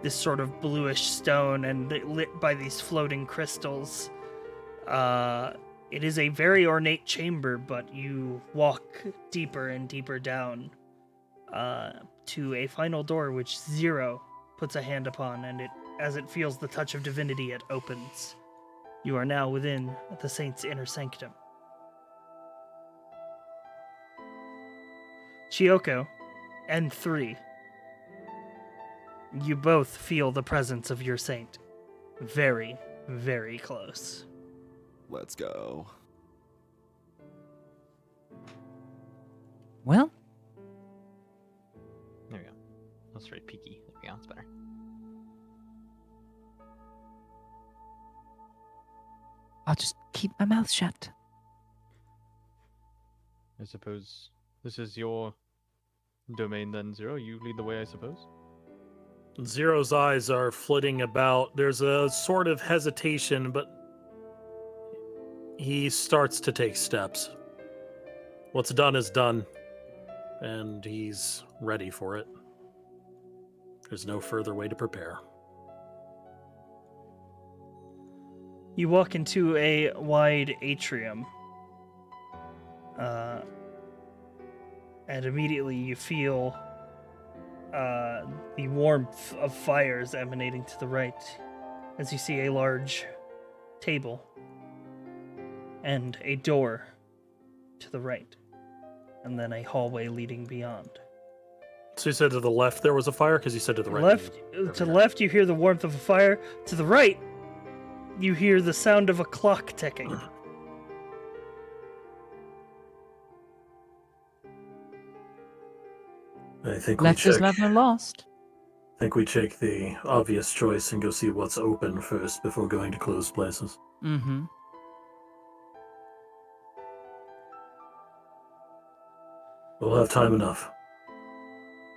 this sort of bluish stone and lit by these floating crystals. It is a very ornate chamber, but you walk deeper and deeper down to a final door which Zero puts a hand upon, and as it feels the touch of divinity, it opens. You are now within the Saint's inner sanctum. Chioko and 3, you both feel the presence of your saint. Very, very close. Let's go. Well, There we go. That's very peaky. There we go. That's better. I'll just keep my mouth shut. I suppose this is your domain then, Zero. You lead the way, I suppose. Zero's eyes are flitting about. There's a sort of hesitation, but he starts to take steps. What's done is done, and he's ready for it. There's no further way to prepare. You walk into a wide atrium, and immediately you feel the warmth of fires emanating to the right as you see a large table and a door to the right, and then a hallway leading beyond. So you said to the left there was a fire? Because you said to the right. To the left, you hear the warmth of a fire. To the right, you hear the sound of a clock ticking. I think Left we is check. never lost. I think we take the obvious choice and go see what's open first before going to closed places. Mm-hmm. We'll have time enough.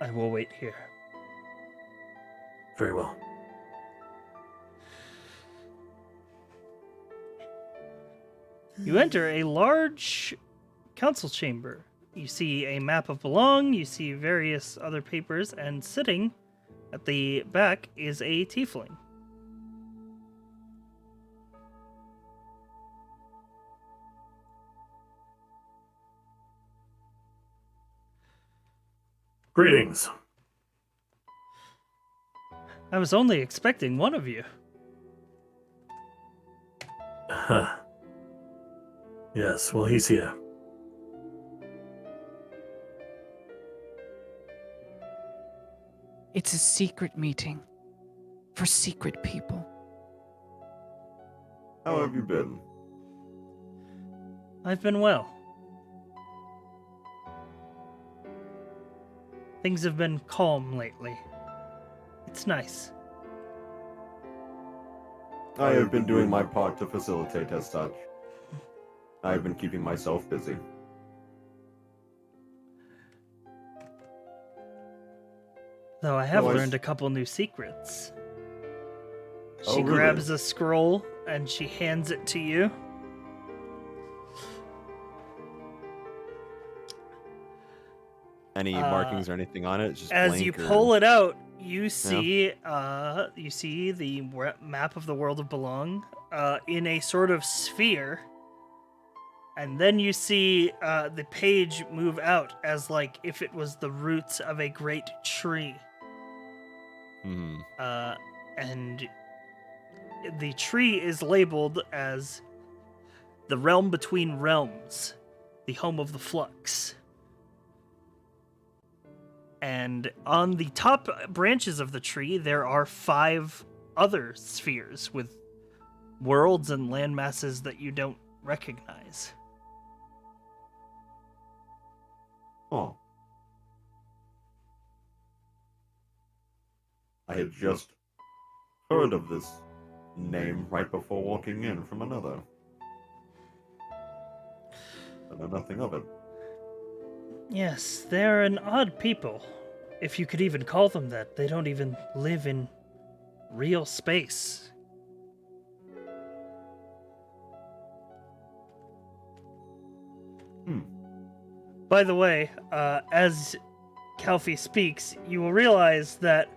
I will wait here. Very well. You enter a large council chamber. You see a map of Behlonn, you see various other papers, and sitting at the back is a tiefling. Greetings. I was only expecting one of you. Yes, well, he's here. It's a secret meeting for secret people. How have you been? I've been well. Things have been calm lately. It's nice. I have been doing my part to facilitate as such. I have been keeping myself busy. Though I have Oh, I learned s- a couple new secrets. Oh, She really? grabs a scroll and she hands it to you. any markings or anything on it? It's just as blank you or... pull it out, you see the map of the world of Behlonn in a sort of sphere, and then you see the page move out as like if it was the roots of a great tree. And the tree is labeled as the realm between realms, the home of the flux. And on the top branches of the tree, there are 5 other spheres with worlds and land masses that you don't recognize. Oh. I had just heard of this name right before walking in from another. I know nothing of it. Yes, they're an odd people, if you could even call them that. They don't even live in real space. By the way, as Kalfi speaks, you will realize that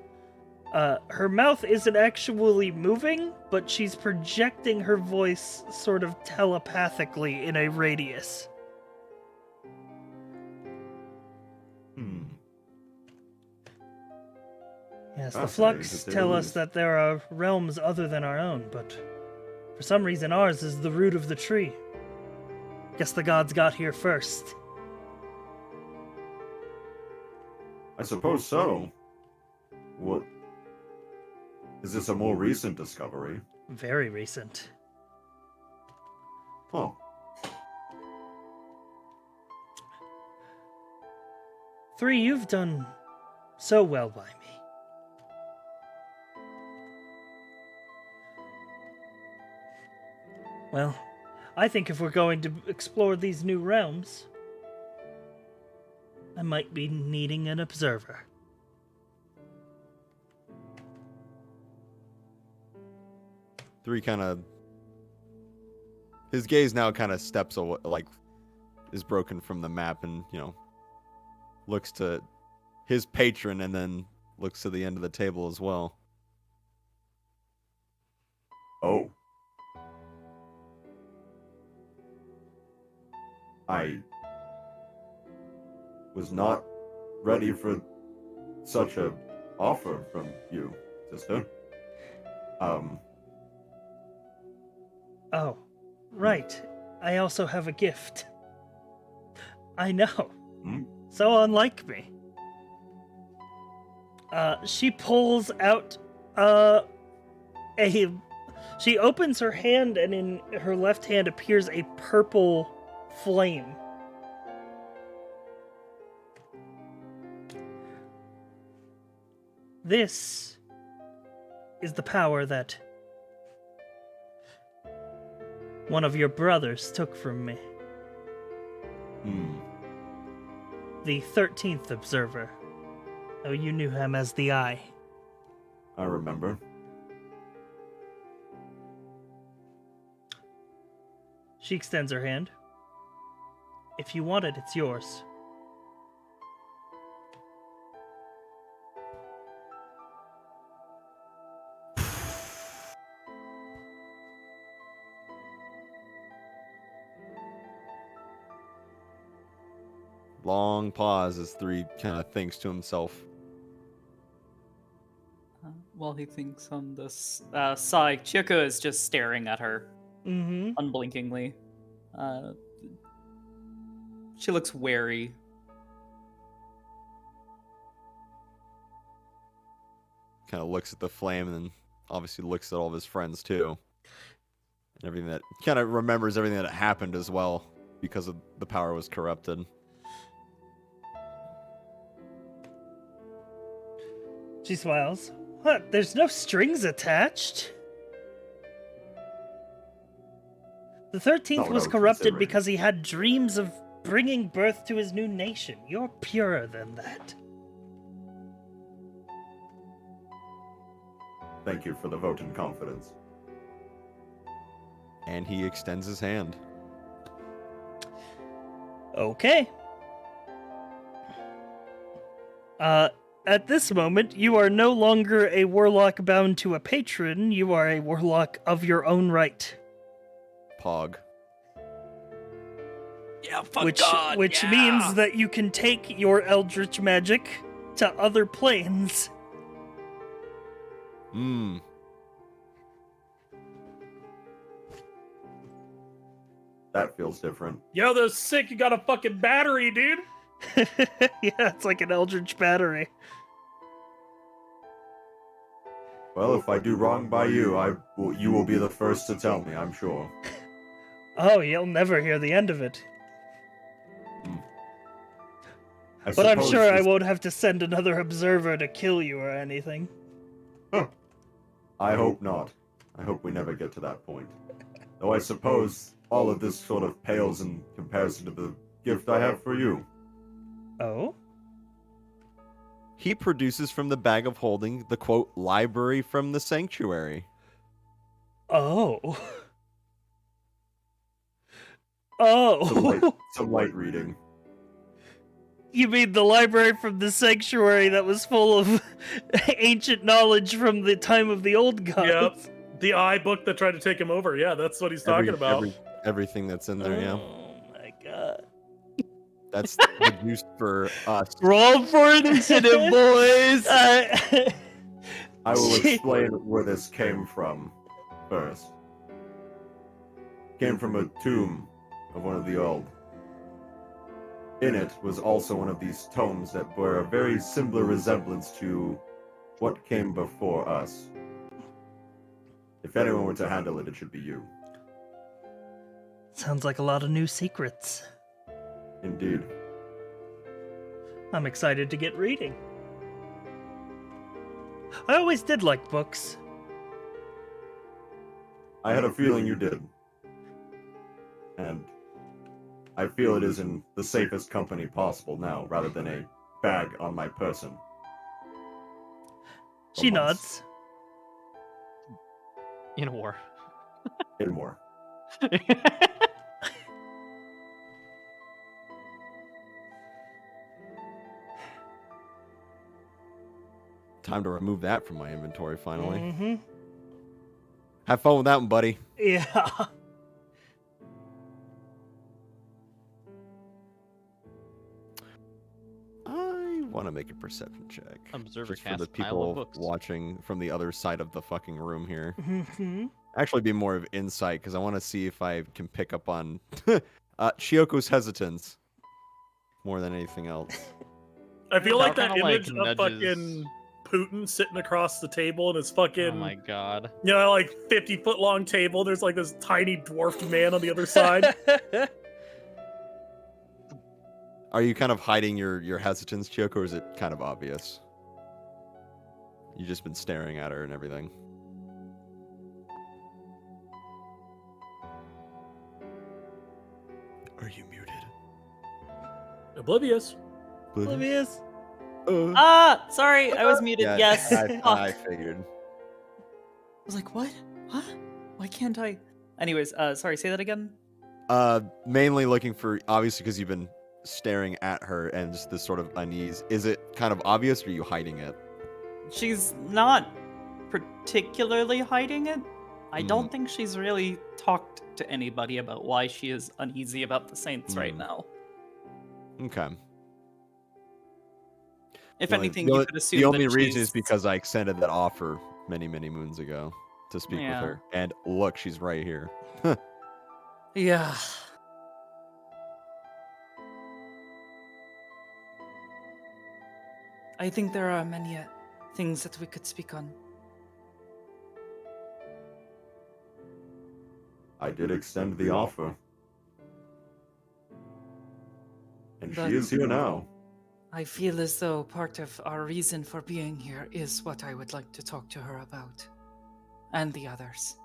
her mouth isn't actually moving, but she's projecting her voice sort of telepathically in a radius. Yes, the Flux tell us that there are realms other than our own, but for some reason ours is the root of the tree. Guess the gods got here first. I suppose so. What? Is this a more recent discovery? Very recent. Oh. Three, you've done so well by me. Well, I think if we're going to explore these new realms, I might be needing an observer. Three kind of... His gaze now kind of steps away, like, is broken from the map and, you know, looks to his patron and then looks to the end of the table as well. Oh. I was not ready for such a offer from you, sister. Oh, right. I also have a gift. I know. So unlike me. She pulls out she opens her hand, and in her left hand appears a purple flame. This is the power that one of your brothers took from me. The 13th Observer. Oh, you knew him as the Eye. I remember. She extends her hand. If you want it, it's yours. Long pause as Three kind of thinks to himself. While he thinks on this side, Chiyoko is just staring at her unblinkingly. She looks wary. Kind of looks at the flame and then obviously looks at all of his friends too. And everything that kind of remembers everything that happened as well because of the power was corrupted. She smiles. What? There's no strings attached? The 13th was corrupted because he had dreams of bringing birth to his new nation. You're purer than that. Thank you for the vote in confidence. And he extends his hand. Okay. At this moment, you are no longer a warlock bound to a patron. You are a warlock of your own right. Pog. Yeah, fuck Which God, yeah! means that you can take your eldritch magic to other planes. Hmm. That feels different. Yo, those sick. You got a fucking battery, dude. Yeah, it's like an eldritch battery. Well, if I do wrong by you, you will be the first to tell me, I'm sure. Oh, you'll never hear the end of it. But I'm suppose sure I this- won't have to send another observer to kill you or anything. I hope not. I hope we never get to that point. Though I suppose all of this sort of pales in comparison to the gift I have for you. Oh? He produces from the bag of holding the quote library from the sanctuary. Oh. Some Oh. light reading. You mean the library from the sanctuary that was full of ancient knowledge from the time of the old gods? Yep. The eye book that tried to take him over. Yeah, that's what he's talking about. Everything that's in there, yeah. Oh my god. That's the juice for us. Roll for initiative, boys! I will explain where this came from first. Came from a tomb of one of the old. In it was also one of these tomes that bore a very similar resemblance to what came before us. If anyone were to handle it, it should be you. Sounds like a lot of new secrets. Indeed. I'm excited to get reading. I always did like books. I had a feeling you did. And I feel it is in the safest company possible now, rather than a bag on my person. She For months. nods. In war. In war. Time to remove that from my inventory finally. Mm-hmm. Have fun with that one, buddy. Yeah. I want to make a perception check. Observer Just for the cast pile of people books. watching from the other side of the fucking room here. Mm-hmm. Actually, be more of insight because I want to see if I can pick up on Chioko's hesitance more than anything else. I feel like that Kinda like image of nudges. fucking Putin sitting across the table and his fucking, Oh my god. you know, like 50-foot long table. There's like this tiny dwarfed man on the other side. Are you kind of hiding your hesitance, Chiyoko, or is it kind of obvious? You've just been staring at her and everything. Are you muted? Oblivious. Oblivious. Ah, sorry, I was muted. Yeah, Yes. I Fuck. figured. I was like, what? Huh? Why can't I? Anyways, sorry, say that again. Mainly looking for, obviously, because you've been staring at her and just this sort of unease. Is it kind of obvious, or are you hiding it? She's not particularly hiding it. I don't think she's really talked to anybody about why she is uneasy about the Saints right now. Okay. If The only- anything, the you only- could assume the only that reason she's... is because I extended that offer many moons ago to speak with Yeah. her, and look, she's right here. Yeah. I think there are many things that we could speak on. I did extend the offer. And But- she is here now. I feel as though part of our reason for being here is what I would like to talk to her about. And the others.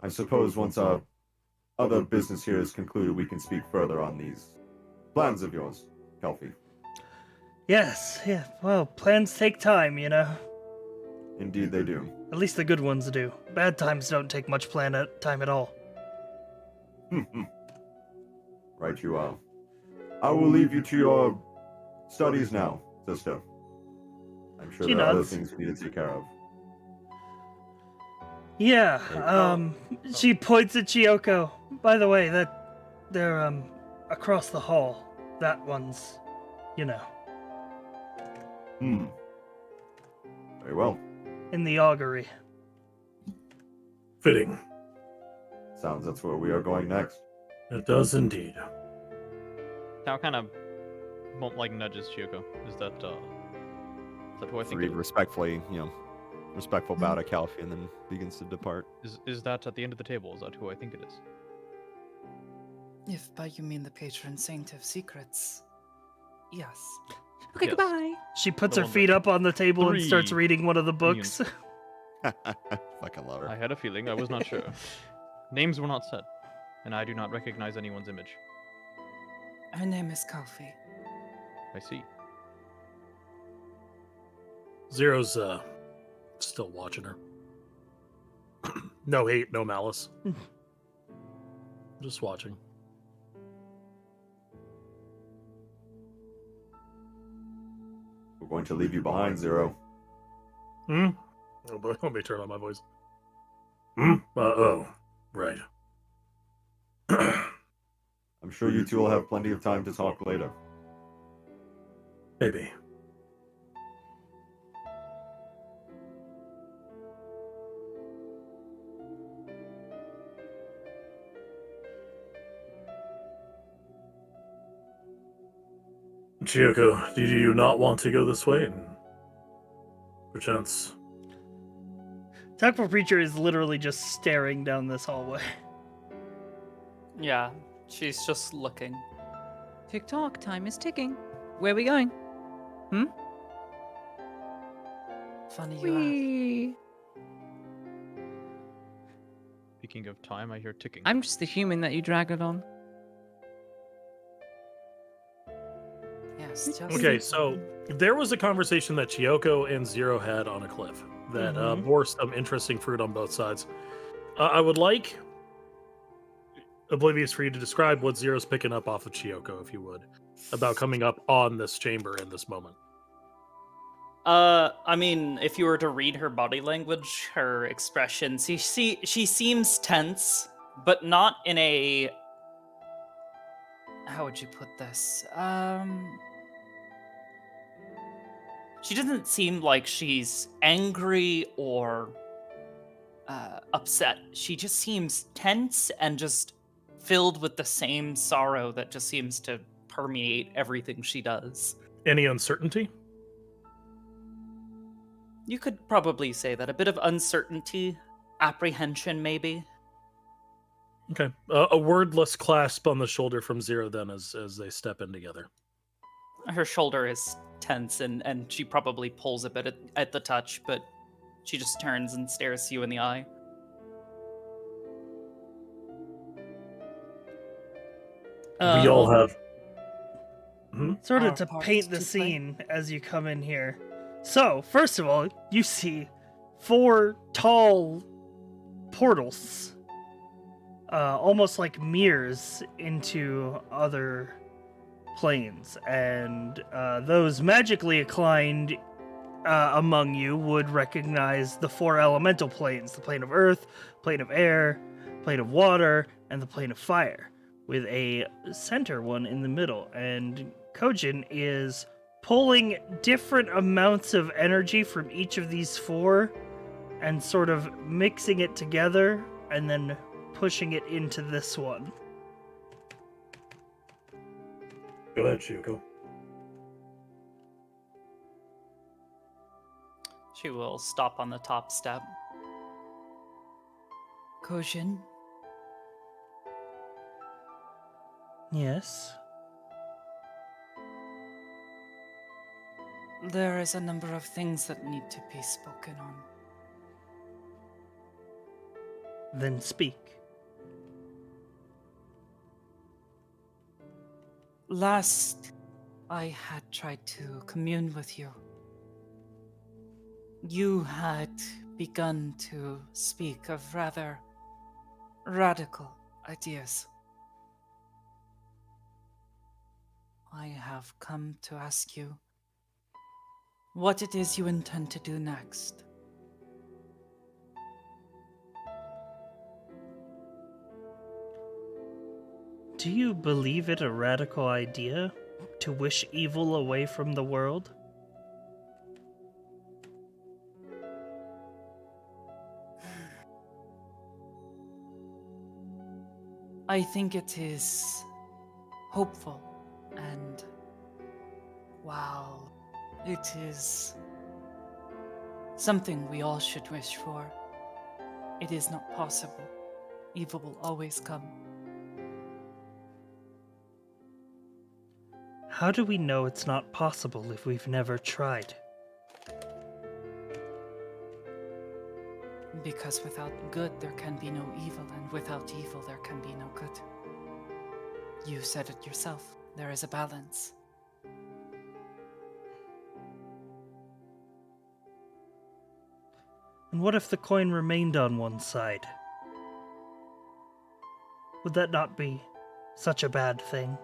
I suppose once our other business here is concluded, we can speak further on these plans of yours, Kelfie. Yes, yeah. Well, plans take time, you know. Indeed they do. At least the good ones do. Bad times don't take much time at all. Right you are. I will leave you to your studies now, sister. I'm sure She there are other nods. things we need to take care of. Yeah, Oh. she points at Chiyoko. By the way, they're across the hall. That one's, you know, Very well. in the augury. Fitting. Sounds that's where we are going next. It does indeed. Tao kind of nudges Chiyoko. Is that who I think Three it is? respectfully, respectful bow to Calfee and then begins to depart. Is that at the end of the table? Is that who I think it is? If by you mean the patron saint of secrets, yes. Okay, Yes. goodbye. She puts The her one feet with up on the table and starts three reading one of the books. Fucking love her. I had a feeling. I was not sure. Names were not said, and I do not recognize anyone's image. Her name is Kalfi. I see. Zero's still watching her. No hate, no malice. Just watching. We're going to leave you behind, Zero. Oh, boy, let me turn on my voice. Oh, right. I'm sure you two will have plenty of time to talk later. Maybe. Chiyoko, do you not want to go this way? And perchance. Tactful Preacher is literally just staring down this hallway. Yeah, she's just looking. Tick tock, time is ticking. Where are we going? Funny you ask. Whee! Speaking of time, I hear ticking. I'm just the human that you drag it on. Yes, just. Okay, so there was a conversation that Chiyoko and Zero had on a cliff that bore some interesting fruit on both sides. I would like Oblivious for you to describe what Zero's picking up off of Chiyoko, if you would, about coming up on this chamber in this moment. I mean, if you were to read her body language, her expressions, she seems tense, but not in a. How would you put this? She doesn't seem like she's angry or upset. She just seems tense and just filled with the same sorrow that just seems to permeate everything she does. Any uncertainty? You could probably say that. A bit of uncertainty, apprehension, maybe. Okay. A wordless clasp on the shoulder from Zero then as they step in together. Her shoulder is tense and she probably pulls a bit at the touch, but she just turns and stares you in the eye. We all have. Sort of Our to part paint the to play. scene as you come in here. So, first of all, you see 4 tall portals, almost like mirrors into other planes, and those magically inclined among you would recognize the 4 elemental planes: the plane of earth, plane of air, plane of water, and the plane of fire, with a center one in the middle. And Kojin is pulling different amounts of energy from each of these 4 and sort of mixing it together and then pushing it into this one. Go ahead, Chiyoko. She will stop on the top step. Kojin, Yes. there is a number of things that need to be spoken on. Then speak. Last, I had tried to commune with you. You had begun to speak of rather radical ideas. I have come to ask you what it is you intend to do next. Do you believe it a radical idea to wish evil away from the world? I think it is hopeful and, wow, it is something we all should wish for. It is not possible. Evil will always come. How do we know it's not possible if we've never tried? Because without good, there can be no evil, and without evil, there can be no good. You said it yourself. There is a balance. And what if the coin remained on one side? Would that not be such a bad thing?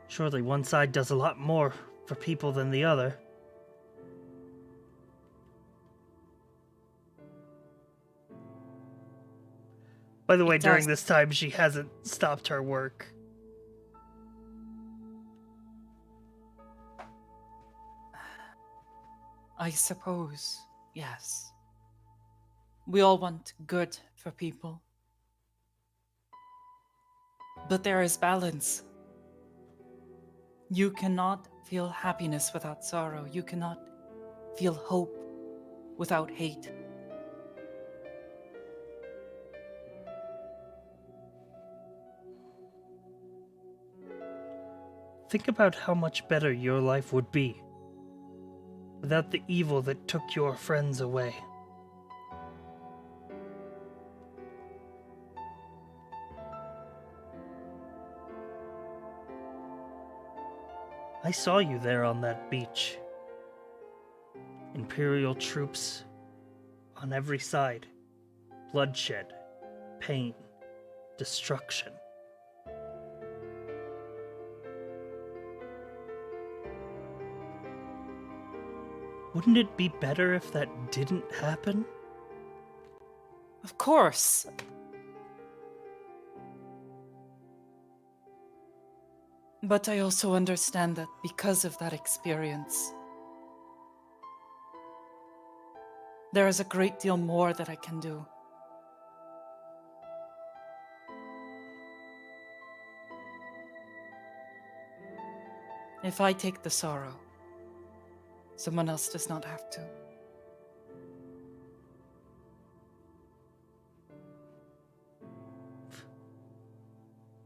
Surely one side does a lot more for people than the other. By the way, It during does. this time, she hasn't stopped her work. I suppose, yes. We all want good for people. But there is balance. You cannot feel happiness without sorrow. You cannot feel hope without hate. Think about how much better your life would be without the evil that took your friends away. I saw you there on that beach. Imperial troops on every side. Bloodshed, pain, destruction. Wouldn't it be better if that didn't happen? Of course. But I also understand that because of that experience, there is a great deal more that I can do. If I take the sorrow, someone else does not have to.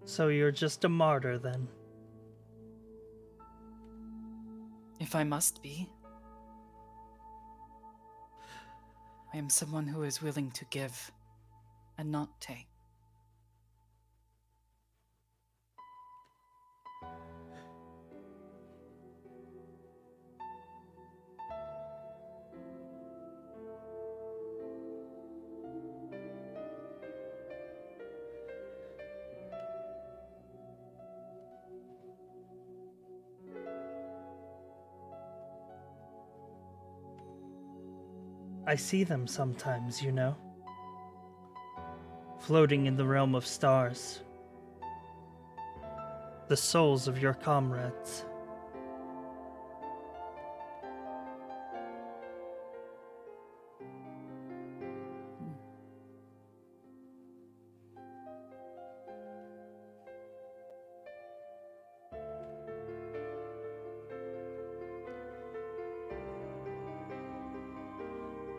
So you're just a martyr then? If I must be. I am someone who is willing to give and not take. I see them sometimes, you know. Floating in the realm of stars. The souls of your comrades.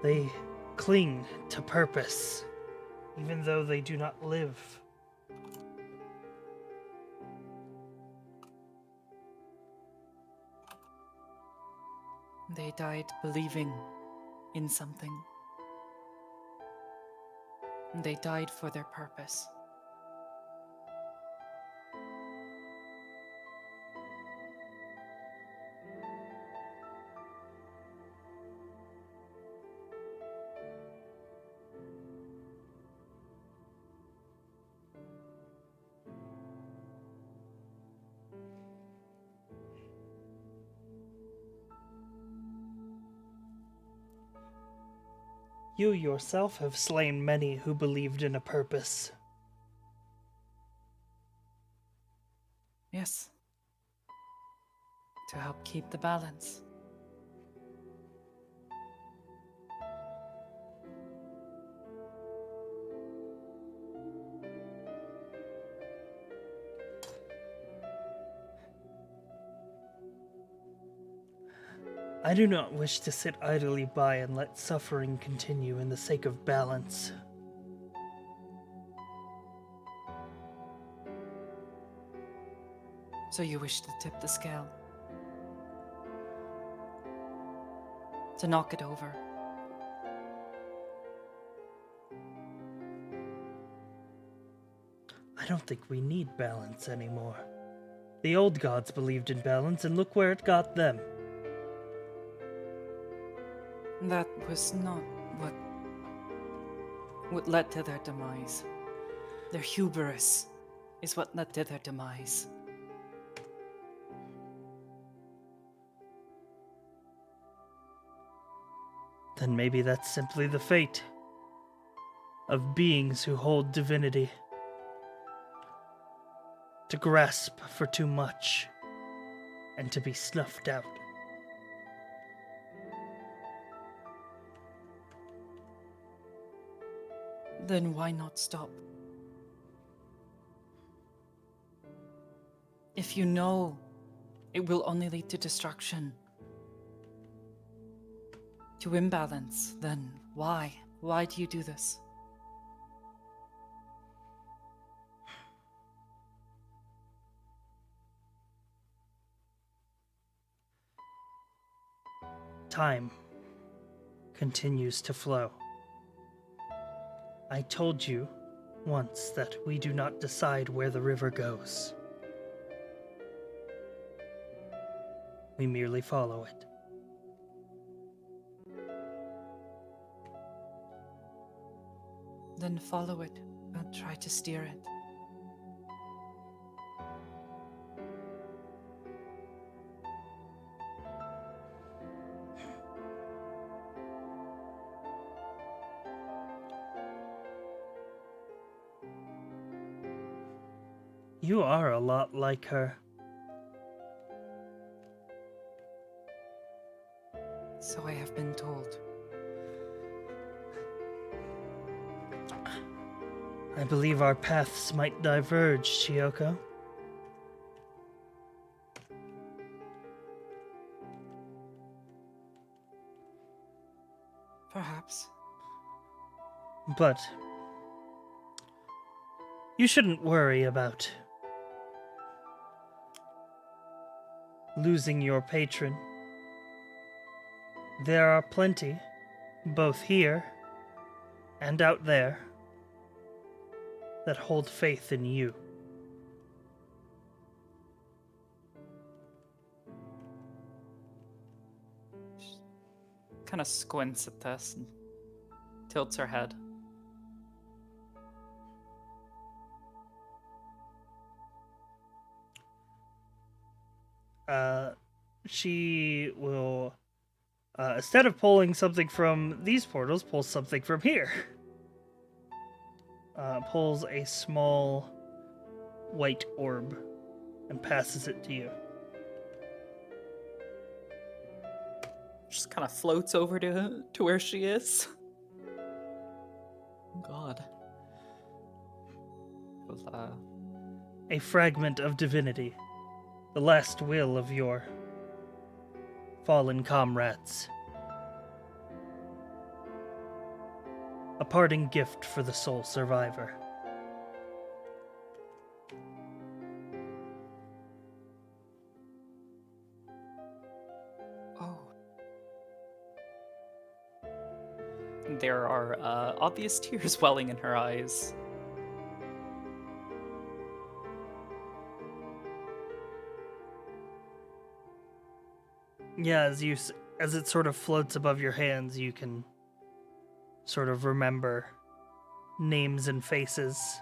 They cling to purpose, even though they do not live. They died believing in something. They died for their purpose. You yourself have slain many who believed in a purpose. Yes. To help keep the balance. I do not wish to sit idly by and let suffering continue in the sake of balance. So you wish to tip the scale? To knock it over? I don't think we need balance anymore. The old gods believed in balance, and look where it got them. That was not what led to their demise. Their hubris is what led to their demise. Then maybe that's simply the fate of beings who hold divinity. To grasp for too much and to be snuffed out. Then why not stop? If you know it will only lead to destruction, to imbalance, then why? Why do you do this? Time continues to flow. I told you once that we do not decide where the river goes. We merely follow it. Then follow it, don't try to steer it. You are a lot like her. So I have been told. I believe our paths might diverge, Chiyoko. Perhaps. But you shouldn't worry about losing your patron. There are plenty, both here and out there, that hold faith in you. She kind of squints at this and tilts her head. She will, instead of pulling something from these portals, pulls something from here. Pulls a small white orb and passes it to you. Just kind of floats over to where she is. God. A fragment of divinity, the last will of your fallen comrades. A parting gift for the sole survivor. Oh, There are obvious tears welling in her eyes. Yeah, as it sort of floats above your hands, you can sort of remember names and faces.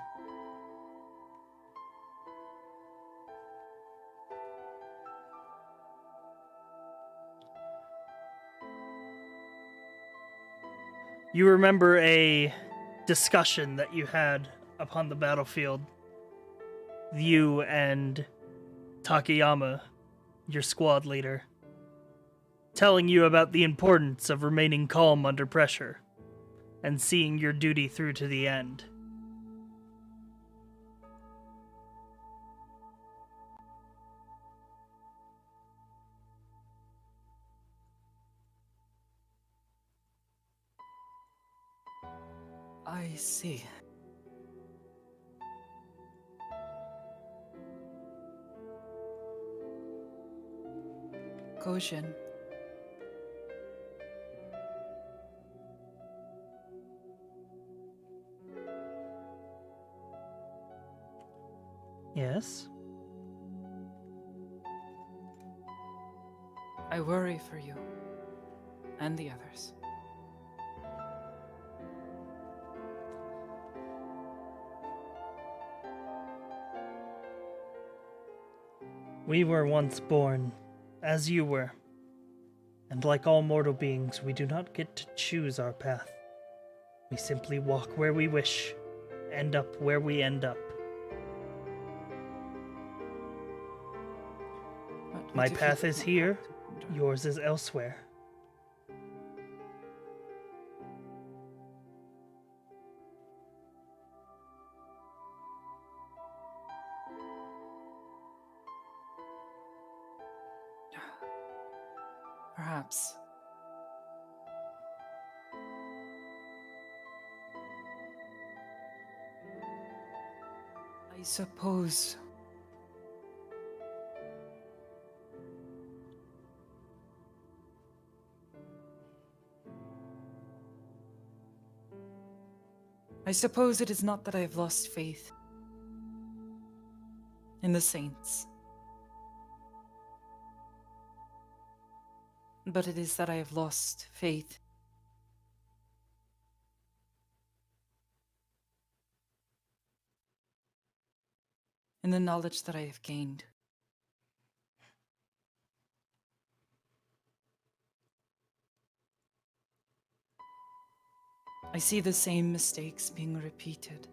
You remember a discussion that you had upon the battlefield. You and Takayama, your squad leader, telling you about the importance of remaining calm under pressure and seeing your duty through to the end. I see. Kojin. Yes? I worry for you and the others. We were once born, as you were. And like all mortal beings, we do not get to choose our path. We simply walk where we wish, end up where we end up. What My if you path is don't here, want to wander? yours is elsewhere. Perhaps. I suppose. I suppose it is not that I have lost faith in the saints, but it is that I have lost faith in the knowledge that I have gained. I see the same mistakes being repeated.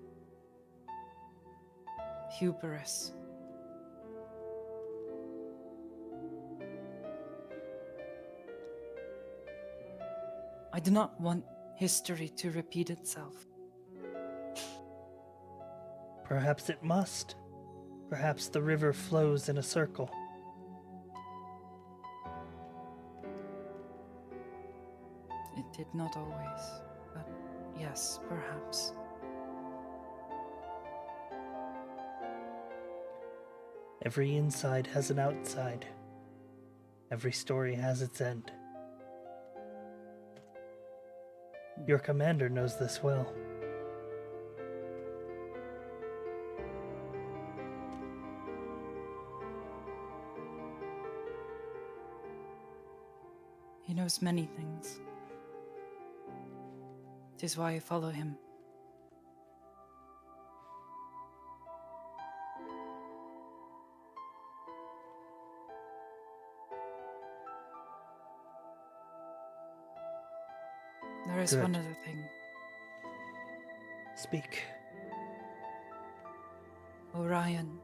Hubris. I do not want history to repeat itself. Perhaps it must. Perhaps the river flows in a circle. It did not always, but yes, perhaps. Every inside has an outside. Every story has its end. Your commander knows this well. He knows many things. It is why I follow him. There is one Good. other thing. Speak. Orion.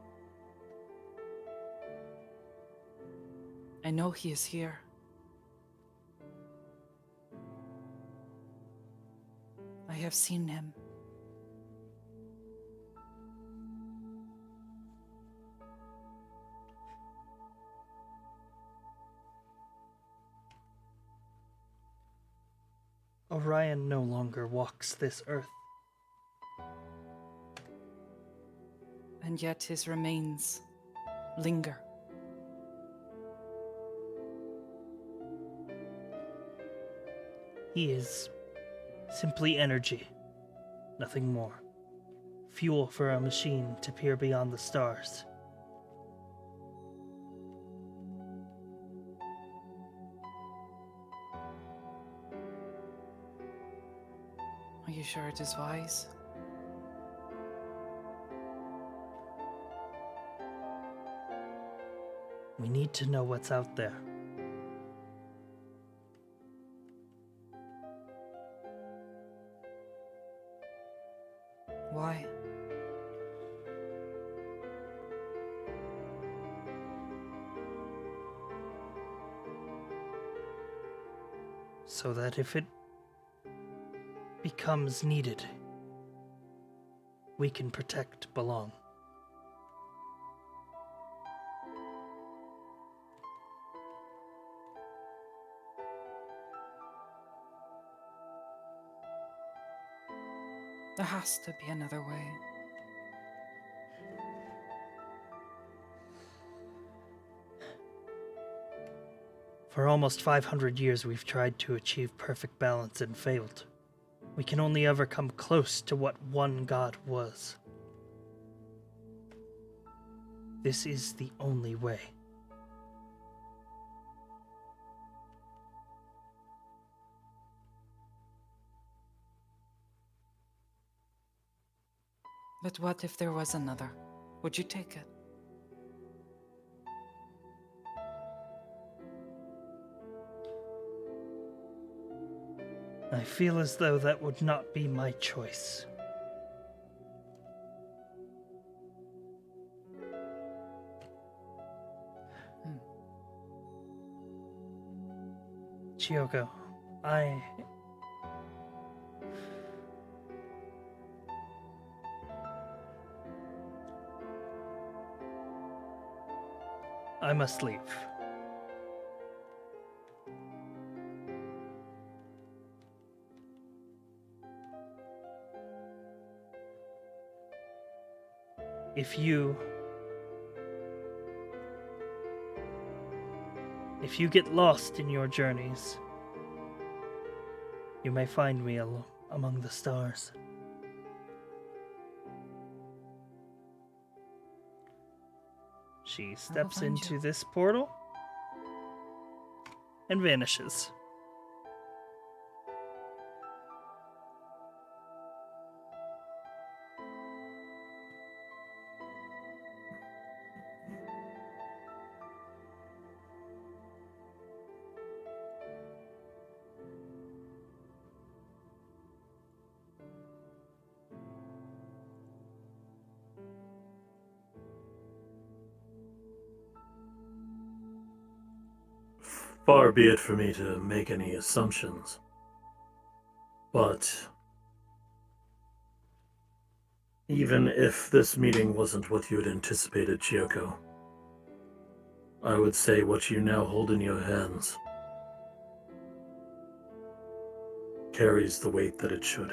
I know he is here. I have seen him. Orion no longer walks this earth. And yet his remains linger. He is simply energy, nothing more. Fuel for a machine to peer beyond the stars. Are you sure it is wise? We need to know what's out there. so that if it becomes needed, we can protect Behlonn. There has to be another way. For almost 500 years, we've tried to achieve perfect balance and failed. We can only ever come close to what one God was. This is the only way. But what if there was another? Would you take it? I feel as though that would not be my choice. Chiyoko, I must leave. If you get lost in your journeys, you may find me among the stars. She steps find into you. this portal and vanishes. Far be it for me to make any assumptions. But even if this meeting wasn't what you had anticipated, Chiyoko, I would say what you now hold in your hands carries the weight that it should.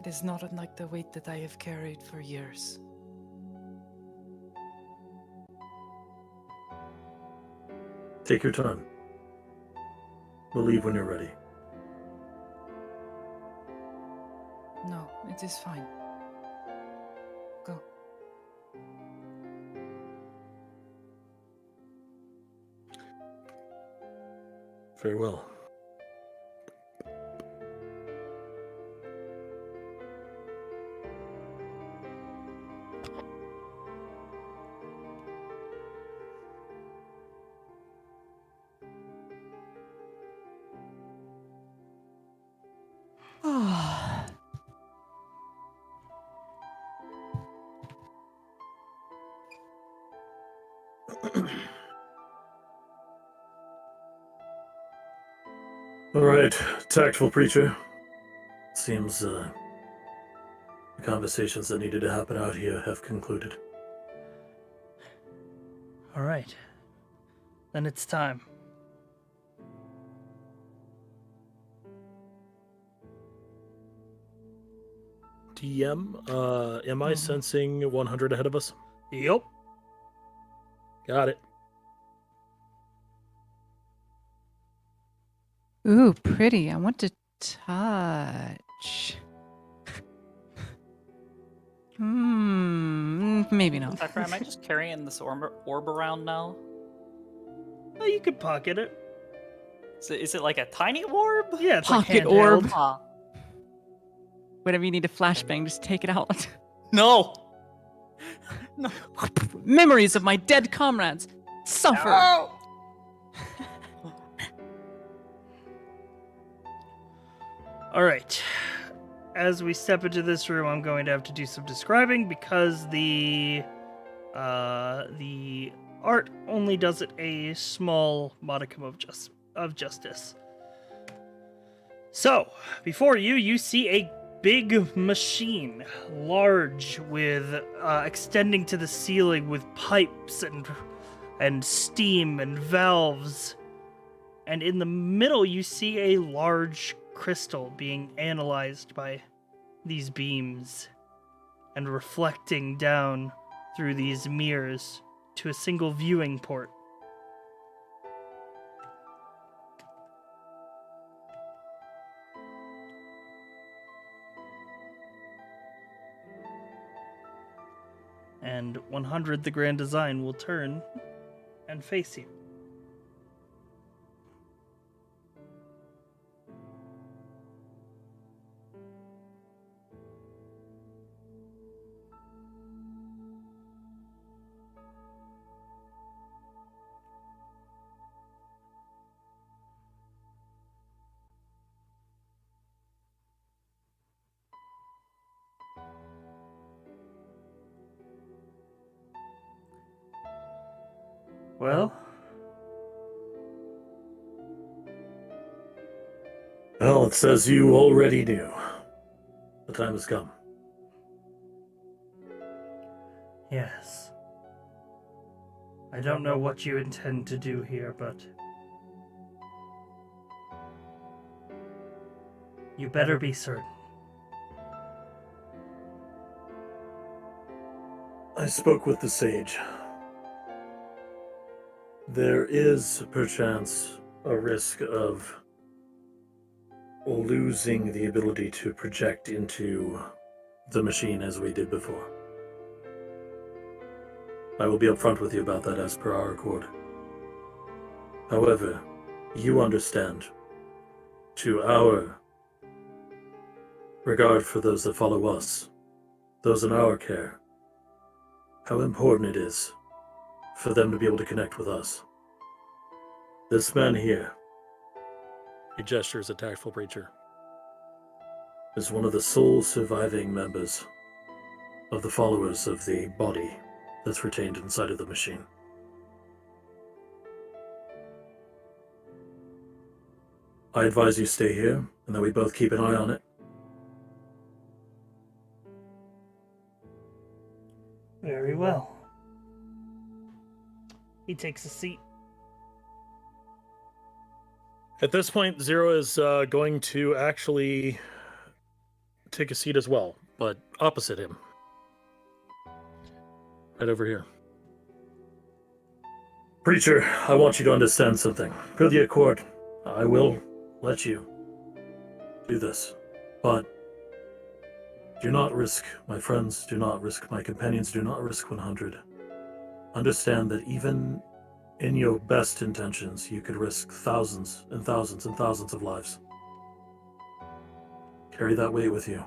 It is not unlike the weight that I have carried for years. Take your time. We'll leave when you're ready. No, it is fine. Go. Farewell. All right, tactful preacher. Seems the conversations that needed to happen out here have concluded. All right. Then it's time. DM, am I sensing 100 ahead of us? Yup. Got it. Ooh, pretty. I want to touch. Maybe not. Cypher, am I just carrying this orb around now? Oh, you could pocket it. Is it like a tiny orb? Yeah, it's Pocket like orb. handheld. Huh. Whenever you need a flashbang, just take it out. No! Memories of my dead comrades suffer. No! All right. as we step into this room, I'm going to have to do some describing because the art only does it a small modicum of justice. So, before you see a big machine, large, with extending to the ceiling with pipes and steam and valves. And in the middle, you see a large crystal being analyzed by these beams and reflecting down through these mirrors to a single viewing port. And 100, the Grand Design, will turn and face you. Well? Well, it says you already knew. The time has come. Yes. I don't know what you intend to do here, but you better be certain. I spoke with the sage. There is, perchance, a risk of losing the ability to project into the machine as we did before. I will be upfront with you about that as per our accord. However, you understand, to our regard for those that follow us, those in our care, how important it is for them to be able to connect with us. This man here, he gestures a tactful preacher, is one of the sole surviving members of the followers of the body that's retained inside of the machine. I advise you stay here, and that we both keep an eye on it. Very well. He takes a seat. At this point, Zero is going to actually take a seat as well, but opposite him. Right over here. Preacher, I want you to understand something. Per the accord, I will let you do this, but do not risk my friends, do not risk my companions, do not risk 100. Understand that even in your best intentions, you could risk thousands and thousands and thousands of lives. Carry that weight with you.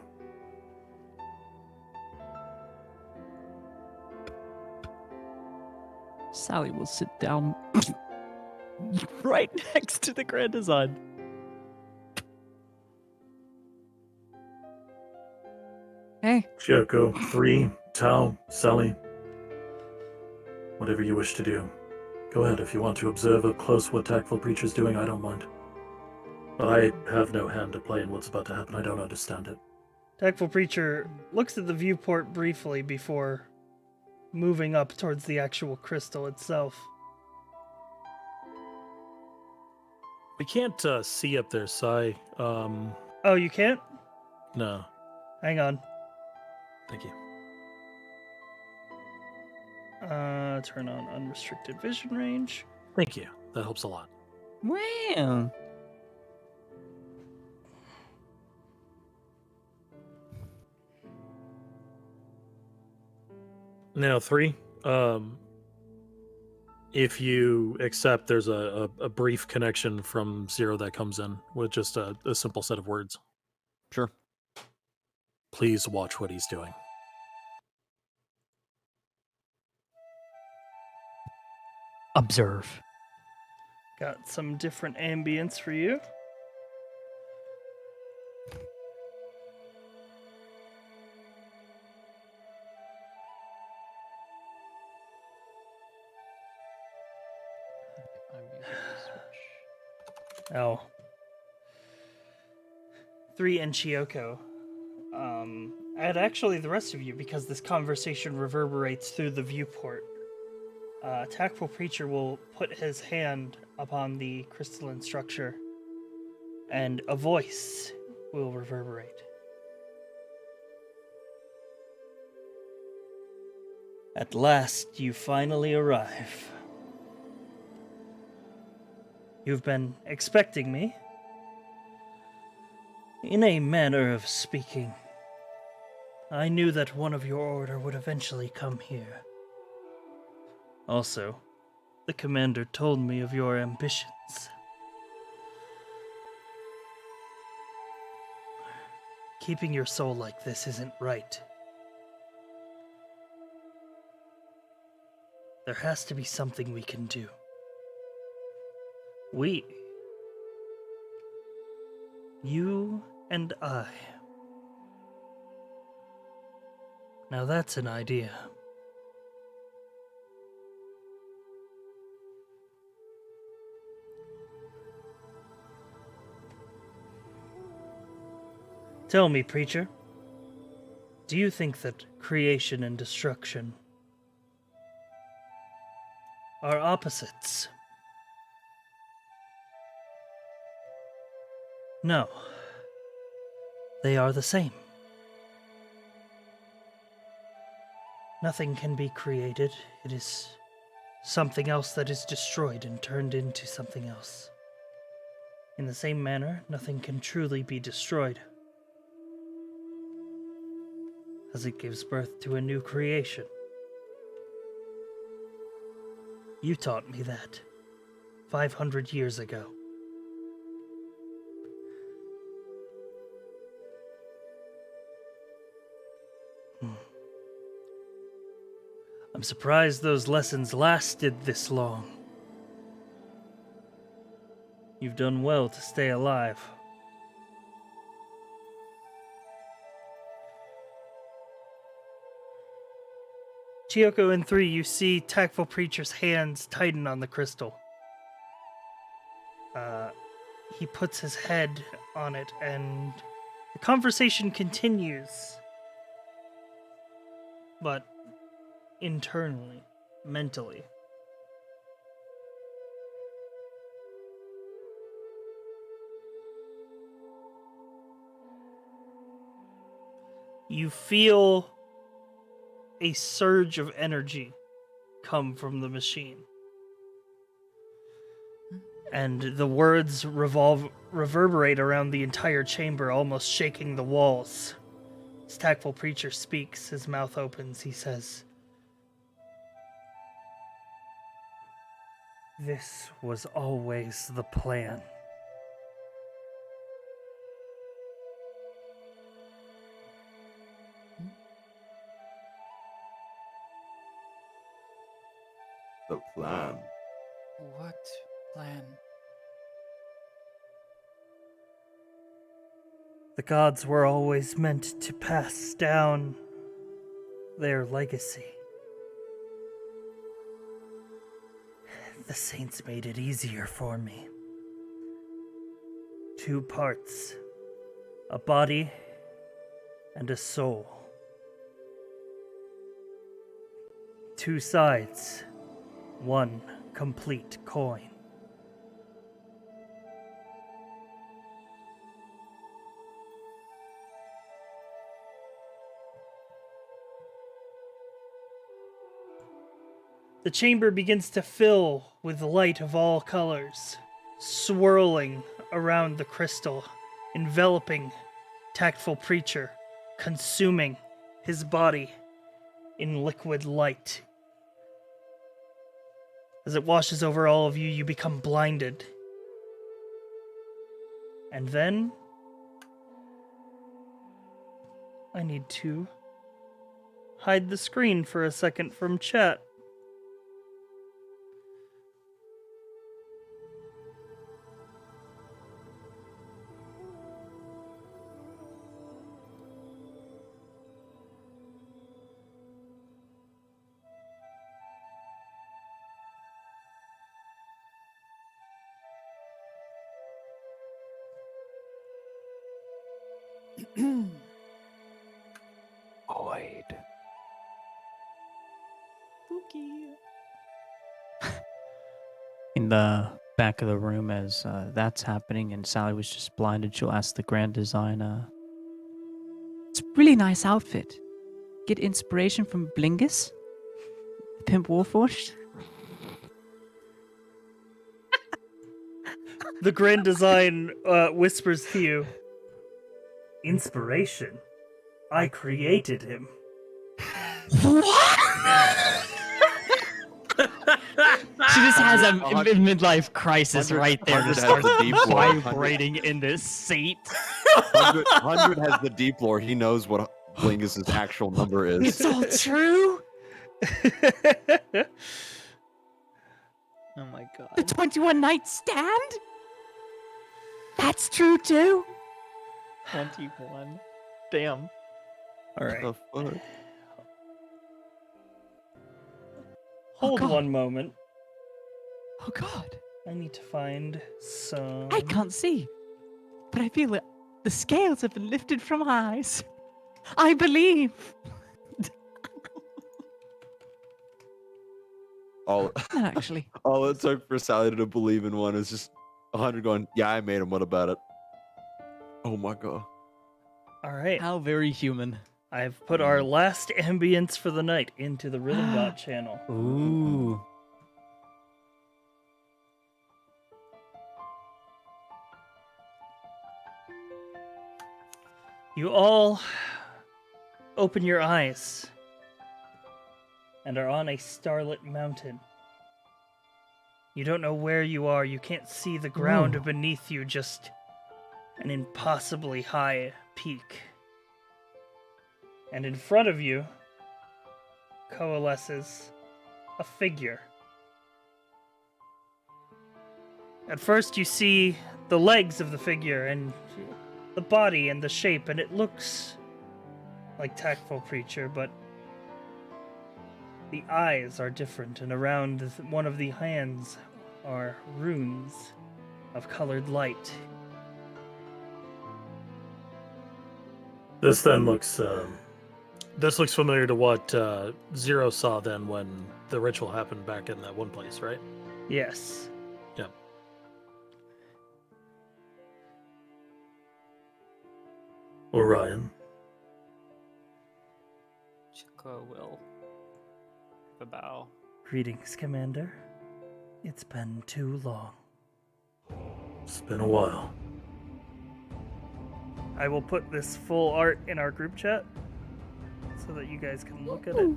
Sally will sit down right next to the Grand Design. Hey, Chioko, 3, Tao, Sally. Whatever you wish to do. Go ahead, if you want to observe up close what Tactful Preacher's doing, I don't mind. But I have no hand to play in what's about to happen. I don't understand it. Tactful Preacher looks at the viewport briefly before moving up towards the actual crystal itself. We can't see up there, Sai. Oh, you can't? No. Hang on. Thank you. Turn on unrestricted vision range. Thank you. That helps a lot. Wow. Now, 3. If you accept, there's a brief connection from Zero that comes in with just a simple set of words. Sure. Please watch what he's doing. Observe. Got some different ambience for you. I'm using the switch. Oh. 3 and Chiyoko. And actually the rest of you, because this conversation reverberates through the viewport. Tactful Preacher will put his hand upon the crystalline structure, and a voice will reverberate. At last, you finally arrive. You've been expecting me? In a manner of speaking. I knew that one of your order would eventually come here. Also, the commander told me of your ambitions. Keeping your soul like this isn't right. There has to be something we can do. We. You and I. Now that's an idea. Tell me, Preacher, do you think that creation and destruction are opposites? No. They are the same. Nothing can be created. It is something else that is destroyed and turned into something else. In the same manner, nothing can truly be destroyed, as it gives birth to a new creation. You taught me that 500 years ago. I'm surprised those lessons lasted this long. You've done well to stay alive. Chiyoko and 3, you see Tactful Preacher's hands tighten on the crystal. He puts his head on it, and the conversation continues. But internally, mentally. You feel a surge of energy come from the machine. And the words reverberate around the entire chamber, almost shaking the walls. As Tactful Preacher speaks, his mouth opens, he says, "This was always the plan." The plan. What plan? The gods were always meant to pass down their legacy. The saints made it easier for me. 2 parts, a body and a soul. 2 sides, 1 complete coin. The chamber begins to fill with light of all colors, swirling around the crystal, enveloping Tactful Preacher, consuming his body in liquid light. As it washes over all of you, you become blinded. And then I need to hide the screen for a second from chat. Void. Spooky. In the back of the room, as that's happening, and Sally was just blinded, she'll ask the grand designer. It's a really nice outfit. Get inspiration from Blingus? The Pimp Warforged? The grand design whispers to you. Inspiration? I created him. She just has a midlife crisis right there. Just starts vibrating in this seat. 100 has the deep lore. He knows what Blingus' actual number is. It's all true. Oh my god. The 21 night stand? That's true too. 21. Damn. All right. The fuck? Hold God. one moment. Oh god. I need to find some. I can't see. But I feel it. The scales have been lifted from my eyes. I believe. All, Not actually. all it took for Sally to believe in one is just 100 going, yeah, I made him. What about it? Oh my god. All right. How very human. I've put our last ambience for the night into the Rhythm Bot channel. Ooh. You all open your eyes and are on a starlit mountain. You don't know where you are. You can't see the ground Ooh. beneath you, just an impossibly high peak. And in front of you coalesces a figure. At first you see the legs of the figure and the body and the shape, and it looks like Tactful Creature, but the eyes are different, and around one of the hands are runes of colored light. This then looks this looks familiar to what Zero saw then when the ritual happened back in that one place, right? Yes. Yep. Orion. Chico will give a bow. Greetings, Commander. It's been too long. It's been a while. I will put this full art in our group chat so that you guys can look at it.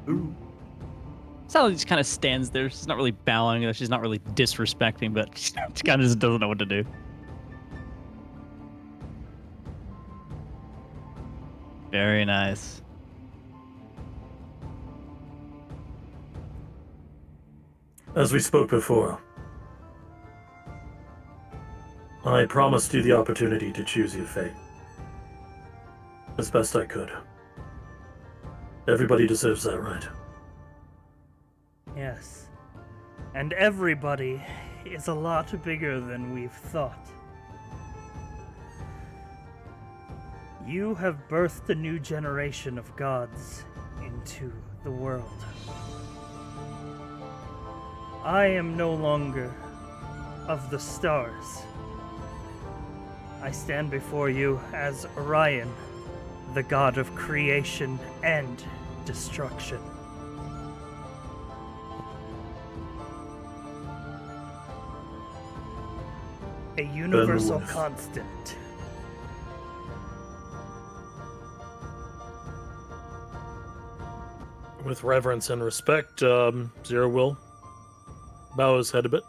Ooh. Sally just kind of stands there. She's not really bowing. She's not really disrespecting, but she kind of just doesn't know what to do. Very nice. As we spoke before, I promised you the opportunity to choose your fate. As best I could. Everybody deserves that right. Yes. And everybody is a lot bigger than we've thought. You have birthed a new generation of gods into the world. I am no longer of the stars. I stand before you as Orion, the god of creation and destruction. A universal Wolf. constant. With reverence and respect, Zero will bow his head a bit.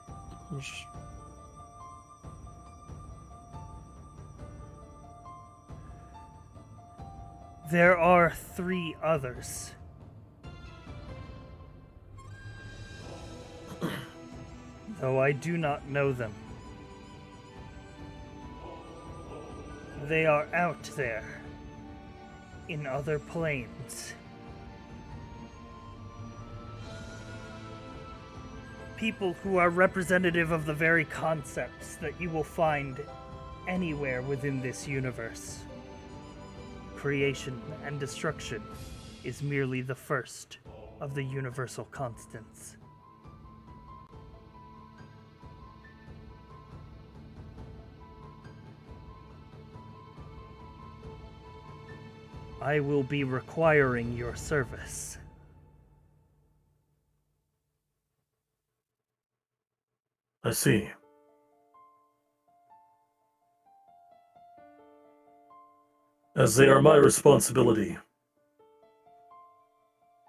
There are 3 others. Though I do not know them. They are out there, in other planes. People who are representative of the very concepts that you will find anywhere within this universe. Creation and destruction is merely the first of the universal constants. I will be requiring your service. I see. As they are my responsibility,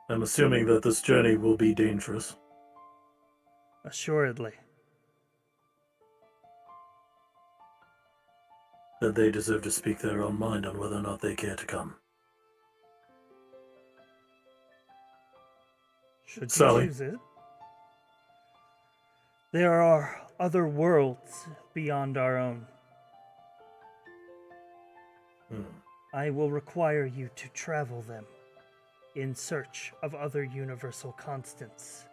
I'm assuming that this journey will be dangerous. Assuredly. That they deserve to speak their own mind on whether or not they care to come. Should you Sally. choose it. There are other worlds beyond our own. I will require you to travel them in search of other universal constants.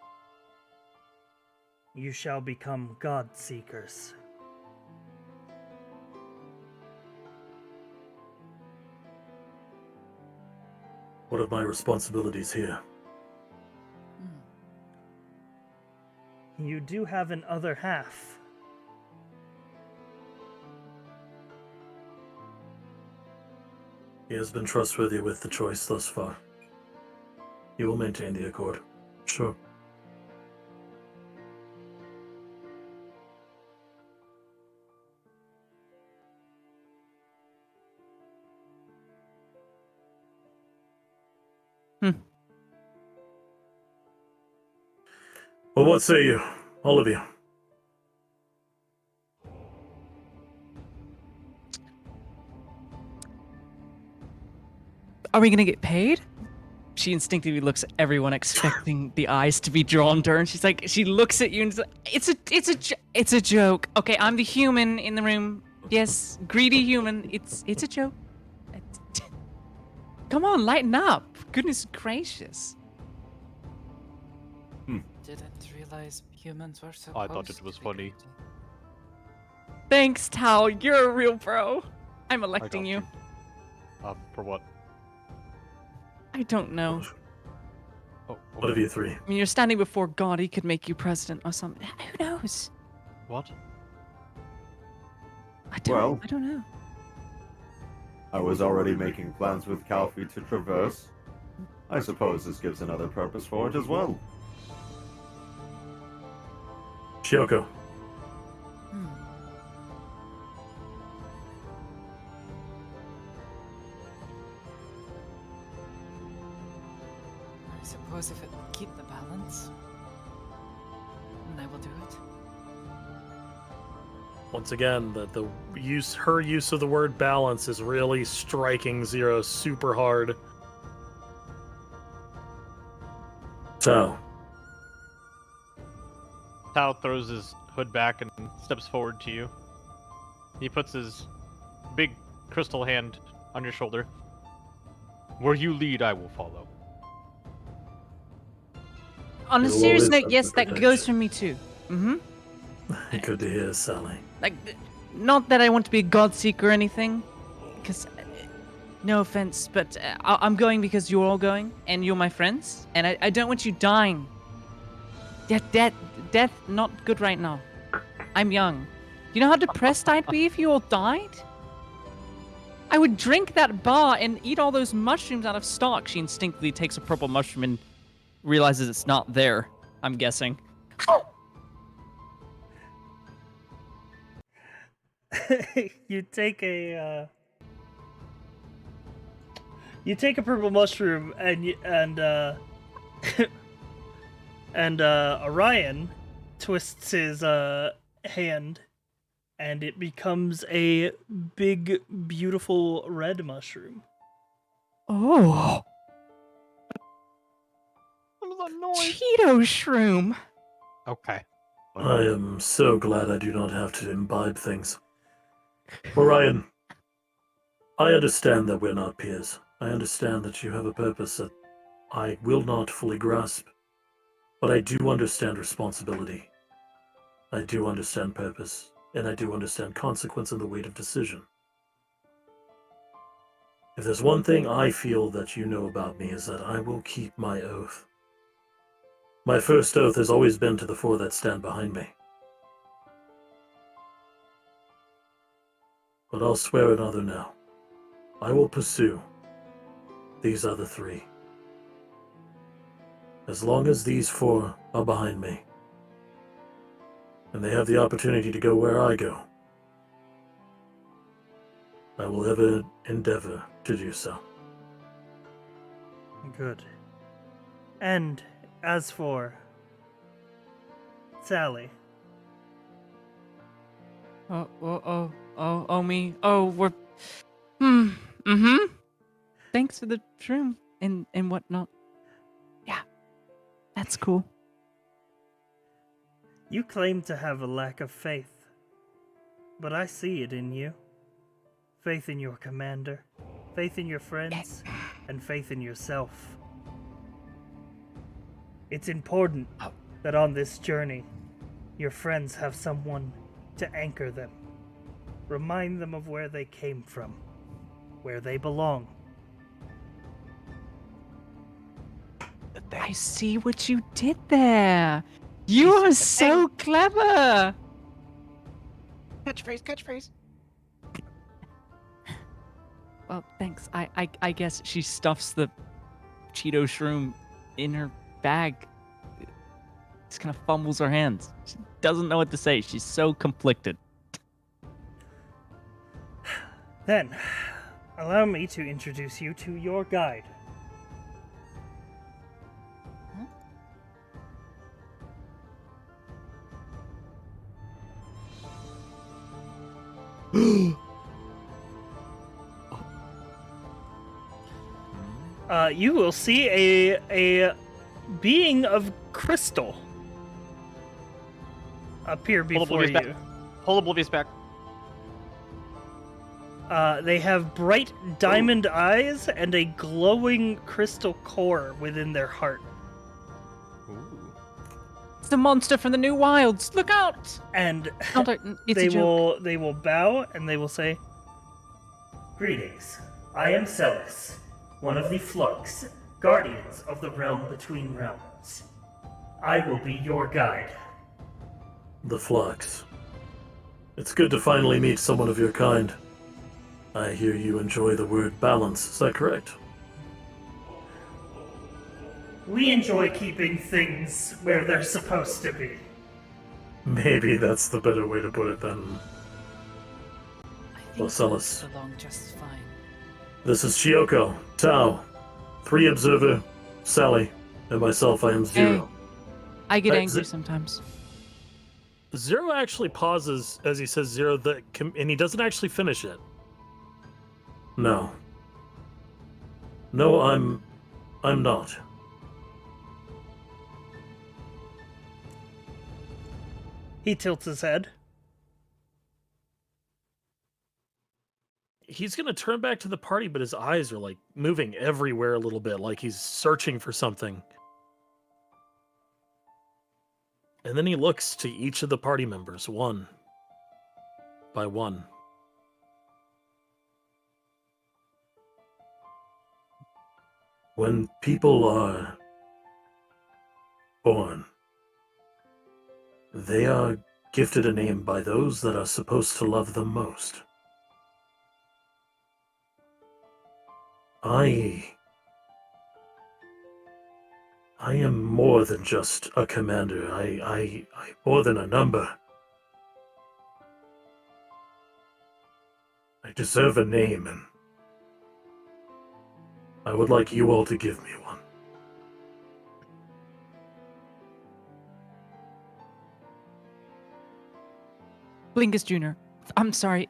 You shall become God Seekers. What are my responsibilities here? You do have an other half. He has been trustworthy with the choice thus far. He will maintain the accord. Sure. Well, what say you, all of you? Are we gonna get paid? She instinctively looks at everyone, expecting the eyes to be drawn to her, and she's like, she looks at you and it's like, it's a joke. Okay, I'm the human in the room. Yes, greedy human. It's a joke. Come on, lighten up. Goodness gracious. Didn't realize humans were so I thought close it was to funny. greedy. Thanks, Tao. You're a real bro. I'm I electing got you. For what? I don't know. Oh, What of you three? I mean, you're standing before God. He could make you president or something. Who knows? what? I don't know. I was already making plans with Calfee to traverse. I suppose this gives another purpose for it as well. Shioko. I suppose if it will keep the balance, then I will do it. Once again, her use of the word balance is really striking Zero super hard. So, Tao throws his hood back and steps forward to you. He puts his big crystal hand on your shoulder. Where you lead, I will follow. On a You'll serious always note, have yes, the that protection. goes for me too. good to hear, Sally. Like, not that I want to be a god seeker or anything, because, no offense, but I'm going because you're all going, and you're my friends, and I don't want you dying. Death, not good right now. I'm young. You know how depressed I'd be if you all died? I would drink that bar and eat all those mushrooms out of stock. She instinctively takes a purple mushroom and realizes it's not there, I'm guessing. You take a purple mushroom and Orion twists his hand, and it becomes a big, beautiful red mushroom. Oh. Cheeto shroom. Okay. I am so glad I do not have to imbibe things. Orion, I understand that we're not peers. I understand that you have a purpose that I will not fully grasp. But I do understand responsibility. I do understand purpose. and I do understand consequence and the weight of decision. If there's one thing I feel that you know about me is that I will keep my oath. My first oath has always been to the four that stand behind me. But I'll swear another now. I will pursue these other three. As long as these four are behind me, and they have the opportunity to go where I go, I will ever endeavor to do so. Good. And as for Sally. Me. Oh, we're. Thanks for the shroom and whatnot. Yeah, that's cool. You claim to have a lack of faith, but I see it in you. Faith in your commander, faith in your friends, and faith in yourself. It's important that on this journey, your friends have someone to anchor them. Remind them of where they came from, where they belong. I see what you did there. You are so clever. Catchphrase. Well, thanks. I guess she stuffs the Cheeto shroom in her bag. Just kind of fumbles her hands. She doesn't know what to say. She's so conflicted. Then, allow me to introduce you to your guide. You will see a being of crystal appear before you. Pull Oblivious back. They have bright diamond eyes and a glowing crystal core within their heart. Ooh. It's the monster from the New Wilds. Look out! And It's they a joke. they will bow and they will say, "Greetings. I am Celis, one of the Flux, guardians of the realm between realms. I will be your guide." The Flux. It's good to finally meet someone of your kind. I hear you enjoy the word balance, is that correct? We enjoy keeping things where they're supposed to be. Maybe that's the better way to put it then. I think Well, Celis. both belong just fine. This is Chioko, Tao, 3 Observer, Sally, and myself, I am Zero. I get Hey, angry sometimes. Zero actually pauses as he says Zero, and he doesn't actually finish it. No. No, I'm not. He tilts his head. He's gonna turn back to the party, but his eyes are like moving everywhere a little bit, like he's searching for something. And then he looks to each of the party members, one by one. When people are born, they are gifted a name by those that are supposed to love them most. I am more than just a commander. I more than a number. I deserve a name, and I would like you all to give me one. Blinkus Jr. I'm sorry.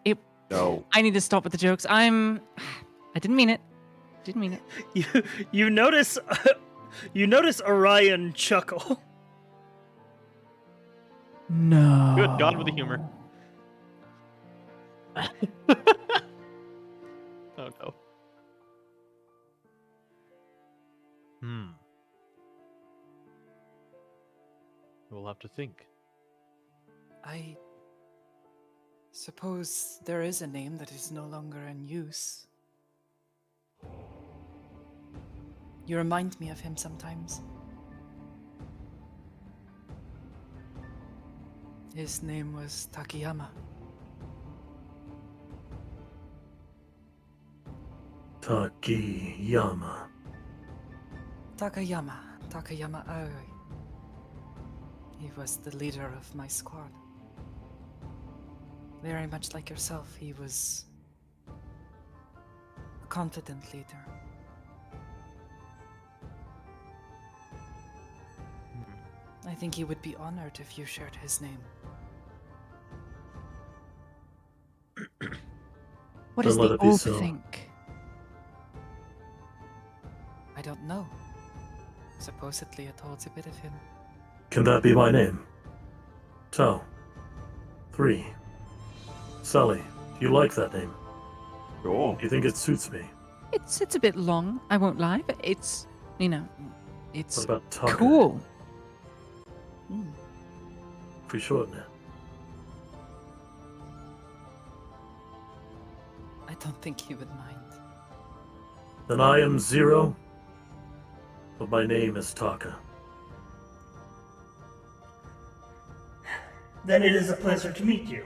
No. I need to stop with the jokes. I didn't mean it. Didn't mean it. You notice Orion chuckle. No. Good God with the humor. Oh no. We'll have to think. I suppose there is a name that is no longer in use. You remind me of him sometimes. His name was Takayama. Takayama. Takayama Aoi. He was the leader of my squad. Very much like yourself, he was a confident leader. I think he would be honored if you shared his name. What Then does let the it be orb so. think? I don't know. Supposedly it holds a bit of him. Can that be my name? Tau. 3. Sally, do you like that name? Cool. Do you think it suits me? It's a bit long, I won't lie, but it's What it's about Taka? cool. If we shorten it. I don't think he would mind. Then I am Zero, but my name is Taka. Then it is a pleasure to meet you.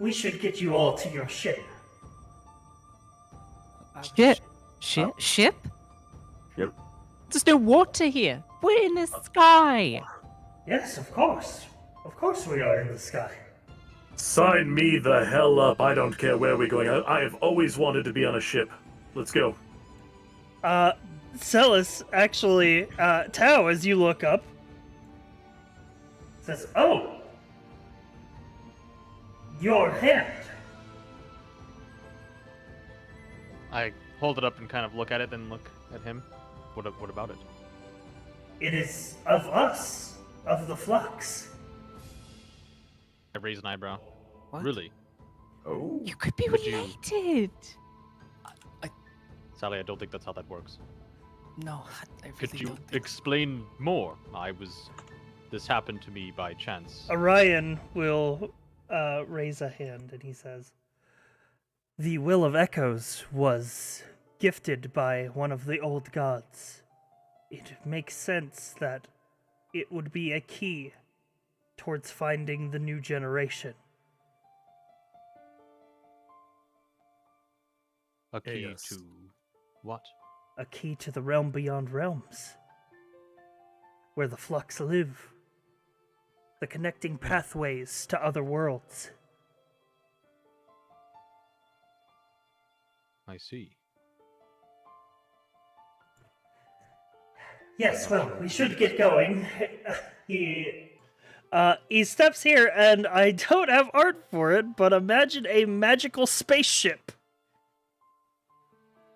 We should get you all to your ship. Ship? Ship? Yep. There's no water here. We're in the sky. Yes, of course. Of course we are in the sky. Sign me the hell up. I don't care where we're going. I have always wanted to be on a ship. Let's go. Celis, actually, Tao, as you look up, says, "Oh, your hand." I hold it up and kind of look at it, then look at him. What about it? It is of us, of the Flux. I raise an eyebrow. What? Really? Oh. You could be Would you- related. Sally, I don't think that's how that works. No, I really Could you don't think explain more? This happened to me by chance. Orion will raise a hand and he says, "The Will of Echoes was gifted by one of the old gods. It makes sense that it would be a key towards finding the new generation." A key Yes. to what? A key to the realm beyond realms, where the Flux live. The connecting pathways to other worlds. I see. Yes, well, we should get going. He steps here, and I don't have art for it, but imagine a magical spaceship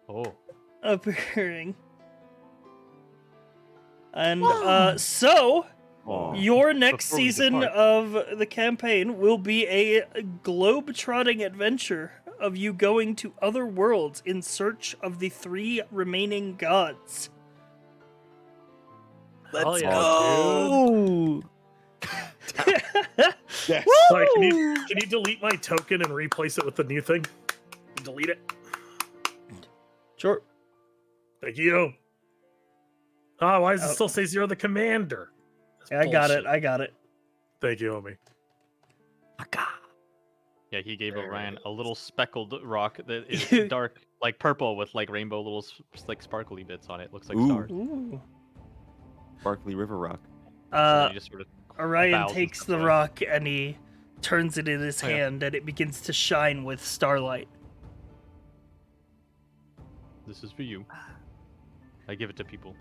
Oh, appearing. And, Whoa. so, Aw. your next Before we season depart. of the campaign will be a globe-trotting adventure of you going to other worlds in search of the 3 remaining gods. Let's go! Yes. Sorry, can you delete my token and replace it with the new thing? Delete it. Sure. Thank you. Oh, why does it Oh. still say Zero the Commander? That's I got it, bullshit. I got it. Thank you, homie. yeah, he gave Orion a little speckled rock that is dark, like purple with like rainbow little like sparkly bits on it. Looks like Ooh. stars. Ooh. Sparkly River Rock. So then he just sort of Orion bows and takes steps the away. rock and he turns it in his Oh, yeah. hand and it begins to shine with starlight. This is for you. I give it to people.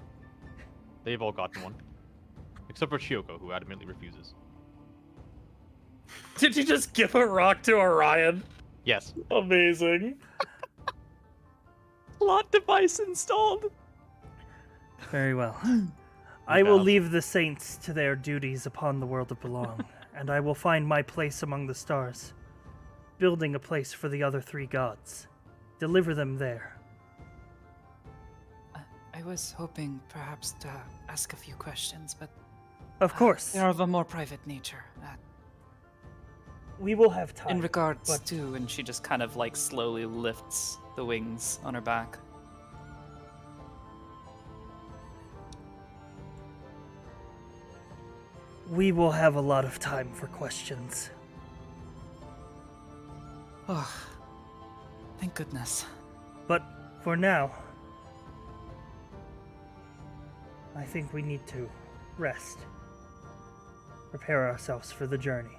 They've all gotten one. Except for Chioko, who adamantly refuses. Did you just give a rock to Orion? Yes. Amazing. Plot device installed. Very well. I will bow. leave the saints to their duties upon the world of Behlonn, and I will find my place among the stars, building a place for the other 3 gods. Deliver them there. I was hoping perhaps to ask a few questions, but Of course. they're of a more private nature. We will have time. In regards but- to, and she just kind of like slowly lifts the wings on her back. We will have a lot of time for questions. Oh, thank goodness. But for now, I think we need to rest. Prepare ourselves for the journey.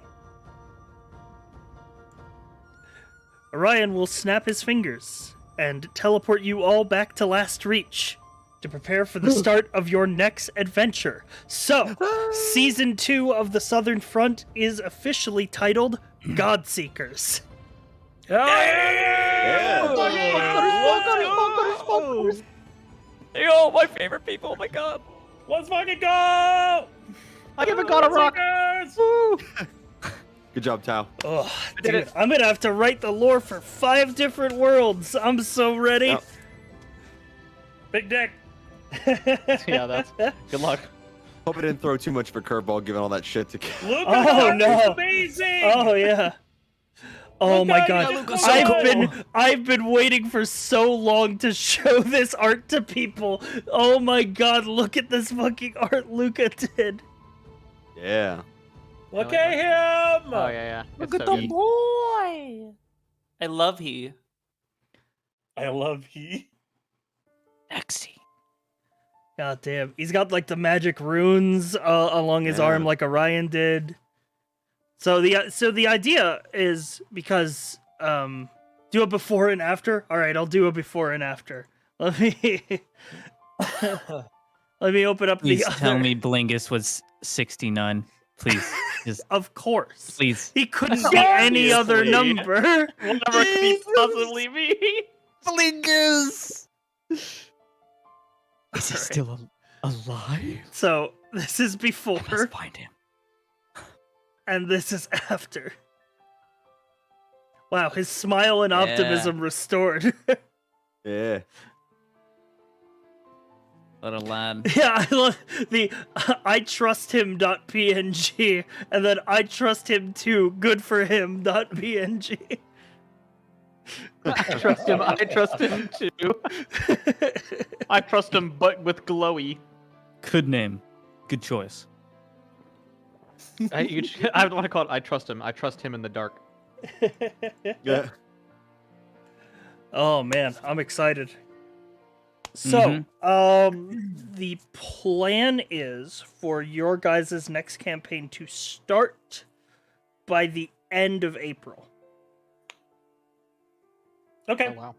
Orion will snap his fingers and teleport you all back to Last Reach to prepare for the start of your next adventure. So, Season 2 of the Southern Front is officially titled Godseekers. Yo, my favorite people. Oh my god. Let's fucking go! I haven't got a rock. Good job, Tao. Oh, dude, I'm gonna have to write the lore for 5 different worlds. I'm so ready. Yep. Big dick. Yeah, that's good luck. Hope I didn't throw too much of a curveball given all that shit to Luca Oh, no. is amazing! Oh yeah. Oh my Luca, god. you look so I've been waiting for so long to show this art to people. Oh my god, look at this fucking art Luca did. Yeah. Look at him! Oh yeah. Look It's at so the neat. boy! I love he. I love he. Nexy. God damn. He's got like the magic runes along his Yeah. arm like Orion did. So the idea is because do a before and after. All right, I'll do a before and after. Let me open up Please the tell other. me Blingus was 69. Please. Just Of course. please. He couldn't be any other Obviously. number. Whatever could he possibly be? Blingus! Is he still alive? So this is before Let's find him. and this is after. Wow, his smile and optimism restored. Yeah. What a lad. Yeah, I love the I trust him.png and then I trust him too. Good for him.png. I trust him. I trust him too. I trust him, but with glowy. Good name. Good choice. I want to call it. I trust him. I trust him in the dark. Yeah. Oh man, I'm excited. So, the plan is for your guys' next campaign to start by the end of April. Okay. Oh wow.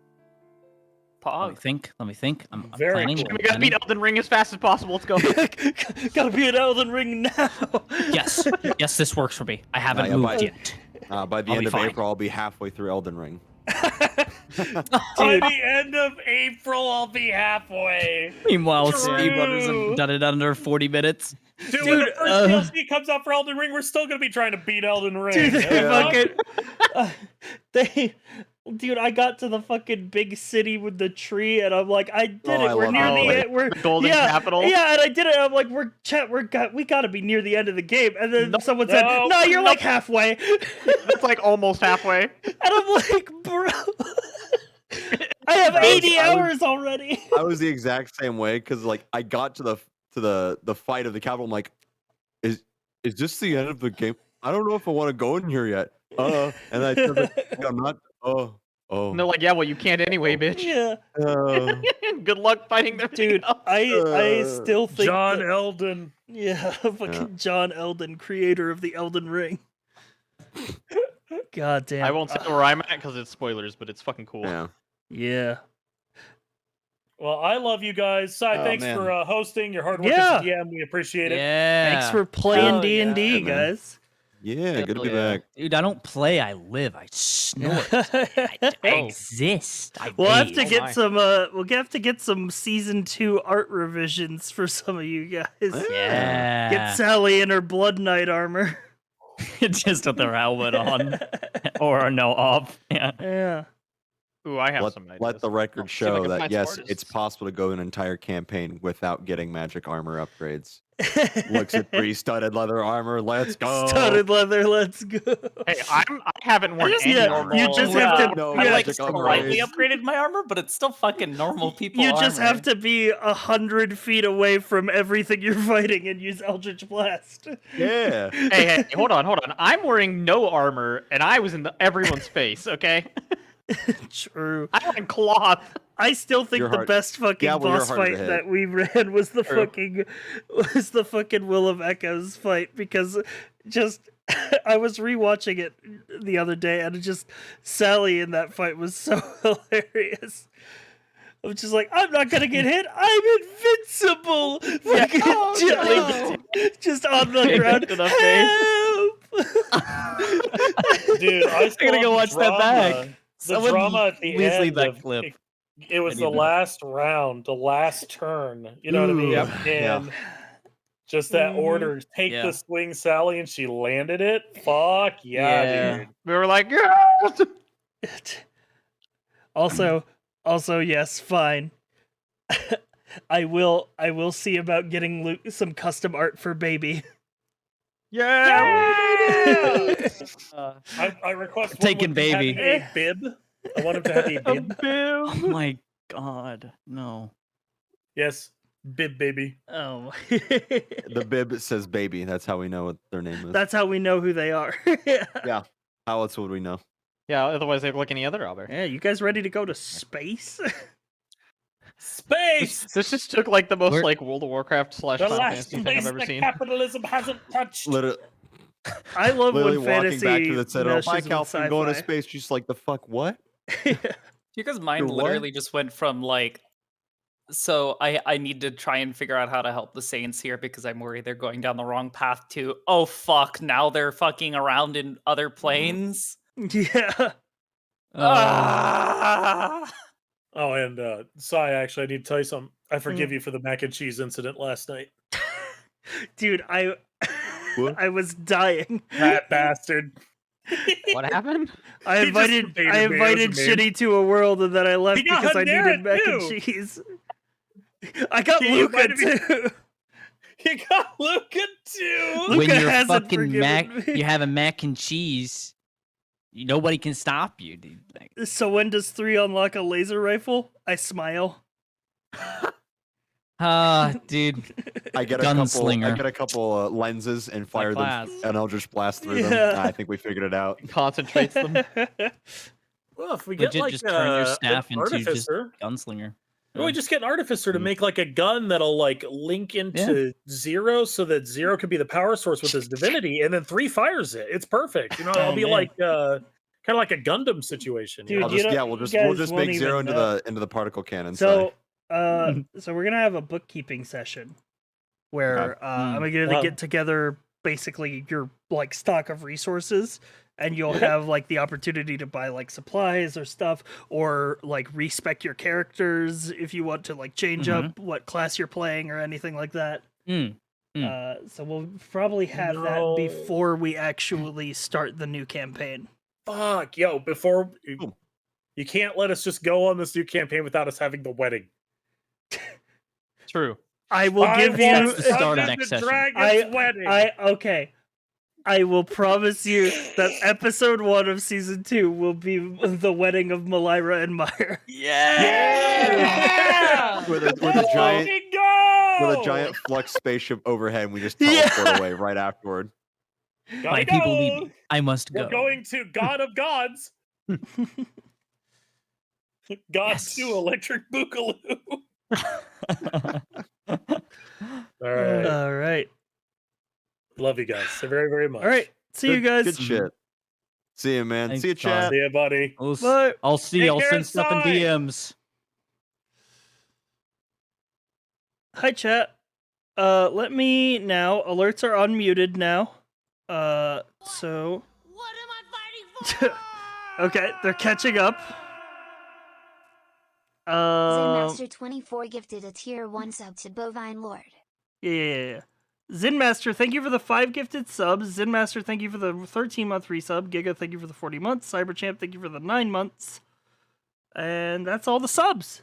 Let me think. I'm Very planning. cool. I'm We gotta beat planning. Elden Ring as fast as possible. Let's go. Gotta be an Elden Ring now. Yes. Yes, this works for me. I haven't yeah, moved but- yet. By the I'll end be of fine. April, I'll be halfway through Elden Ring. By the end of April, I'll be halfway. Meanwhile, True. speedrunners have done it under 40 minutes. Dude, when the Dude, first DLC comes out for Elden Ring, we're still gonna be trying to beat Elden Ring. Dude, they Yeah. fucking dude, I got to the fucking big city with the tree, and I'm like, I did Oh, it. I We're love near that. the Oh, end. We're the golden yeah, capital? Yeah, and I did it. I'm like, we gotta be near the end of the game. And then Nope. someone said, No, no, you're nope. like halfway. That's like almost halfway. And I'm like, bro, I have 80 hours already. I was the exact same way because like I got to the fight of the capital. I'm like, is this the end of the game? I don't know if I want to go in here yet. And I said, like, I'm not. Oh. And they're like, yeah, well, you can't anyway, bitch. Yeah, Good luck fighting them. dude, I still think John that- Elden. yeah, fucking John Elden, creator of the Elden Ring. God damn. I won't say where I'm at because it's spoilers, but it's fucking cool. Yeah. Yeah. Well, I love you guys. Cy, Oh, thanks man. for hosting your hard work Yeah. as a DM. We appreciate it. Yeah. Thanks for playing Hell D&D, yeah, man. guys. Yeah. Good to be Hell yeah. back. Dude, I don't play, I live. I snort. I Oh. exist. I We'll have to bathe. get my. some we'll have to get some season 2 art revisions for some of you guys. Yeah. Get Sally in her blood knight armor. Just with their helmet on. Or no, off. Yeah. Yeah. Ooh, I have some ideas. Let the record Oh, see if I show can that find some yes, artists. it's possible to go an entire campaign without getting magic armor upgrades. Looks at 3 studded leather armor. Let's go. Studded leather, let's go. Hey, I haven't worn just- any yeah, armor. you just have to- No I like magic slightly upgrades. upgraded my armor, but it's still fucking normal people. You just armor. have to be 100 feet away from everything you're fighting and use Eldritch Blast. Yeah. Hey, hold on. I'm wearing no armor, and I was in everyone's face. Okay, True. I'm wearing cloth. I still think You're the hard- best fucking Yeah, well, you're boss harder to fight hit. that we ran was the True. fucking Will of Echoes fight, because just I was rewatching it the other day and Sally in that fight was so hilarious. I was just like, I'm not gonna get hit. I'm invincible. Fucking just on the ground. to the face. Help! Dude, I gotta go saw watch the that back. drama- The Someone drama at the please end. leave that of- clip. It was I the need to- last round, the last turn. You know what I mean? Yep. And just that Mhm. order, take Yeah. the swing, Sally, and she landed it. Fuck yeah, dude. We were like, yes! Also, yes, fine. I will see about getting some custom art for baby. Yeah! I request one Taking with him having baby. a bib. I want him to have a bib. Oh my god, no. Yes, bib baby. Oh, The bib says baby. That's how we know what their name is. that's how we know who they are. Yeah. How else would we know? Yeah, otherwise they'd look like any other Albert. Yeah, you guys ready to go to space? Space! This just took like the most We're- like World of Warcraft / The Final last Fantasy thing place I've ever that seen. capitalism hasn't touched. Literally, I love literally when walking fantasy back to the Citadel. meshes Bye, with Calvin. I'm going to sci-fi. space. Just like the fuck. What? You guys' mind Your what? literally just went from like, so I need to try and figure out how to help the Saints here because I'm worried they're going down the wrong path, to, oh fuck, now they're fucking around in other planes. Yeah. Ah! Oh, and Sai, actually, I need to tell you something. I Mm. forgive you for the mac and cheese incident last night. Dude, What? I was dying. That bastard. What happened? I He just invited invaded me, it was invited amazing. Shitty to a world, and then I left He got because I needed Hadera mac and too. cheese. I got He Luca invited me- too. He got Luca too. Luca When you're hasn't fucking forgiven mac, me. you have a mac and cheese. Nobody can stop you, dude. Like, So when does 3 unlock a laser rifle? I smile. dude. I get Gunslinger. a couple lenses and fire them class. an Eldritch blast through them. Yeah. I think we figured it out. Concentrates them. Well, if we get Legit like just turn your an staff into just artificer, gunslinger. well, we just get an artificer to Mm. make like a gun that'll like link into Zero, so that Zero could be the power source with his divinity, and then 3 fires it. It's perfect. You know, it'll Oh, be man. like kind of like a Gundam situation. you Dude, know? I'll you just know- we'll you just guys won't make Zero even into know. the particle cannon. So, so we're gonna have a bookkeeping session where Okay. I'm gonna Wow. get together basically your like stock of resources, and you'll have like the opportunity to buy like supplies or stuff, or like respec your characters if you want to like change up what class you're playing or anything like that. Mm. So we'll probably have No. that before we actually start the new campaign. Fuck, yo! Before Boom. you can't let us just go on this new campaign without us having the wedding. True. I will give you. That's the start of Dungeons next and session. Dragons wedding. Okay. I will promise you that episode 1 of season 2 will be the wedding of Malira and Meyer. Yeah! with a Let's giant fucking go! with a giant flux spaceship overhead, and we just Yeah. teleport away right afterward. Gotta My people go. lead me. I must We're go. going to God of Gods. God Yes. 2 Electric Boogaloo. All right. All right. Love you guys so very, very much. All right. See you guys. Good shit. See you, man. Thanks, See you, Todd. chat. See ya, buddy. Bye. I'll see. Take I'll care send stuff in inside. DMs. Hi, chat. Let me now. Alerts are unmuted now. So. What am I fighting for? Okay, they're catching up. Zenmaster 24 gifted a tier 1 sub to Bovine Lord. Yeah. Zinmaster, thank you for the 5 gifted subs. Zinmaster, thank you for the 13-month resub. Giga, thank you for the 40 months. Cyberchamp, thank you for the 9 months. And that's all the subs.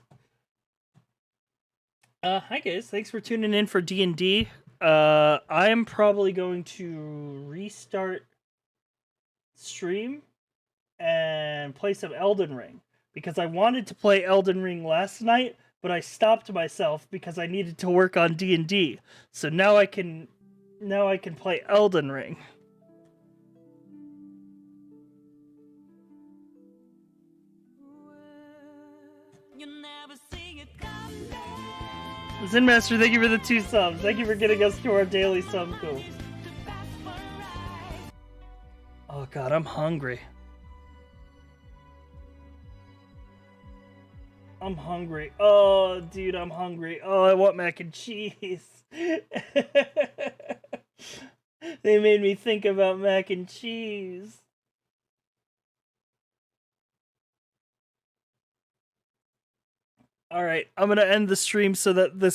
Hi guys, thanks for tuning in for D&D. I am probably going to restart stream and play some Elden Ring because I wanted to play Elden Ring last night, but I stopped myself because I needed to work on D&D. So now I can play Elden Ring. Zen Master, thank you for the 2 subs. Thank you for getting us to our daily sub goal. Oh god, I'm hungry. I'm hungry. Oh, dude, I'm hungry. Oh, I want mac and cheese. They made me think about mac and cheese. Alright, I'm gonna end the stream so that this